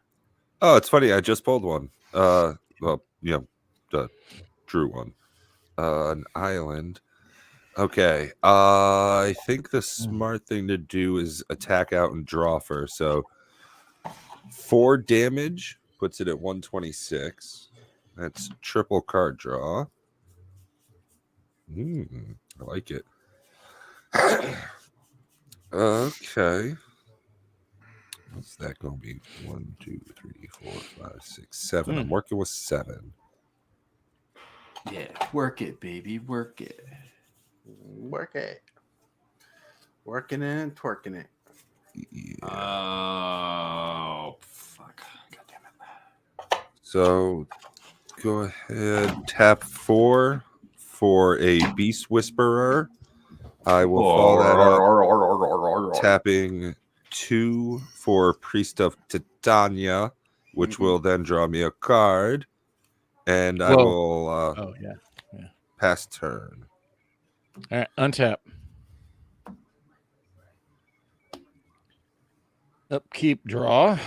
Oh, it's funny. I just pulled one. Well, drew one. An island. Okay. I think the smart thing to do is attack out and draw first. So 4 damage puts it at 126. That's triple card draw. I like it. Okay. What's that going to be? 1, 2, 3, 4, 5, 6, 7. I'm working with 7. Yeah, work it, baby, work it. Work it. Working it and twerking it. Yeah. Oh, fuck. God damn it. So go ahead, tap 4 for a Beast Whisperer. I will follow that up, tapping 2 for Priest of Titania, which will then draw me a card, and I will pass turn. All right, untap. Upkeep, draw.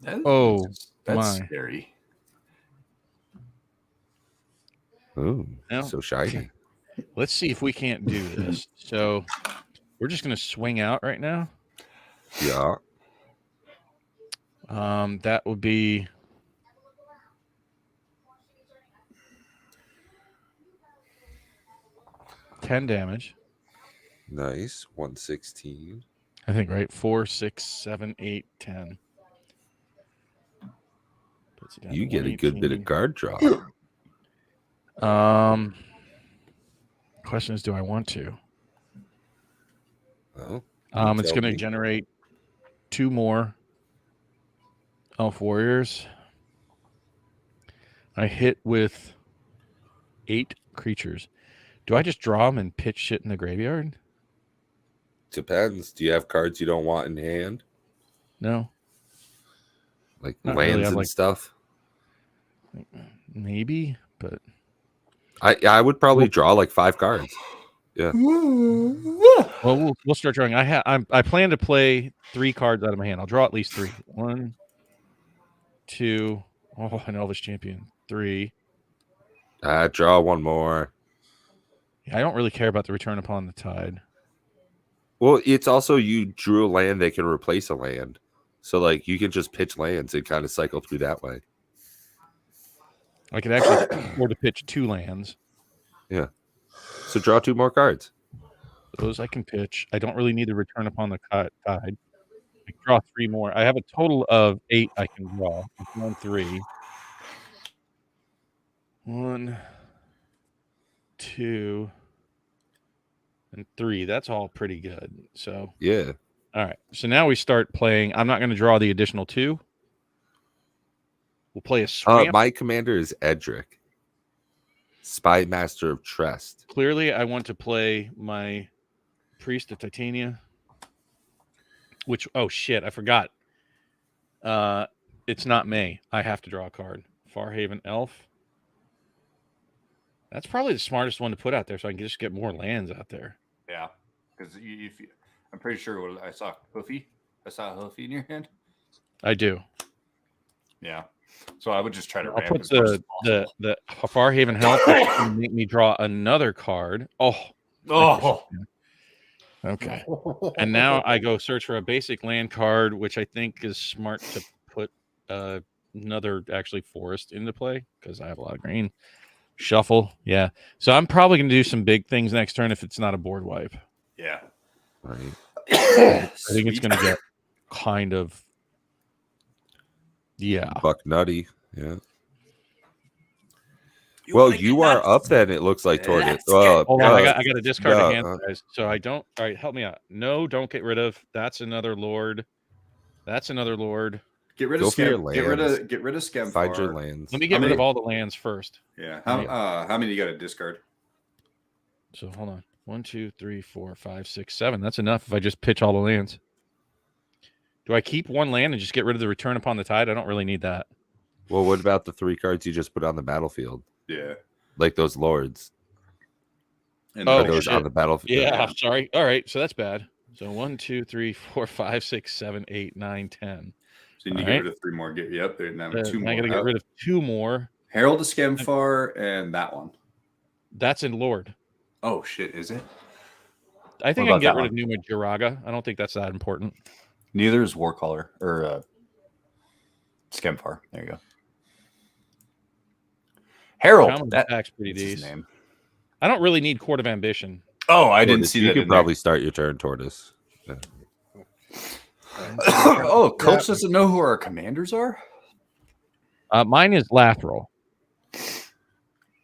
That's scary. Ooh, No. so shiny. Let's see if we can't do this. So we're just going to swing out right now. Yeah. That would be $10 damage. Nice. 116. I think, right? 4, 6, 7, 8, 10. Puts it down You to get a good bit of 118. guard draw. Question is, do I want to? Well, It's tell going to me. generate 2 more Elf Warriors. I hit with 8 creatures. Do I just draw them and pitch shit in the graveyard? Depends. Do you have cards you don't want in hand? No. Like Not lands really. I and like- stuff? Maybe, but I would probably draw like 5 cards. well, we'll start drawing. I plan to play 3 cards out of my hand. I'll draw at least 3. 1, 2. Oh, an Elvish Champion. 3. Draw 1 more. Yeah, I don't really care about the Return Upon the Tide. Well, it's also you drew a land that can replace a land. So, like, you can just pitch lands and kind of cycle through that way. I could actually afford to pitch 2 lands. Yeah. So, draw 2 more cards. Those I can pitch. I don't really need to Return Upon the Tide. I can draw 3 more. I have a total of 8 I can draw. 1, 3. 1, 2, and 3. That's all pretty good. So, Yeah. all right. So now we start playing. I'm not going to draw the additional 2. We'll play a swamp. My commander is Edric, Spy Master of Trest. Clearly, I want to play my Priest of Titania. Which, oh shit, I forgot. It's not May. I have to draw a card. Farhaven Elf. That's probably the smartest one to put out there, so I can just get more lands out there. Yeah, because I'm pretty sure I saw Hoofy. I saw a Hoofy in your hand. I do. Yeah, so I would just try to I'll ramp put as much as possible. the Farhaven Help and make me draw another card. Oh, okay. And now I go search for a basic land card, which I think is smart to put another actually forest into play because I have a lot of green. Shuffle, yeah. So I'm probably going to do some big things next turn if it's not a board wipe. Yeah, Right. I think it's going to get kind of, Buck Nutty. Yeah. Well, you are up then, it looks like, toward it. Hold on, I got to discard a hand, yeah, guys. So I don't. All right, help me out. No, don't get rid of. That's another lord. That's another lord. Get rid Go of for your scam. Get rid lands. of Scamfar. Find your lands. Let me get rid of all the lands first. Yeah. Right. How many you got to discard? So hold on. 1, 2, 3, 4, 5, 6, 7. That's enough if I just pitch all the lands. Do I keep one land and just get rid of the Return Upon the Tide? I don't really need that. Well, what about the 3 cards you just put on the battlefield? Yeah. Like those lords. And Oh, Are those shit. on the battlefield? Yeah, sorry. All right, so that's bad. So 1, 2, 3, 4, 5, 6, 7, 8, 9, 10. So you need to get rid of 3 more. Yep, there now 2 more. I got to get rid of 2 more. Herald of Scamfar and that one. That's in Lord. Oh shit, is it? I think What I can about get that rid of Numa Jiraga. I don't think that's that important. Neither is Warcaller or Scamfar. There you go. Harold. Common That's attack's pretty his decent. name. I don't really need Court of Ambition. Oh, I didn't Tortoise, see you that. could in probably start your turn, Tortoise. there. Oh, Coach doesn't know who our commanders are. Mine is Lathril.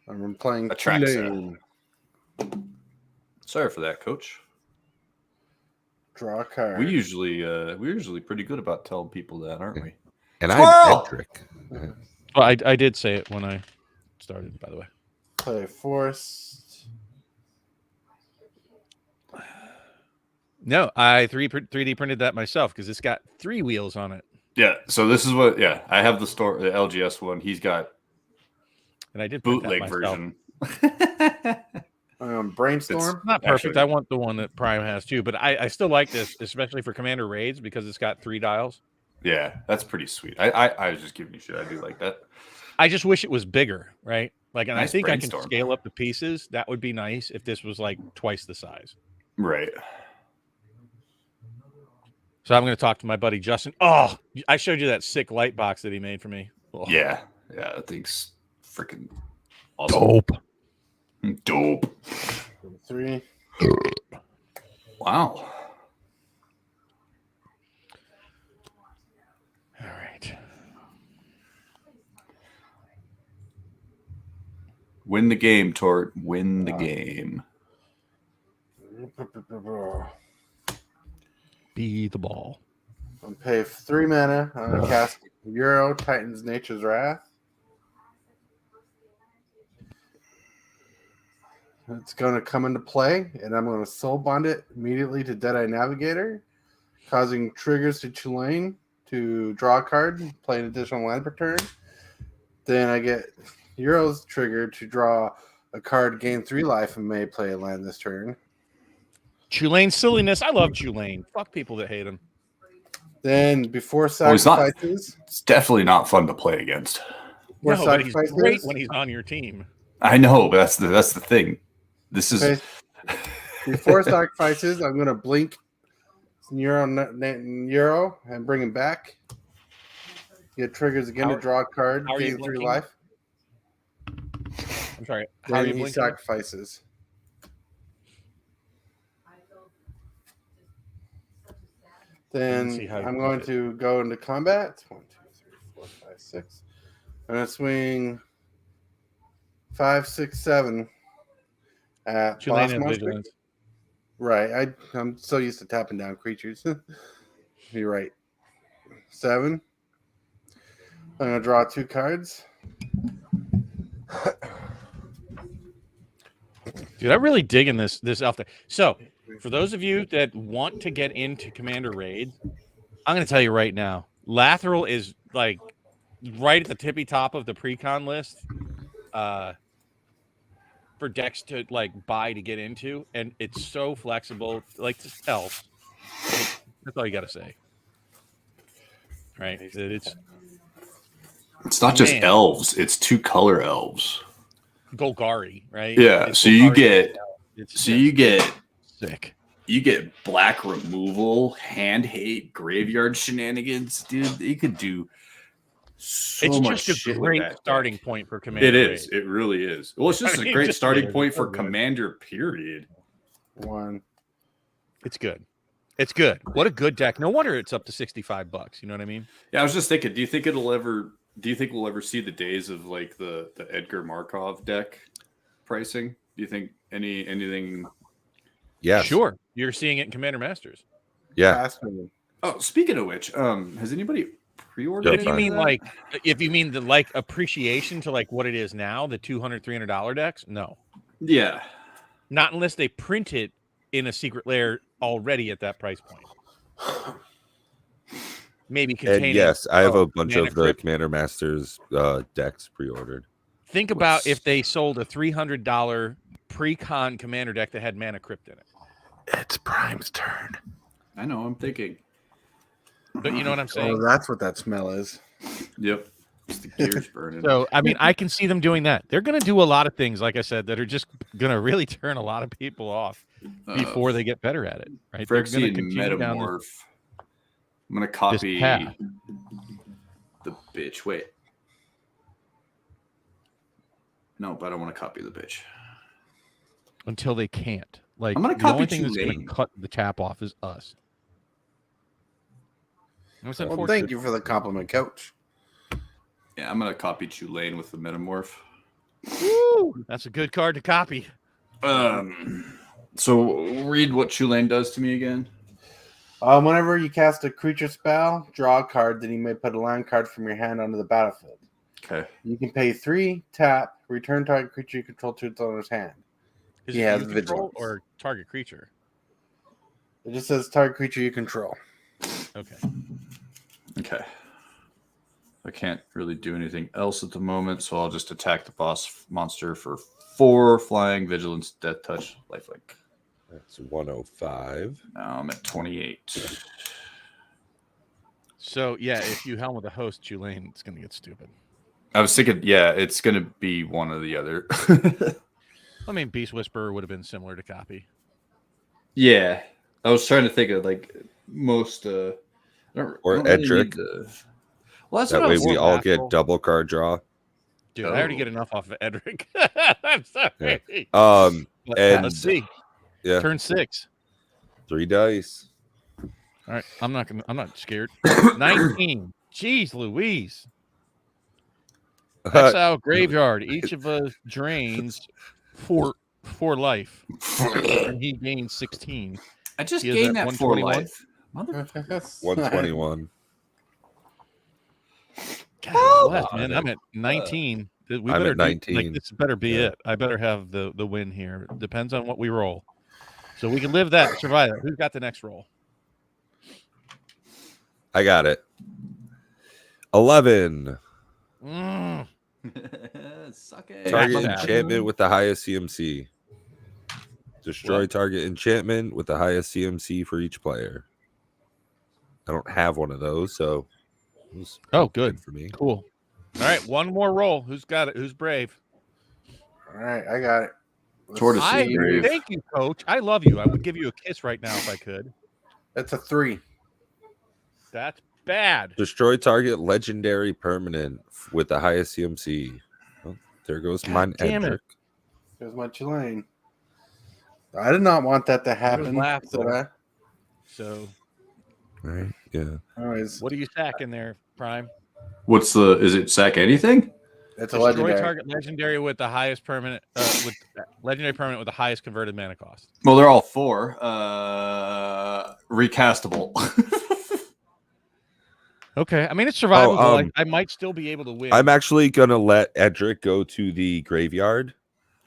I'm playing Atraxa. Tulane. Sorry for that, Coach. Draw a card. We're usually pretty good about telling people that, aren't we? And Squirrel! I'm Edric. Well, I did say it when I started, by the way. Play Forest. No, I 3D printed that myself because it's got 3 wheels on it. Yeah. So this is what. Yeah, I have the LGS one. He's got And I did print that bootleg myself. version. Brainstorm. It's not perfect. Actually- I want the one that Prime has too, but I still like this, especially for Commander Raids because it's got 3 dials. Yeah, that's pretty sweet. I was just giving you shit. I do like that. I just wish it was bigger, right? Like, and I Nice think I can brainstorm. scale up the pieces. That would be nice if this was like twice the size. Right. So I'm going to talk to my buddy Justin. Oh, I showed you that sick light box that he made for me. Oh, Yeah. Yeah. That thing's freaking awesome. Dope. 3. Wow. All right. Win the game, Tort. Win the game. Be the ball. I'm pay 3 mana. I'm gonna cast Euro Titan's Nature's Wrath. It's gonna come into play, and I'm gonna soul bond it immediately to Deadeye Navigator, causing triggers to Tulane to draw a card, play an additional land per turn. Then I get Euro's trigger to draw a card, gain 3 life, and may play a land this turn. Tulane silliness. I love Tulane. Fuck people that hate him. Then before Well, he's not- sacrifices, It's definitely not fun to play against. before No, but he's sacrifices, great when he's on your team. I know, but that's the thing. This is okay, before sacrifices, I'm gonna blink Euro and bring him back. Get triggers again How- to draw a card, how are you gain 3 blinking? life. I'm sorry. How are Then you he blinking? sacrifices. Then see how you I'm do going it. to go into combat. 1, 2, 3, 4, 5, 6. I'm gonna swing 5, 6, 7 at Tulane boss and monster. vigilance. Right. I'm so used to tapping down creatures. You're right. 7. I'm gonna draw 2 cards. Dude, I'm really digging this elf thing. So, for those of you that want to get into Commander Raid, I'm going to tell you right now, Lathril is like right at the tippy top of the pre-con list for decks to like buy to get into, and it's so flexible, like just elf. That's all you got to say, right? That it's not just Man. elves, it's 2 color elves. Golgari, right? Yeah, It's so you Golgari get- it's So you get sick. black removal, hand hate, graveyard shenanigans, dude. You could do so It's much just a shit with great that starting deck. point for Commander It is. Raid. It really is. Well, it's just I a mean, great just starting is. point So for good. Commander. Period. 1. It's good. It's good. What a good deck. No wonder it's up to $65. You know what I mean? Yeah, I was just thinking. Do you think we'll ever see the days of like the Edgar Markov deck pricing? Do you think anything? Yes. Sure. You're seeing it in Commander Masters. Yeah. Fascinating. Oh, speaking of which, has anybody pre-order. If If you mean the like appreciation to like what it is now, the $200, $300 decks, no, Yeah. not unless they print it in a secret layer already at that price point. Maybe containing. And yes, I have a bunch Mana of the Crypt. Commander Masters decks pre-ordered. Think about if they sold a $300 pre-con commander deck that had Mana Crypt in it. It's Prime's turn. I know. I'm thinking. But you know what I'm Oh, saying? that's what that smell is. Yep. It's the gears burning. So, I mean, I can see them doing that. They're going to do a lot of things, like I said, that are just going to really turn a lot of people off before they get better at it, right? They're going to Phyrexian continue down the- Metamorph. I'm gonna copy path. the bitch. Wait. No, but I don't want to copy the bitch. until they can't. Like, I'm gonna the only copy thing that's going to Tulane. cut the tap off is us. That's Well, unfortunate. thank you for the compliment, Coach. Yeah, I'm gonna copy Tulane with the Metamorph. Woo! That's a good card to copy. So read what Tulane does to me again. Whenever you cast a creature spell, draw a card, then you may put a land card from your hand onto the battlefield. Okay. You can pay 3, tap, return target creature you control to its owner's hand. Is He it has you control vigilance. or target creature? It just says target creature you control. Okay. Okay. I can't really do anything else at the moment, so I'll just attack the boss monster for 4 flying, vigilance, death touch, lifelink. That's 105. Now I'm at 28. So, yeah, if you helm with a host, Tulane, it's going to get stupid. I was thinking, yeah, it's gonna be one or the other. I mean, Beast Whisperer would have been similar to copy. Yeah, I was trying to think of like most. I don't need Edric. Well, that's That what I way was we all Vassal. get double card draw. Dude, I already Oh. get enough off of Edric. I'm sorry. And Let's see. yeah, Turn 6. 3 dice. All right. I'm not scared. 19. Jeez Louise. Exile Graveyard. Each of us drains 4 life. And he gains 16. I just He is gained at that 4 121. life. Mother. 121. God bless, man. I'm at 19. We I'm better at do- 19. like, this better be Yeah. it. I better have the win here. Depends on what we roll. So we can live that, survive it. Who's got the next roll? I got it. 11. Suck it. Target Back. enchantment with the highest CMC. Destroy What? target enchantment with the highest CMC for each player. I don't have one of those, so it was Oh, good. for me. Cool. All right, one more roll. Who's got it? Who's brave? All right, I got it. Let's Tortoise is see. brave. Thank you, Coach. I love you. I would give you a kiss right now if I could. That's a 3. That's bad. Destroy target legendary permanent with the highest CMC. Well, there goes mine. damn it. Edric. There's my Tulane. I did not want that to happen. laugh, Did I? So, Right? Yeah. Anyways, what are you sacking there, Prime? What's the? Is it sack anything? it's a Destroy legendary. target legendary with the highest permanent with legendary permanent with the highest converted mana cost. Well, they're all 4. Recastable. Okay, I mean it's survivable. um, I might still be able to win. I'm actually gonna let Edric go to the graveyard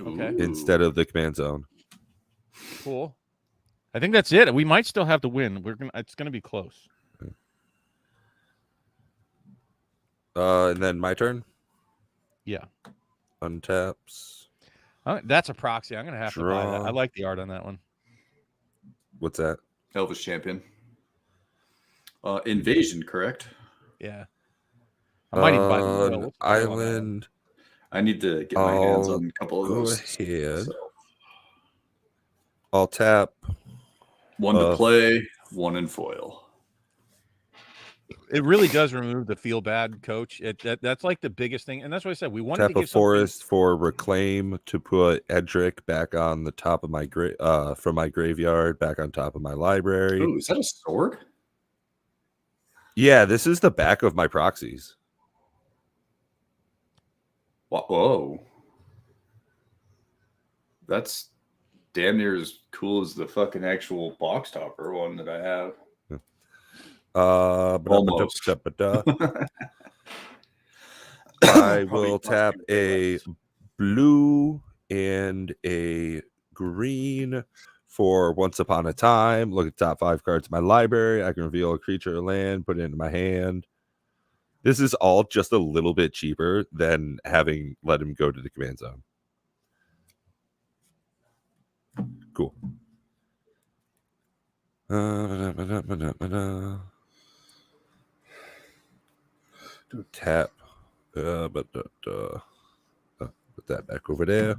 Okay. Ooh. instead of the command zone. Cool. I think that's it. We might still have to win. It's gonna be close. And then my turn. Yeah. Untaps. That's a proxy. I'm gonna have to buy that. Draw. I like the art on that one. What's that? Elvish champion. Invasion, correct? Yeah. I might even buy the On whale. What's the whale on that one? island. I need to get my hands I'll on a couple of Go those. ahead. So, I'll tap. 1 to play, 1 in foil. It really does remove the feel bad, Coach. That's like the biggest thing, and that's what I said. We wanted Tap to a give something- forest for reclaim to put Edric back on the top of my from my graveyard back on top of my library. Ooh, is that a sword? Yeah, this is the back of my proxies. Whoa. That's damn near as cool as the fucking actual box topper one that I have. Almost. I Probably will tap a blue and a green for Once Upon a Time. Look at the top 5 cards of my library. I can reveal a creature or land, put it into my hand. This is all just a little bit cheaper than having let him go to the command zone. Cool. Tap. Put that back over there.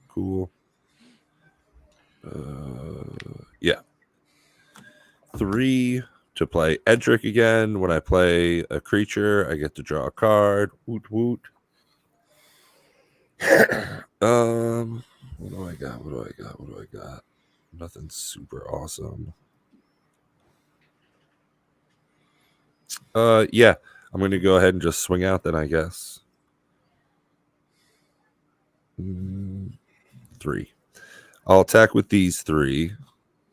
Cool. Yeah. 3 to play Edric again. When I play a creature, I get to draw a card. Woot woot. What do I got? Nothing super awesome. Yeah. I'm gonna go ahead and just swing out then, I guess. 3. I'll attack with these 3.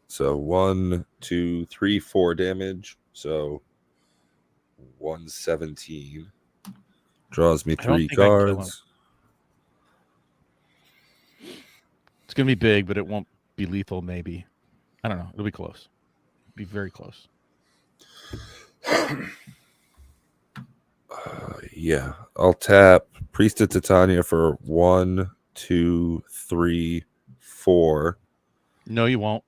So 1, 2, 3, 4 damage. So 117. Draws me 3 cards. It's gonna be big, but it won't be lethal. Maybe. I don't know. It'll be close. Be very close. Yeah, I'll tap Priest of Titania for 1, 2, 3, 4. No, you won't.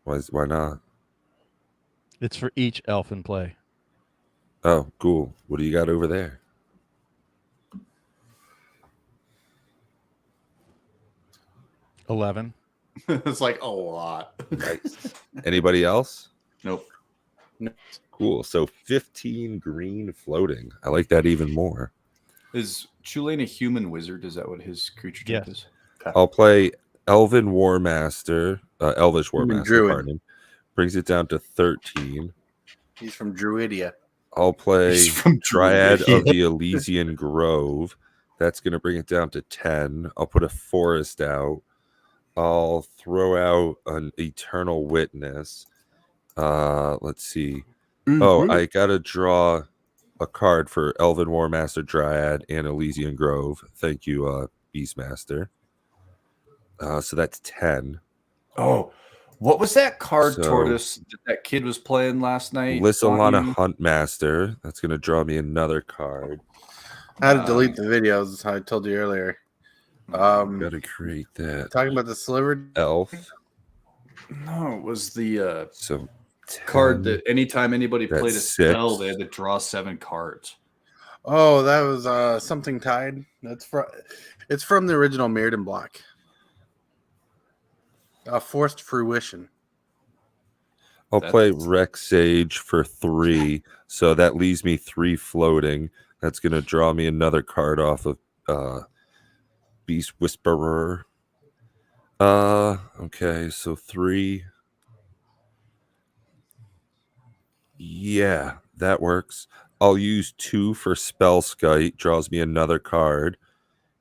Why not? It's for each elf in play. Oh, cool. What do you got over there? $11. It's like a lot. Nice. Anybody else? Nope. Cool. So 15 green floating. I like that even more. Is Chulane a human wizard? Is that what his creature type is? Okay. I'll play Elven War Master, Elvish War Master, Druid. pardon. Brings it down to 13. He's from Druidia. I'll play He's from Dryad Druidia. of the Elysian Grove. That's going to bring it down to 10. I'll put a Forest out. I'll throw out an Eternal Witness. Let's see. Oh, I got to draw a card for Elven War Master, Dryad, and Elysian Grove. Thank you, Beastmaster. So that's 10. Oh, what was that card, So- Tortoise, that kid was playing last night? Lissalana Huntmaster. That's going to draw me another card. I had to delete the videos, as I told you earlier. Got to create that. Talking about the sliver. Elf. No, it was the So 10. card that anytime anybody That's played a spell, 6. they had to draw 7 cards. Oh, that was something tied. It's from the original Mirrodin block. Forced Fruition. I'll play That's- Rex Sage for 3. So that leaves me 3 floating. That's going to draw me another card off of Beast Whisperer. Okay, so 3. Yeah, that works. I'll use 2 for Spellskite, draws me another card.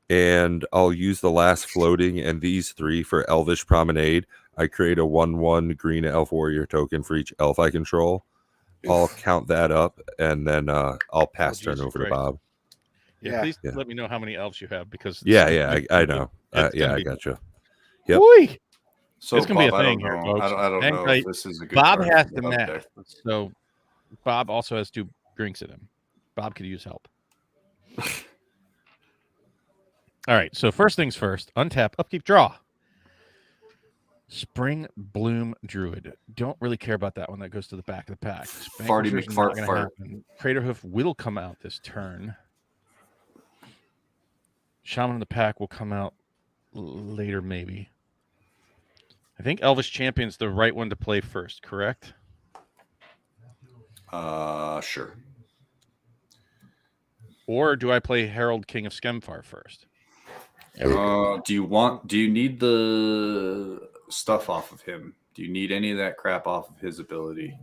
And I'll use the last floating and these 3 for Elvish Promenade. I create a 1/1 green elf warrior token for each elf I control. I'll count that up and then I'll pass turn Jesus over to Christ. Bob. Yeah, Yeah. please Yeah. let me know how many elves you have because Yeah, I know. It's Yeah, gonna I be- got you. Yep. Boy, So It's gonna be a Bob, I thing don't here, know. folks. I don't Hang know tight. if this is a good Bob card. has to Okay. match. So Bob also has 2 drinks in him. Bob could use help. All right. So first things first, untap, upkeep, draw. Spring Bloom Druid. Don't really care about that one. That goes to the back of the pack. Farty Vanquisher's McFart not gonna fart. happen. Craterhoof will come out this turn. Shaman of the Pack will come out later, maybe. I think Elvish Champion's the right one to play first, correct? Sure. Or do I play Herald King of Skemfar first? Do you need the stuff off of him? Do you need any of that crap off of his ability?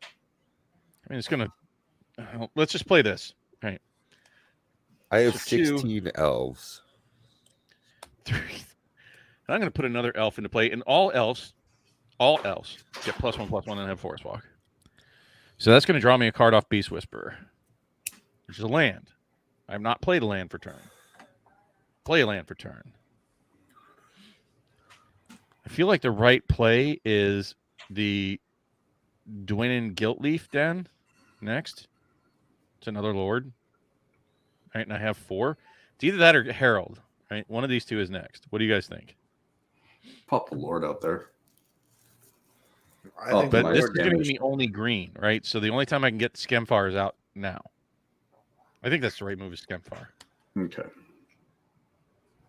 I mean, it's going to... let's just play this. All right. I have So 2. 16 elves. 3. I'm going to put another elf into play, and all elves get +1/+1 and have Forest Walk. So that's going to draw me a card off Beast Whisperer, which is a land. I have not played a land for turn. Play a land for turn. I feel like the right play is the Dwynn Guiltleaf Den next. It's another Lord. All right, and I have 4. It's either that or Herald. Right, one of these two is next. What do you guys think? Pop the Lord out there. I Oh, think But my this Lord is going to damage. be only green, right? So the only time I can get Skemfar is out now. I think that's the right move is Skemfar. Okay.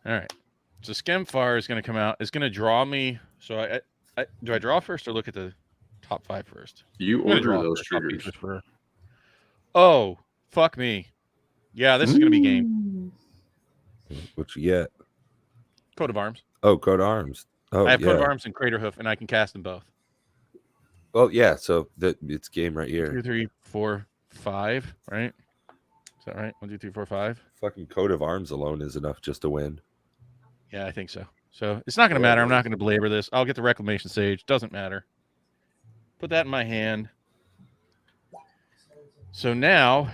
All right. So Skemfar is going to come out. It's going to draw me. So I do I draw first or look at the top 5 first? You I'm gonna order draw those first. I'll Beast triggers. Whisperer. Oh, fuck me. Yeah, this is going to be game. What you get? Coat of Arms. Oh, Coat of Arms. Oh, I have Coat of yeah. Arms and Crater Hoof, and I can cast them both. Well, yeah. So it's game right 2, here. 3, 4, 5. Right? Is that right? 1, 2, 3, 4, 5. Fucking Coat of Arms alone is enough just to win. Yeah, I think so. So it's not going to matter. I'm not going to belabor this. I'll get the Reclamation Sage. Doesn't matter. Put that in my hand. So now,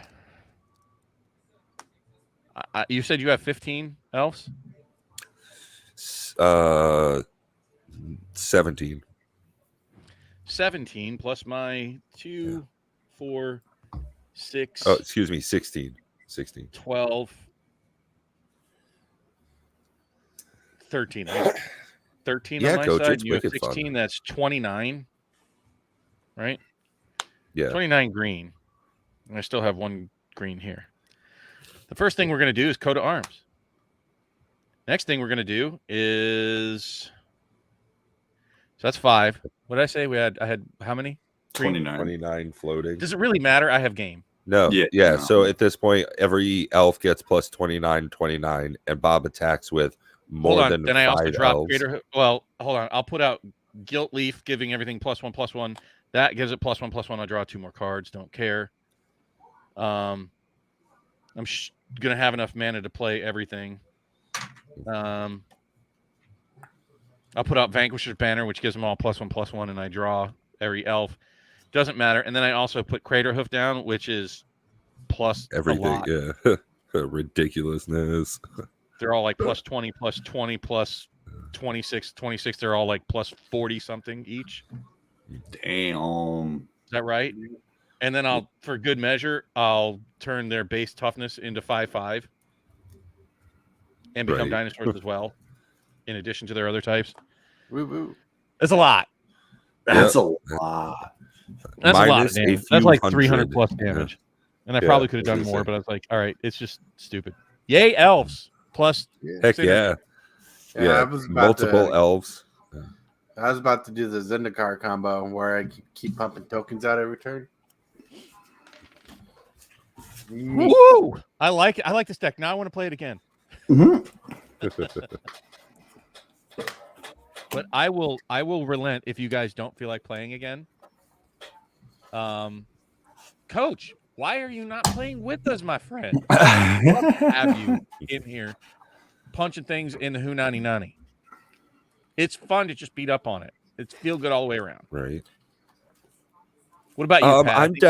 you said you have 15 elves? 17. 17 plus my 2, 4, 6, Oh, excuse me, 16. 16. 12, 13. I have 13 Yeah, on my Coach, side. it's You have wicked fun. 16. That's 29. Right? Yeah. 29 green. And I still have 1 green here. The first thing we're going to do is Coat of Arms. Next thing we're going to do is... So that's 5. What did I say? I had how many? 29. 29 floating. Does it really matter? I have game. No. Yeah, Yeah. no. So at this point, every elf gets plus 29, 29, and Bob attacks with more Hold on. than Then 5 I also drop elves. Crater. Well, hold on. I'll put out Guilt Leaf, giving everything +1/+1. That gives it +1/+1. I draw 2 more cards. Don't care. I'm gonna have enough mana to play everything. I'll put out Vanquisher's Banner, which gives them all +1/+1, and I draw every elf. Doesn't matter. And then I also put Crater Hoof down, which is plus Everything. a lot. Yeah. Ridiculousness. They're all like +20, +20, +26, 26. They're all like +40 something each. Damn. Is that right? And then I'll, for good measure, I'll turn their base toughness into 5/5 and become Right. dinosaurs as well, in addition to their other types. Woo woo. That's a lot. That's a lot. That's a lot of Minus a damage. few That's like hundred. 300 plus Yeah. damage. And I Yeah, probably could have I was done gonna more, say. but I was like, all right, it's just stupid. Yay, elves. Plus, Heck Synergy. yeah. Yeah, Yeah. I was about Multiple to, elves. I was about to do the Zendikar combo where I keep pumping tokens out every turn. woo! I like it. I like this deck. Now I want to play it again. But I will relent if you guys don't feel like playing again. Coach, why are you not playing with us, my friend? I'd love to have you in here punching things in the Hunani Nani. It's fun to just beat up on it. It's feel good all the way around. Right. What about you, Pat? I I'm think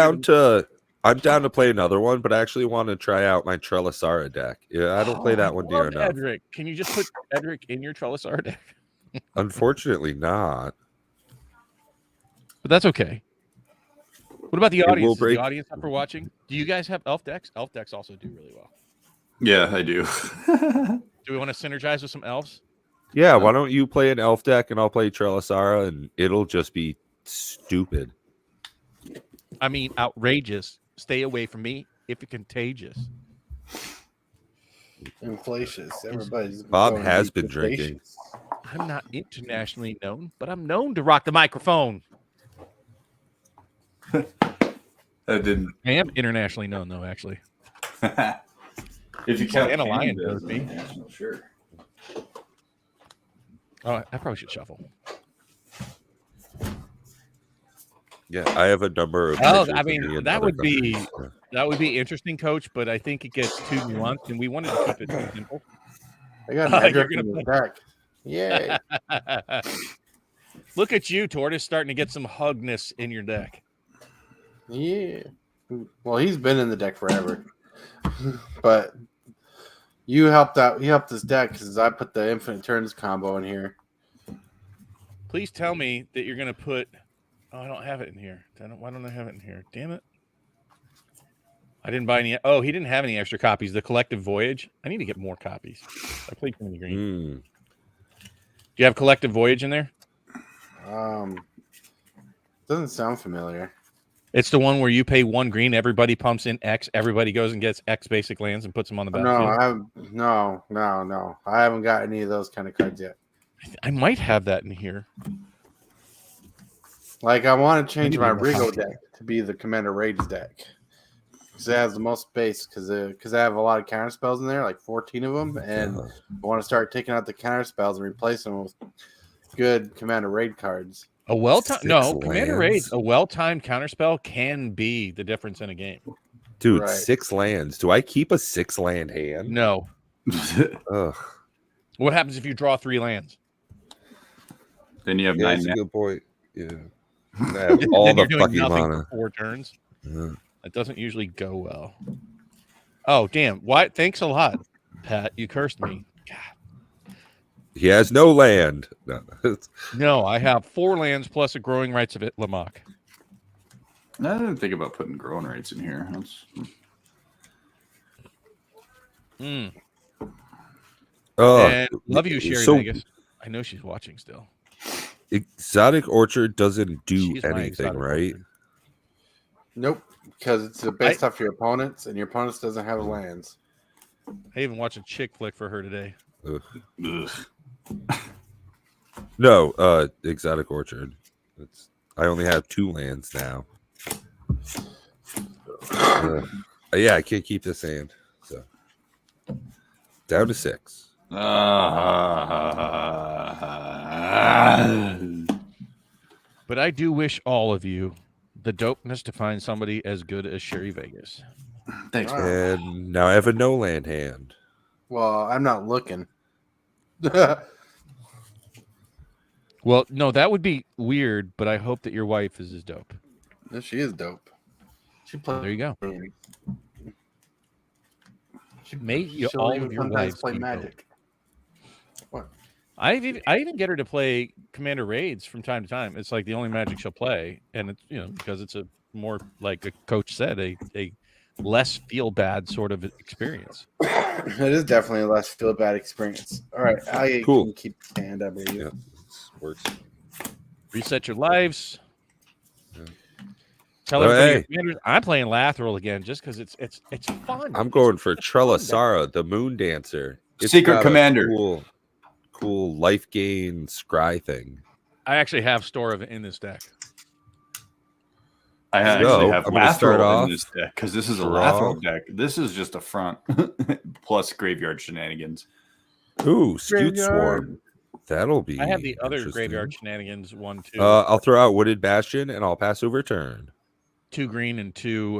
down to play another one, but I actually want to try out my Trellisara deck. Yeah, I don't play that one I dear love enough. Edric. Can you just put Edric in your Trellisar deck? Unfortunately, not. But that's okay. What about the It will audience? Is break- the audience up for watching? Do you guys have elf decks? Elf decks also do really well. Yeah, I do. Do we want to synergize with some elves? Yeah, why don't you play an elf deck and I'll play Trellisara and it'll just be stupid. I mean, outrageous. Stay away from me if you're contagious. Inflacious. Everybody's Bob going has deep been drinking. inflacious. I'm not internationally known, but I'm known to rock the microphone. I didn't. I am internationally known, though, actually. If you count Santa Lion Canada knows as me. international, sure. Oh, I probably should shuffle. Yeah, I have a number of. Oh, pictures I of mean, me in that other would be- countries. That would be interesting, Coach, but I think it gets too nuanced, and we wanted to keep it simple. I got Oh, an you're Edric in gonna the deck. Yay. Look at you, Tortoise, starting to get some hugness in your deck. Yeah. Well, he's been in the deck forever, but you helped out. He helped this deck because I put the infinite turns combo in here. Please tell me that you're going to put. Oh, I don't have it in here. Why don't I have it in here? Damn it. I didn't buy any. Oh, he didn't have any extra copies. The Collective Voyage. I need to get more copies. I played too many green. Do you have Collective Voyage in there? Doesn't sound familiar. It's the one where you pay 1 green, everybody pumps in X, everybody goes and gets X basic lands and puts them on the battlefield. No. I haven't got any of those kind of cards yet. I might have that in here. Like, I want to change my Maybe Rigo deck to be the Commander Raids deck. Because it has the most space. Because I have a lot of counter spells in there, like 14 of them. And I want to start taking out the counter spells and replacing them with good Commander Raid cards. A well-timed Commander lands? Raids, a well-timed counterspell can be the difference in a game. Dude, Right. 6 lands. Do I keep a 6-land hand? No. Ugh. What happens if you draw 3 lands? Then you have Yeah, 9 that's a now. good point. Yeah. I have all Then the you're doing fucking nothing mana. for 4 turns. Yeah. That doesn't usually go well. Oh, damn. Why? Thanks a lot, Pat. You cursed me. God. He has no land. No. No, I have 4 lands plus a Growing Rights of Itlimoc. I didn't think about putting growing rates in here. That's... And love you, Sherry so Vegas. I know she's watching still. Exotic Orchard doesn't do She's my anything, Exotic right? Orchard. Nope. Because it's based off your opponents, and your opponents doesn't have lands. I even watched a chick flick for her today. Ugh. Ugh. No, Exotic Orchard. I only have 2 lands now. Yeah, I can't keep this hand. So down to 6. But I do wish all of you the dopeness to find somebody as good as Sherry Vegas. Thanks, Wow. bro. And now I have a no land hand. Well, I'm not looking. Well, no, that would be weird, but I hope that your wife is as dope. She is dope. She plays. There you go. She May she'll all even of your sometimes wives play be dope. Magic. What? I even get her to play Commander Raids from time to time. It's like the only Magic she'll play, and it's because it's a more, like a coach said, a less feel bad sort of experience. It is definitely a less feel bad experience. All right, I Cool. can keep the hand, I believe. Yeah, this works. Reset your lives. Yeah. Tell Oh, everybody your hey. commanders. I'm playing Lathril again just because it's fun. I'm going for Trella Sara, the Moon Dancer. Secret got a Commander. Cool life gain scry thing. I actually have store of it in this deck. I So, actually have I'm gonna start Lathril off in this deck because this is a draw. Lathril deck. This is just a front plus graveyard shenanigans. Ooh, Skewed Graveyard. Swarm. That'll be. I have the other interesting. graveyard shenanigans one too. I'll throw out Wooded Bastion and I'll pass over turn. 2 green and 2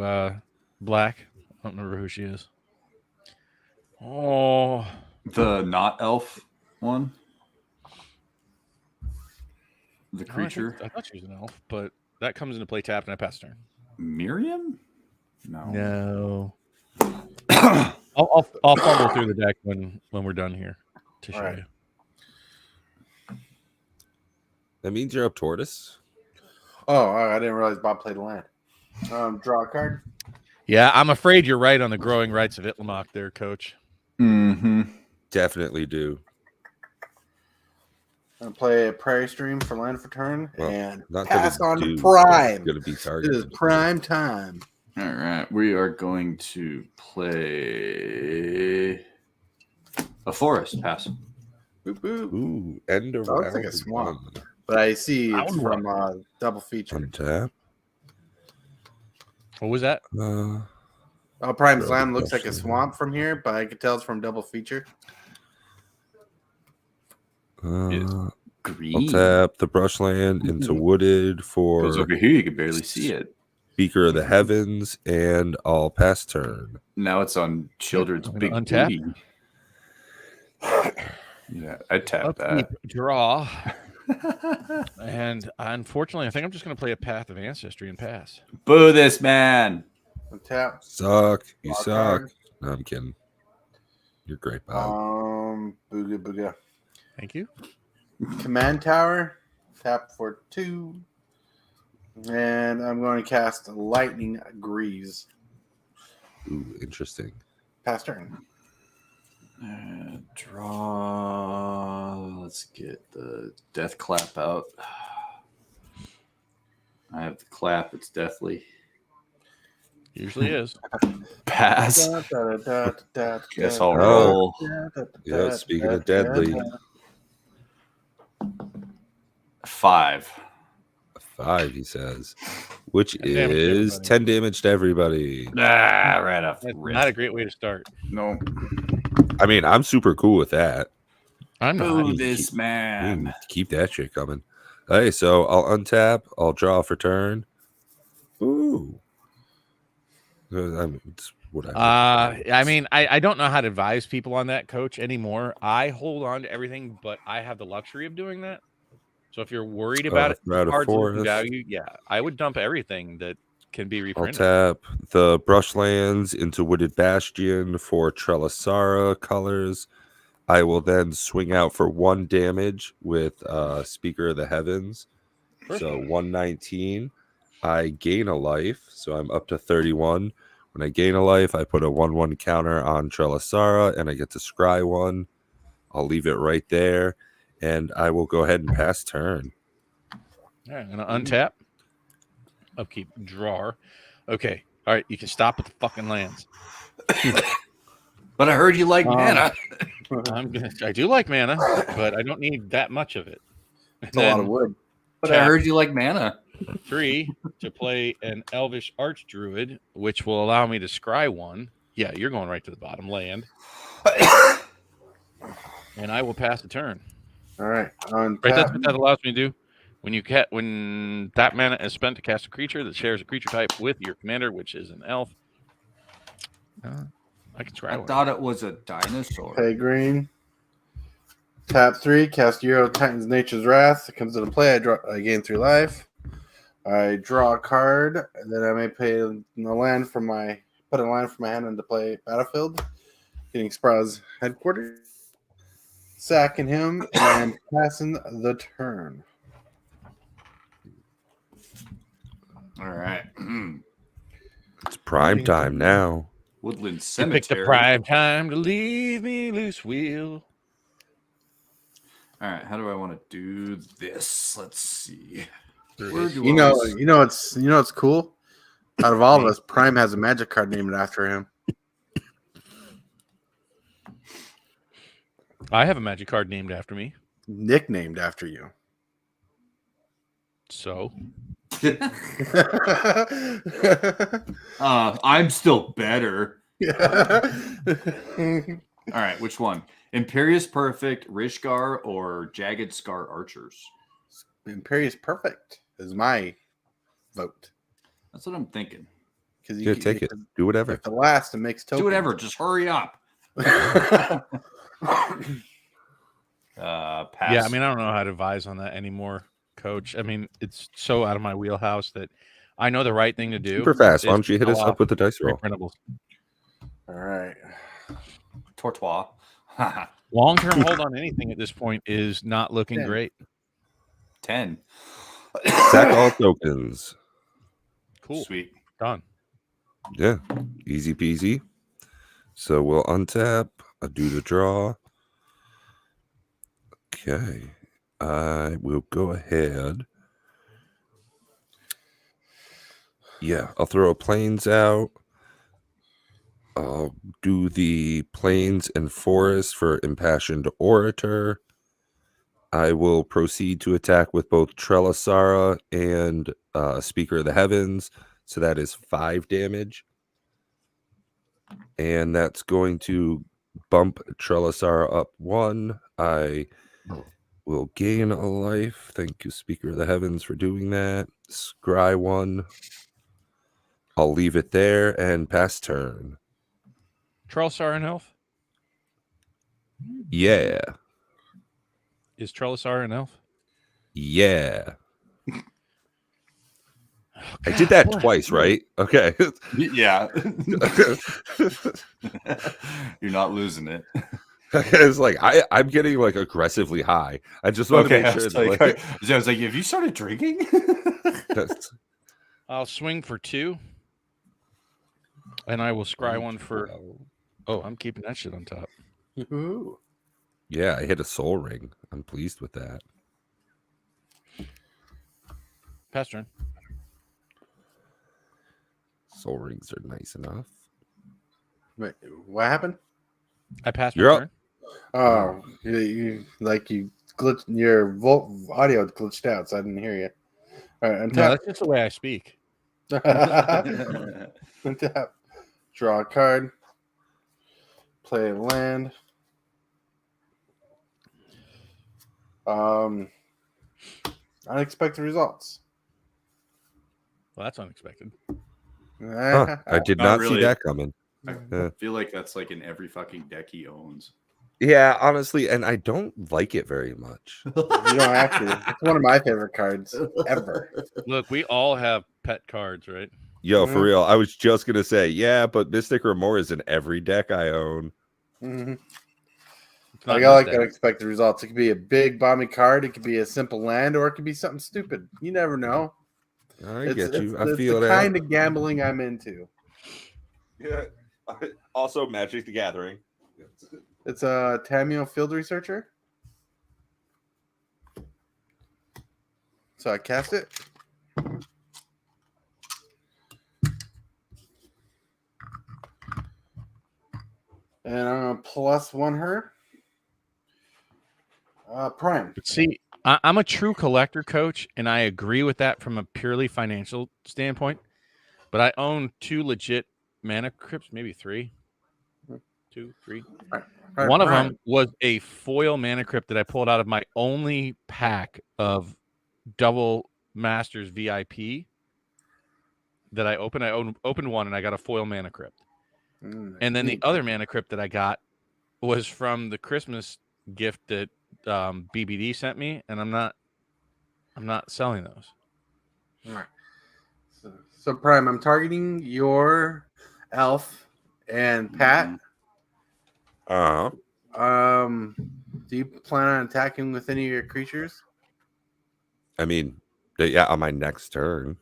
black. I don't remember who she is. Oh, The not elf one, the no, creature I thought she was an elf, but that comes into play tapped and I pass turn. Miriam. No. No. I'll fumble through the deck when we're done here to show All right. you. That means you're up Tortoise. Oh, I didn't realize Bob played a land. Draw a card. Yeah, I'm afraid you're right on the growing rights of Itlimoc there, Coach. Mm-hmm. Definitely do. I'm gonna play a Prairie Stream for land for turn Well, and Not pass that on it's to due, Prime. It's gonna be It targeted. is prime time. All right, we are going to play a forest pass. Boop, boop. Ooh, end of That looks round like a swamp. one. But I see it's Round from double feature. Untap. What was that? Oh, Prime Double Slam looks like a question. swamp from here, but I could tell it's from double feature. I'll Green tap the brushland into wooded goes for over here. You can barely see it. Beaker of the Heavens, and I'll pass turn. Now it's on Children's I'm gonna big untap. booty. Yeah, I tap Upkeep, that. draw. And unfortunately, I think I'm just going to play a Path of Ancestry and pass. Boo this man. Tap. Suck. You Draw a suck. card. No, I'm kidding. You're great, Bob. Booga booga. Thank you. Command tower. Tap for 2. And I'm going to cast Lightning Grease. Ooh, interesting. Pass turn. Draw. Let's get the death clap out. I have the clap. It's deathly. Usually is. Pass. Guess I'll Oh. roll. Yeah, speaking of deadly. 5. 5, he says. Which 10 damage to is everybody. 10 damage to everybody. Right off the That's rip. not a great way to start. No. I mean, I'm super cool with that. I'm not. Boo this man. Keep that shit coming. Hey, so I'll untap. I'll draw for turn. Ooh. It's whatever. I mean, I don't know how to advise people on that, Coach, anymore. I hold on to everything, but I have the luxury of doing that. So if you're worried about it, Throughout a cards losing forest. value, yeah, I would dump everything that can be I'll reprinted. tap the brushlands into Wooded Bastion for Trelasara colors. I will then swing out for 1 damage with Speaker of the Heavens. So 119. I gain a life, so I'm up to 31. When I gain a life, I put a 1/1 counter on Trelasara, and I get to scry 1. I'll leave it right there, and I will go ahead and pass turn. All right, I'm gonna untap. Upkeep, drawer. Okay, all right, you can stop at the fucking lands. But I heard you like mana. I do like mana, but I don't need that much of it. It's a lot of wood. But I heard you like mana. 3 to play an Elvish Archdruid, which will allow me to scry 1. Yeah, you're going right to the bottom land, and I will pass the turn. All right. On Right, that's what that allows me to do. When that mana is spent to cast a creature that shares a creature type with your commander, which is an elf, I can try I one. thought it was a dinosaur. Pay green. Tap 3. Cast Euro Titan's Nature's Wrath. It comes into play. I gain 3 life. I draw a card, and then I may pay a land from my hand into play battlefield. Getting Spra's headquarters. Sacking him and passing the turn. All right. It's prime time now. Woodland You Cemetery. picked the prime time to leave me loose, wheel. All right. How do I want to do this? Let's see. You know what's cool? Out of all of us, Prime has a magic card named after him. I have a magic card named after me. Nicknamed after you. So I'm still better. Yeah. All right. Which one? Imperious Perfect, Rishgar, or Jagged Scar Archers? Imperious Perfect is my vote. That's what I'm thinking. Because Yeah, take it. Do whatever. At the last, it makes tokens. Do whatever. Just hurry up. Pass. Pass. yeah, I mean, I don't know how to advise on that anymore, Coach. I mean, it's so out of my wheelhouse that I know the right thing to do. Super fast. Why is don't you hit us allow up with the dice roll? reprintables. All right. Tortois. Long-term hold on anything at this point is not looking Yeah. great. 10. Sack all tokens. Cool. Sweet. Done. Yeah, easy peasy. So we'll untap. I'll do the draw. Okay. I will go ahead. Yeah, I'll throw planes out. I'll do the plains and forest for Impassioned Orator. I will proceed to attack with both Trelasara and Speaker of the Heavens. So that is 5 damage. And that's going to bump Trelasara up 1. I will gain a life. Thank you, Speaker of the Heavens, for doing that. Scry 1. I'll leave it there and pass turn. Trelasar an elf? Yeah. Is Trelasar an elf? Yeah. I did that twice, right? Okay. Yeah. You're not losing it. It's like I'm getting like aggressively high. I just want to Okay, make I sure was that like, like, I was like, have you started drinking? that's- I'll swing for 2. And I will scry one for. Oh, I'm keeping that shit on top. Ooh. yeah, I hit a soul ring. I'm pleased with that. Pass turn. Soul rings are nice enough. Wait, what happened? I passed You're my up. turn. Oh, you glitched your audio glitched out, so I didn't hear you. All right, No, untap. that's just the way I speak. Untap. Draw a card. Play a land. Unexpected results. Well, that's unexpected. Huh, I did Not not really. see that coming. I feel like that's like in every fucking deck he owns. Yeah, honestly, and I don't like it very much. You don't have to. It's one of my favorite cards ever. Look, we all have pet cards, right? Yo, for Mhm. real, I was just gonna say, yeah, but Mystic Remore is in every deck I own. Mhm. It's not I in like this deck. unexpected results. It could be a big bomby card. It could be a simple land, or it could be something stupid. You never know. I get you. I it's feel the that. kind of gambling I'm into. Yeah. Also, Magic the Gathering. It's a Tameo Field Researcher. So I cast it. And I'm going to +1 her. Prime. But see, I'm a true collector, coach, and I agree with that from a purely financial standpoint. But I own 2 legit mana crypts, maybe 3. 2, 3. Prime. One of them was a foil mana crypt that I pulled out of my only pack of double masters VIP that I opened. I opened one and I got a foil mana crypt. And then the other mana crypt that I got was from the Christmas gift that BBD sent me, and I'm not selling those. All right. So Prime, I'm targeting your elf and Pat. Uh-huh. Do you plan on attacking with any of your creatures? I mean, yeah, on my next turn.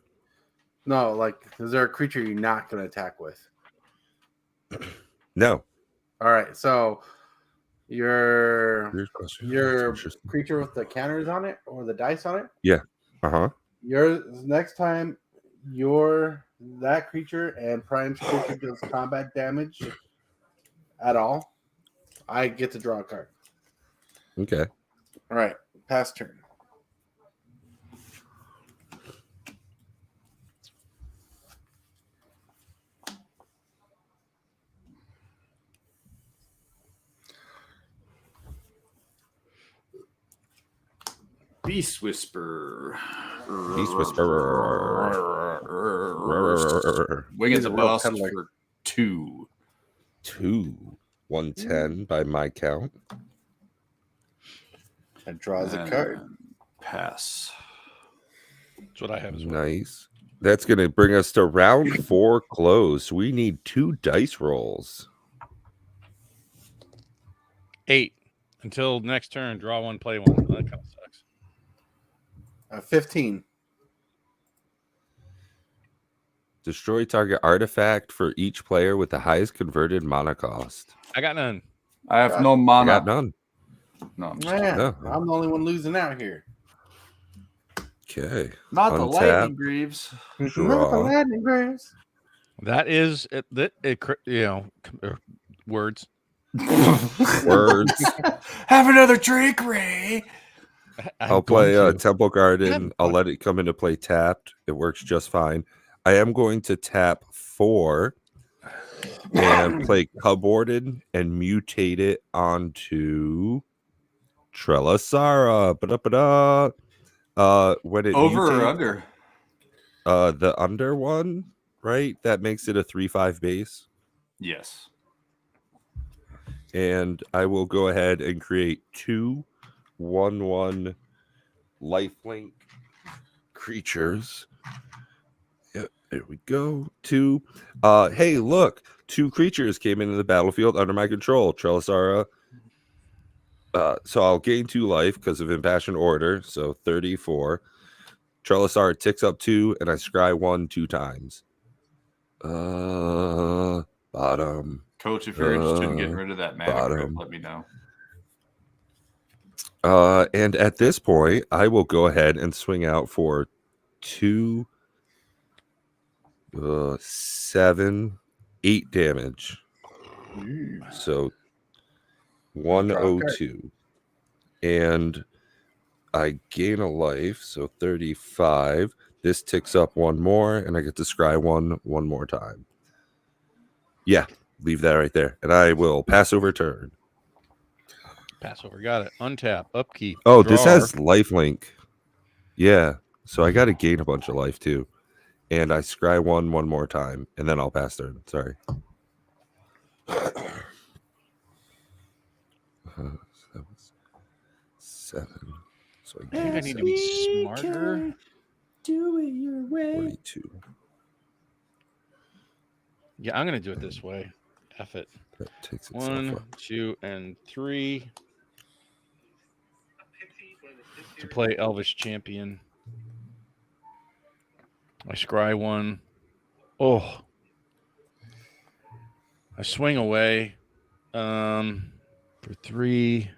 No, like, is there a creature you're not going to attack with? No. All right, so your Weird question. your That's interesting. creature with the counters on it or the dice on it. Uh-huh. Your next time that creature and Prime's creature does combat damage at all, I get to draw a card. Okay. All right, pass turn. Beast Whisper. Beast Whisperer. Wing at He's the a real boss peddler. for 2. 110 by my count. That draws a card. And pass. That's what I have as well. Nice. That's going to bring us to round 4 close. We need 2 dice rolls. 8 until next turn. Draw 1, play 1. That kind of sucks. 15. Destroy target artifact for each player with the highest converted mana cost. I got none. I have no I mana. got none. No, I'm just Man, No. I'm the only one losing out here. Okay. not the Untap. lightning greaves. Not the Draw. landing graves. That is words. Words. Have another drink, Ray. I'll play Temple Garden. I'll let it come into play tapped. It works just fine. I am going to tap 4 and play Cupboarded and mutate it onto Trellisara. Ba-da-ba-da. When it Over or mutates, under? the under one, right? That makes it a 3/5 base. Yes. And I will go ahead and create 2 1/1 lifelink creatures Yeah, there we go. 2. Hey, look, 2 creatures came into the battlefield under my control. Trelisara. So I'll gain 2 life because of Impassioned Order. So 34. Trelisara ticks up 2, and I scry 1 2 times. Bottom. Coach, if you're interested in getting rid of that mana bottom. crypt, let me know. And at this point, I will go ahead and swing out for 2, 7, 8 damage. So 102. And I gain a life, so 35. This ticks up 1 more, and I get to scry 1 more time. Yeah, leave that right there. And I will pass over turn. Passover, got it. Untap, upkeep. Oh, this draw. has lifelink. Yeah, so I got to gain a bunch of life too. And I scry 1 more time, and then I'll pass turn. Sorry. That was 7. So I I think I need to be smarter. Do it your way. 22. Yeah, I'm gonna do it this way. F it. That takes itself 1, up. 2, and 3 to play Elvish Champion. I scry 1. Oh, I swing away. For 3,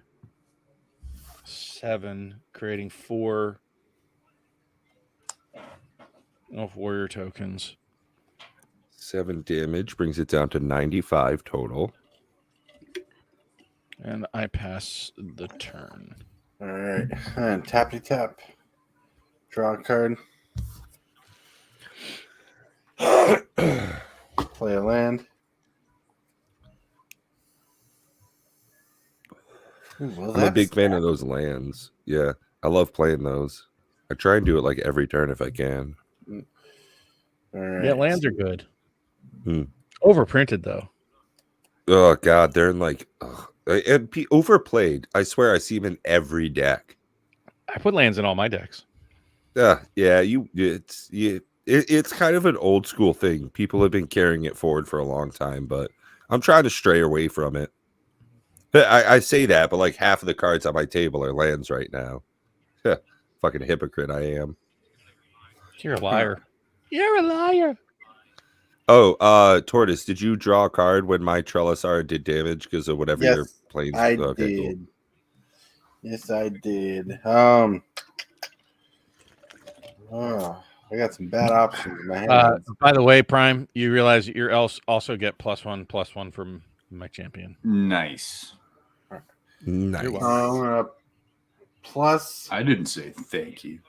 7, creating 4 of warrior tokens. 7 damage brings it down to 95 total. And I pass the turn. All right. And tappy tap. Draw a card. Play a land. Ooh, well, I'm a big fan of those lands. Yeah, I love playing those. I try and do it like every turn if I can. All right. Yeah, lands are good. Hmm. Overprinted though. Oh God, they're in like and overplayed. I swear I see them in every deck. I put lands in all my decks. Yeah, it's kind of an old school thing. People have been carrying it forward for a long time, but I'm trying to stray away from it. I say that, but like half of the cards on my table are lands right now. Fucking hypocrite I am. You're a liar. You're a liar. Oh, Tortoise, did you draw a card when my Trelisara did damage because of whatever Yes, your planes? I Okay, did. cool. Yes, I did. I got some bad options in my hand. By the way, Prime, you realize that you also get +1/+1 from my champion. Nice. Nice. You're I'm welcome. gonna plus. I didn't say thank you.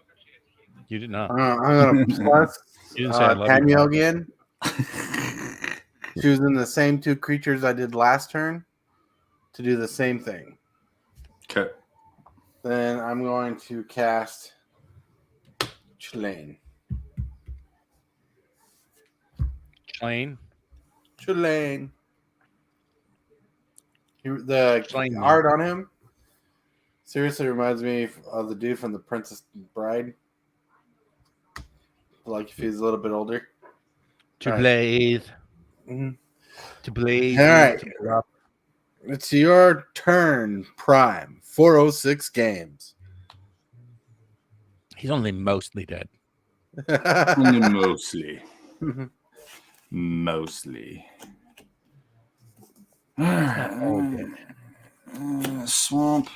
You did not. I'm gonna plus You didn't say I love you. Tamiel again. Choosing the same 2 creatures I did last turn to do the same thing. Okay. Then I'm going to cast Chulane. Lane. Chulane. The Chulane. art on him seriously reminds me of the dude from The Princess Bride. Like if he's a little bit older. To All right. blaze. Mm-hmm. To blaze. All right. To drop. It's your turn, Prime. 406 games. He's only mostly dead. Only mostly. Mostly. Swamp.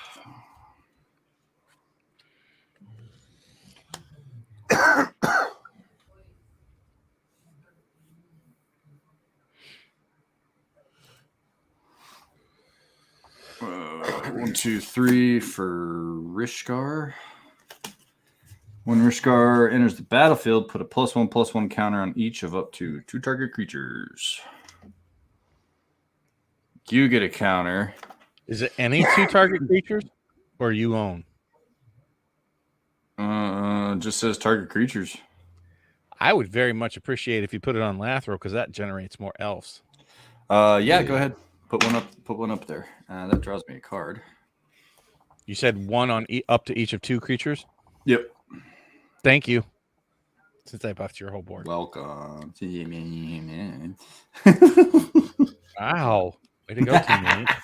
One, 2, 3 for Rishkar. When Rishkar enters the battlefield, put a +1/+1 counter on each of up to 2 target creatures. You get a counter. Is it any 2 target creatures or you own? Just says target creatures. I would very much appreciate if you put it on Lathro because that generates more elves. Yeah, go ahead. Put one up there. That draws me a card. You said 1 on up to each of 2 creatures? Yep. Thank you. since I buffed your whole board. Welcome. Wow. Way to go, teammate.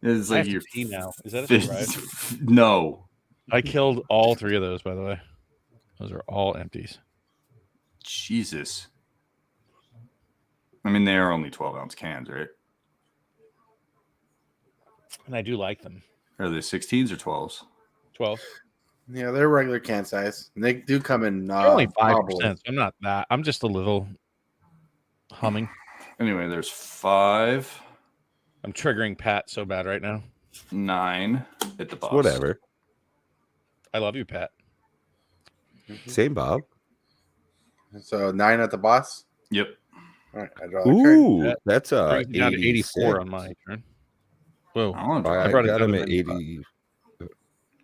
It's I like have your 15 now. Is that a surprise? No. I killed all 3 of those, by the way. Those are all empties. Jesus. I mean, they are only 12-ounce cans, right? And I do like them. Are they 16s or 12s? 12. Yeah, they're regular can size. And they do come in They're only 5%. bubbles. So I'm not that. I'm just a little humming. Anyway, there's 5, I'm triggering Pat so bad right now. 9 at the boss. Whatever. I love you, Pat. Same, Bob. So 9 at the boss. Yep. All right, I draw a card. Ooh, that's Brings me down to 86. 84 on my turn. Whoa. I want to I I brought it got down him to at 80.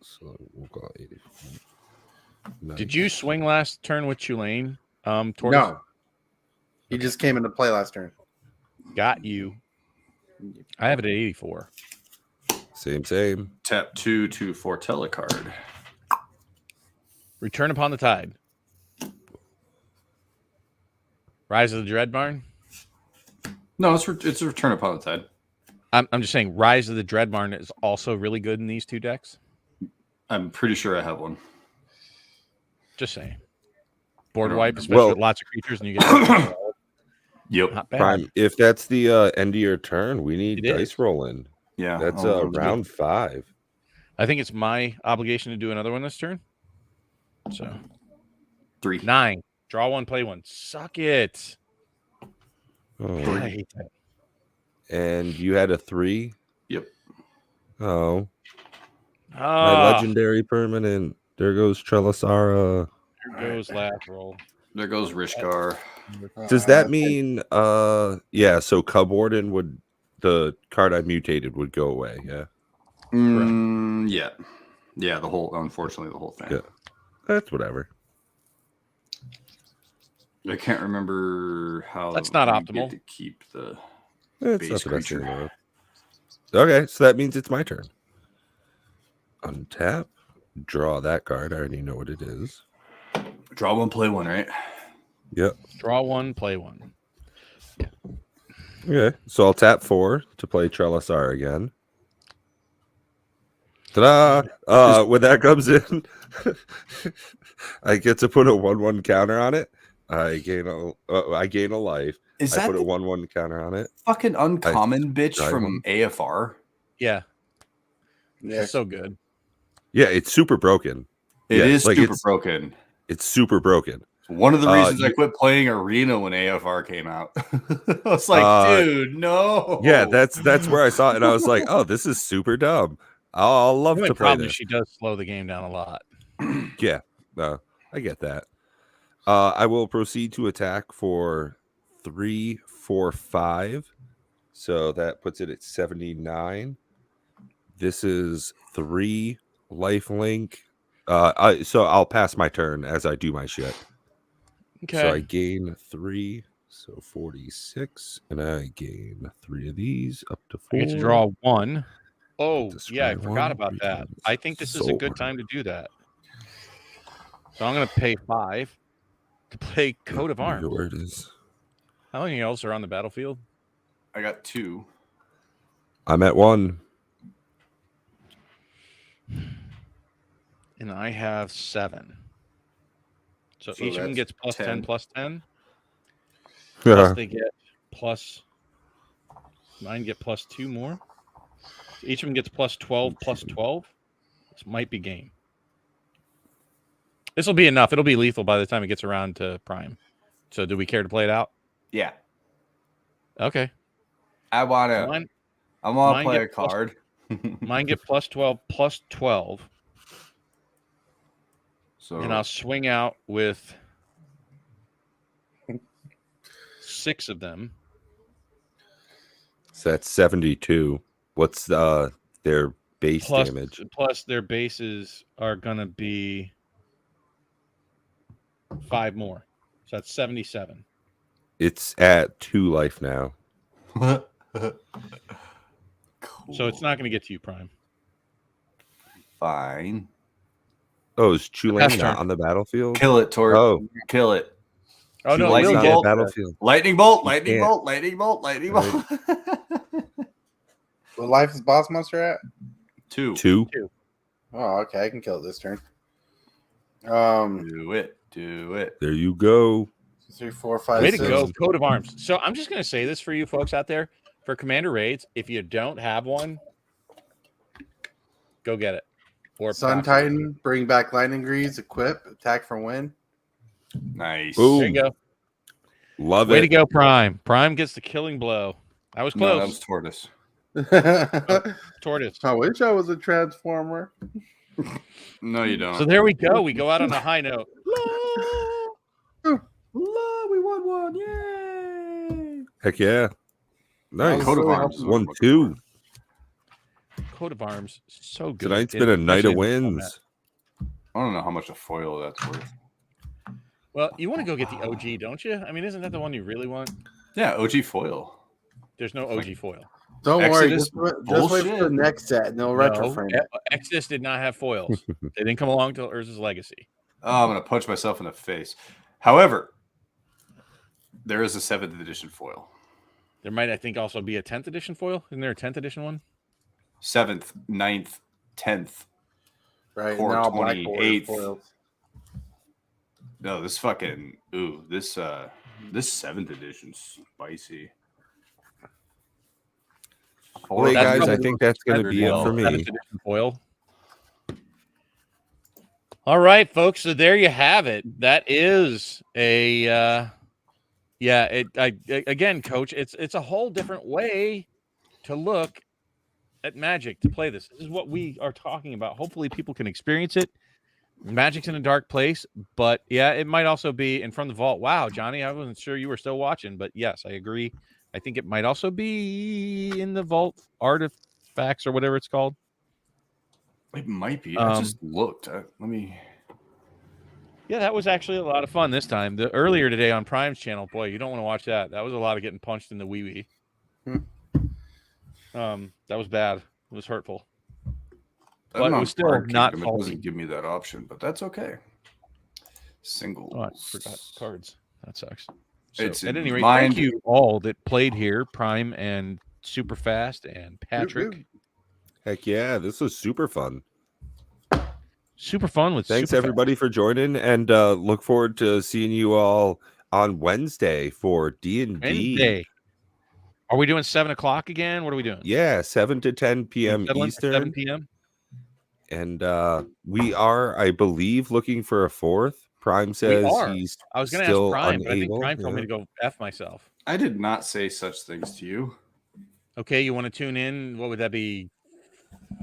So we'll call it 80. Did you swing last turn with Tulane? Tortoise? No. He just came into play last turn. Got you. I have it at 84. Same. tap 2 to foretell a card. Return upon the tide. Rise of the Dread Barn. No, it's a return upon the tide. I'm just saying, Rise of the Dread Barn is also really good in these 2 decks. I'm pretty sure I have one. Just saying. Board I don't wipe, remember. especially Well- with lots of creatures, and you get Yep. not bad. Prime. If that's the end of your turn, we need It dice is. rolling. Yeah. That's I'll- round 5. I think it's my obligation to do another one this turn. So 3. 9. Draw 1, play 1. Suck it. Oh. I hate that. And you had a 3. Yep. Oh, my Ah, legendary permanent. There goes Trelasara. here goes last roll. There goes Rishgar. Does that mean yeah, so Cub Warden would, the card I mutated would go away, yeah. Yeah. Yeah, unfortunately, the whole thing. Yeah. That's whatever. I can't remember how. That's not we optimal. Get to keep the. It's Base not the best thing in the creature. world. Okay, so that means it's my turn. Untap. Draw that card. I already know what it is. Draw 1, play 1, right? Yep. Draw 1, play 1. Okay. So I'll tap 4 to play Trelasar again. Ta-da! When that comes in, I get to put a 1/1 counter on it. I gain a life. Is I that put a the 1/1 counter on it. fucking uncommon bitch drive from one. AFR? Yeah, Yeah. it's so good. Yeah, it's super broken. It Yeah, is like super it's- broken. It's super broken. One of the reasons I you- quit playing Arena when AFR came out. I was like, dude, no. Yeah, that's where I saw it, and I was like, "Oh, this is super dumb. I'll love The only to play problem is this." she does slow the game down a lot. Yeah, I get that. I will proceed to attack for 3, 4, 5. So that puts it at 79. This is 3 lifelink. So I'll pass my turn as I do my shit. Okay. So I gain 3, so 46, and I gain 3 of these up to 4. I get to draw 1. Oh, Destroy yeah, I forgot one, about that. return I think this is a good sword. time to do that. So I'm going to pay 5 to play Coat of Arms. Where it is. How many else are on the battlefield? I got 2. I'm at 1. And I have 7. So So each of them that's gets plus 10, 10. plus 10. Plus they get plus. Mine get plus 2 more. So each of them gets plus 12, plus 12. This might be game. This will be enough. It'll be lethal by the time it gets around to Prime. So do we care to play it out? Yeah. Okay. I want to Mine, play get a card. mine get plus 12, plus 12. So And I'll swing out with 6 of them. So that's 72. What's their base damage? Plus their bases are going to be 5 more. So that's 77. It's at 2 life now. cool. So it's not going to get to you, Prime. Fine. Oh, is Tulane Pass not turn. on the battlefield? Kill it, Tor. Oh, Kill it. Oh no, Lightning we'll it's not get bolt. a battlefield. Lightning bolt, You lightning can't. bolt, lightning bolt, lightning bolt. What life is boss monster at? 2. 2. Oh, okay. I can kill it this turn. Um, Do it. Do it. There you go. 3, 4, 5, way to 6. go, coat of arms. So I'm just gonna say this for you folks out there for Commander raids. If you don't have one, go get it. Or Sun possibly- Titan, bring back Lightning Greaves, equip, attack for win. Nice. Boom. There you go. Love Way it. to go, Prime. Prime gets the killing blow. That was No, close. that was Tortoise. Tortoise. I wish I was a transformer. No, you don't. So there we go. We go out on a high note. We won one. Yay. Heck yeah. Nice. Coat of really arms. is what I'm 1, looking 2. Coat of arms, so good. Tonight's been a night of especially in this wins. format. for. I don't know how much a foil that's worth. Well, you want to go get the OG, don't you? I mean, isn't that the one you really want? Yeah, OG foil. There's no OG foil. Don't Exodus worry, just wait for the bullshit. next set and they'll retro frame it. Exodus did not have foils. They didn't come along till Urza's Legacy. Oh, I'm gonna punch myself in the face. However, there is a 7th edition foil. There might, I think, also be a 10th edition foil. Isn't there a 10th edition one? 7th, 9th, 10th. Right Core now, black 28th. foils. No, this fucking this 7th edition's spicy. Well, hey, That's guys, I probably think that's going to better be it than for 7th me. edition foil. All right, folks. So there you have it. That is a again, Coach. It's a whole different way to look at Magic, to play this. This is what we are talking about. Hopefully, people can experience it. Magic's in a dark place, but yeah, it might also be in front of the vault. Wow, Johnny, I wasn't sure you were still watching, but yes, I agree. I think it might also be in the vault artifacts or whatever it's called. It might be. I just looked. Let me. Yeah, that was actually a lot of fun this time. The earlier today on Prime's channel, boy, you don't want to watch that. That was a lot of getting punched in the wee wee. That was bad. It was hurtful. But I'm it on was still Card not Kingdom. It faulty. doesn't give me that option, but that's okay. Singles. Oh, I forgot cards. That sucks. So, It's at in any rate, mind- thank you all that played here, Prime and Superfast and Patrick. Heck yeah. This was super fun. Super fun with Thanks, Superfast. everybody, for joining. And look forward to seeing you all on Wednesday for D&D. Wednesday. Are we doing 7 o'clock again? What are we doing? Yeah, 7 to 10 p.m. Settle in for Eastern. 7 p.m. And we are, I believe, looking for a 4th. Prime says are. he's I was going to ask still Prime, but I think unable. Prime told me Yeah. to go F myself. I did not say such things to you. Okay, you want to tune in? What would that be?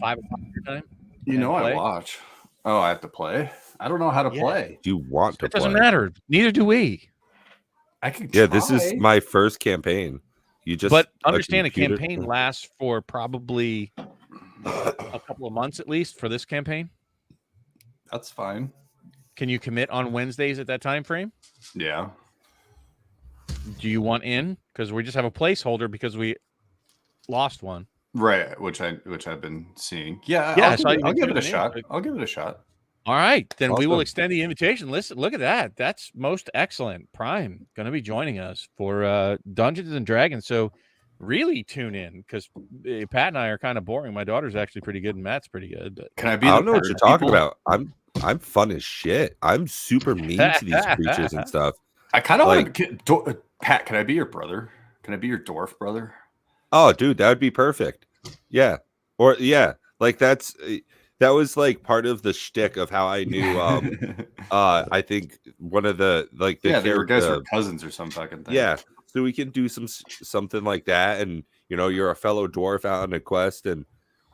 5 o'clock your time? You And know play? I watch. Oh, I have to play. I don't know how to Yeah. play. Do you want to It doesn't play? matter. Neither do we. I can. Yeah, this is try. my first campaign. You just But understand a computer- campaign lasts for probably a couple of months at least for this campaign. That's fine. Can you commit on Wednesdays at that time frame? Yeah. Do you want in? Because we just have a placeholder because we lost one. Right, which I've been seeing. Yeah, Yeah, I'll, so give, it, I'll give it a tuning in, shot. but- I'll give it a shot. All right, then we will Awesome. extend the invitation. Listen, look at that. That's most excellent. Prime going to be joining us for Dungeons and Dragons. So really tune in because Pat and I are kind of boring. My daughter's actually pretty good and Matt's pretty good. But Can I be? I the don't know what party you're talking people? about. I'm fun as shit. I'm super mean to these creatures and stuff. I kind of Like- want to get Pat. Can I be your brother? Can I be your dwarf brother? Oh, dude, that would be perfect. Yeah. Or yeah, like that was like part of the shtick of how I knew I think one of the like the yeah, they were guys character- were cousins or some fucking thing. yeah. So we can do something like that, and you're a fellow dwarf out on a quest, and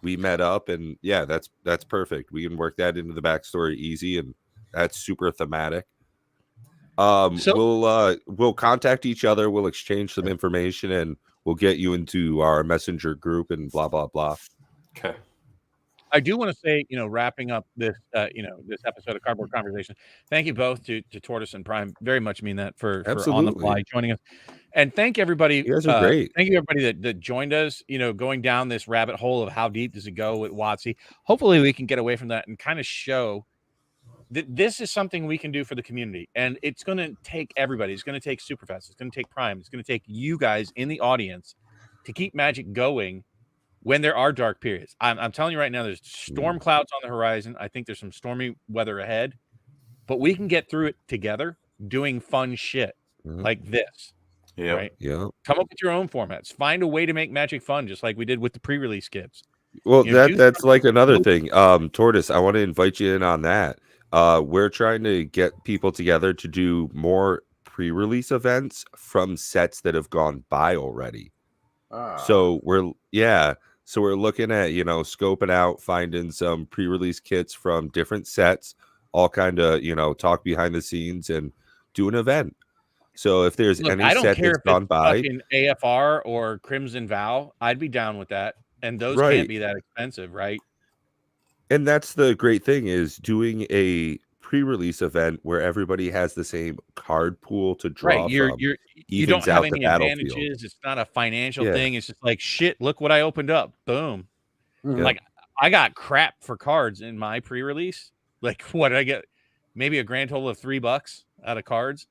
we met up, and yeah, that's perfect. We can work that into the backstory easy, and that's super thematic. We'll contact each other, we'll exchange some information, and we'll get you into our messenger group and blah blah blah. Okay. I do want to say, wrapping up this, this episode of Cardboard Conversation, thank you both to Tortoise and Prime. Very much mean that for on the Absolutely. fly joining us. And thank everybody. You guys are great. Thank you, everybody that joined us, going down this rabbit hole of how deep does it go with WotC. Hopefully we can get away from that and kind of show this is something we can do for the community, and it's going to take everybody. It's going to take Superfest. It's going to take Prime. It's going to take you guys in the audience to keep Magic going when there are dark periods. I'm telling you right now, there's storm clouds on the horizon. I think there's some stormy weather ahead, but we can get through it together doing fun shit like this. Yeah. Right? Yeah. Come up with your own formats. Find a way to make Magic fun, just like we did with the pre-release kits. Well, You know, that's like another thing. Tortoise, I want to invite you in on that. We're trying to get people together to do more pre-release events from sets that have gone by already. So we're looking at, scoping out, finding some pre-release kits from different sets, all kind of, talk behind the scenes and do an event. So if there's any I don't set care that's if gone it's by, fucking AFR or Crimson Vow, I'd be down with that. And those Right. can't be that expensive, right? and that's the great thing is doing a pre-release event where everybody has the same card pool to draw Right. You from. don't evens have out the any battlefield. advantages. It's not a financial Yeah. thing. It's just like, shit, look what I opened up. Boom. Mhm. Like, I got crap for cards in my pre-release. Like, what did I get? Maybe a grand total of $3 out of cards.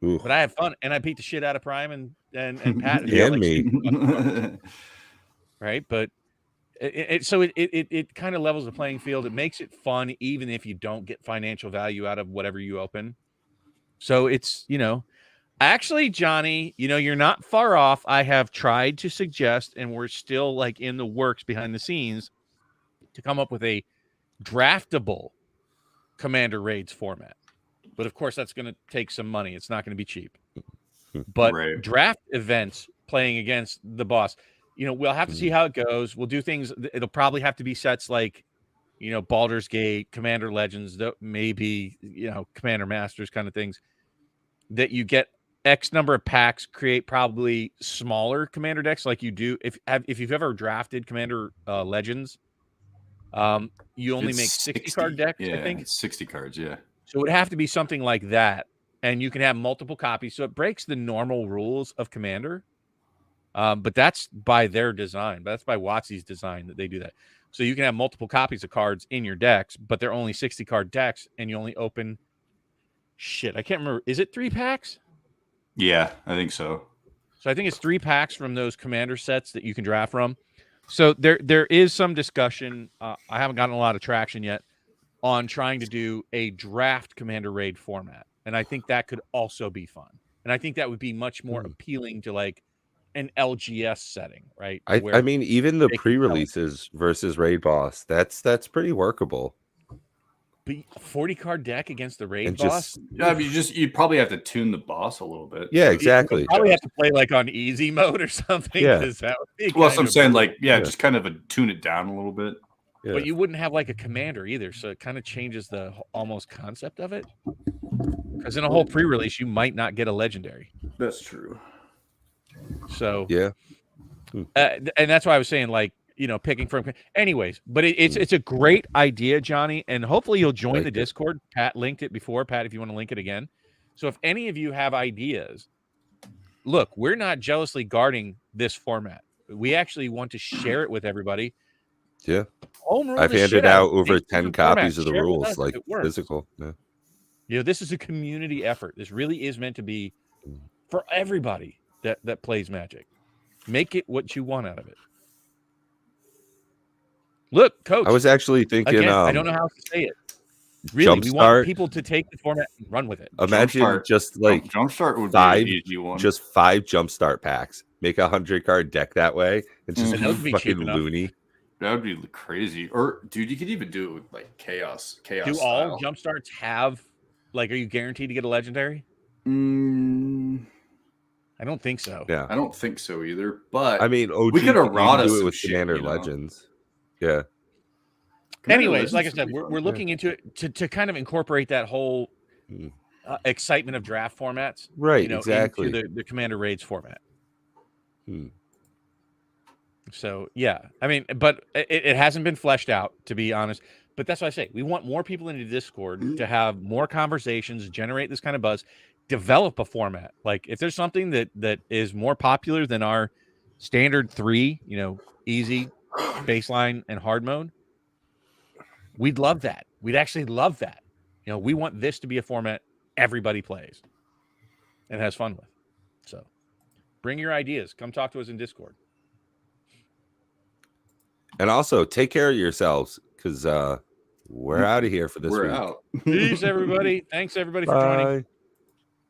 Ooh. But I had fun, and I beat the shit out of Prime and Pat. And And like, me. right? But it kind of levels the playing field. It makes it fun, even if you don't get financial value out of whatever you open. So it's, actually, Johnny, you're not far off. I have tried to suggest, and we're still like in the works behind the scenes to come up with a draftable Commander Raids format. But of course, that's going to take some money. It's not going to be cheap. But Right. draft events playing against the boss, we'll have to see how it goes. We'll do things. It'll probably have to be sets like, Baldur's Gate, Commander Legends, maybe, Commander Masters kind of things that you get X number of packs, create probably smaller Commander decks like you do. If you've ever drafted Commander Legends, you only It's make 60 card decks, Yeah, I think. it's 60 cards. Yeah. So it would have to be something like that. And you can have multiple copies. So it breaks the normal rules of Commander. But that's by their design. That's by WotC's design that they do that. So you can have multiple copies of cards in your decks, but they're only 60 card decks, and you only open I can't remember. Is it 3 packs? Yeah, I think so. So I think it's 3 packs from those Commander sets that you can draft from. So there is some discussion. I haven't gotten a lot of traction yet on trying to do a draft Commander Raid format. And I think that could also be fun. And I think that would be much more appealing to like an LGS setting, right? I Where mean, even the they can pre-releases versus Raid Boss, that's pretty workable. But 40 card deck against the Raid And boss. just Yeah, but you probably have to tune the boss a little bit. yeah, So- exactly. You probably have to play like on easy mode or something. Yeah. 'Cause that would be Well, that's what kind I'm saying. of- Like, Yeah. just kind of tune it down a little bit. Yeah. But you wouldn't have like a commander either, so it kind of changes the almost concept of it. Because in a whole pre-release, you might not get a legendary. That's true. So Yeah. and that's why I was saying, like, picking from. Anyways, but it's a great idea, Johnny, and hopefully you'll join Like the it. Discord. Pat linked it before. Pat, if you want to link it again. So if any of you have ideas, look, we're not jealously guarding this format. We actually want to share it with everybody. Yeah. Home rule I've the handed shit out it. over Make 10 your format. copies of the Share it with rules, us if like it works. physical. Yeah. This is a community effort. This really is meant to be for everybody that plays Magic. Make it what you want out of it. Look, Coach. I was actually thinking, Again, I don't know how else to say it. Really, we want Jumpstart. people to take the format and run with it. imagine Jumpstart. just like Jumpstart would five- be an easy one. just 5 jumpstart packs. Make a 100-card deck that way. It's just And those would be cheap fucking enough. loony. That would be crazy. Or dude, you could even do it with like chaos. Do style. all jump starts have, like, are you guaranteed to get a legendary? I don't think so. Yeah. I don't think so either. But I mean, OG we could can errata do it some with shit, Commander you know? Legends. Yeah. Commander Anyways, like I Legends said, would be we're fun. looking into it to kind of incorporate that whole Mm. excitement of draft formats. Right, exactly. Into the Commander Raids format. Hmm. So yeah, I mean, but it hasn't been fleshed out, to be honest. But that's what I say. We want more people into Discord to have more conversations, generate this kind of buzz, develop a format. Like if there's something that is more popular than our standard 3, easy, baseline, and hard mode, we'd love that. We'd actually love that. You know, we want this to be a format everybody plays and has fun with. So bring your ideas. Come talk to us in Discord. And also take care of yourselves because we're out of here for this We're week. out. Peace, everybody. Thanks, everybody, for joining. Bye.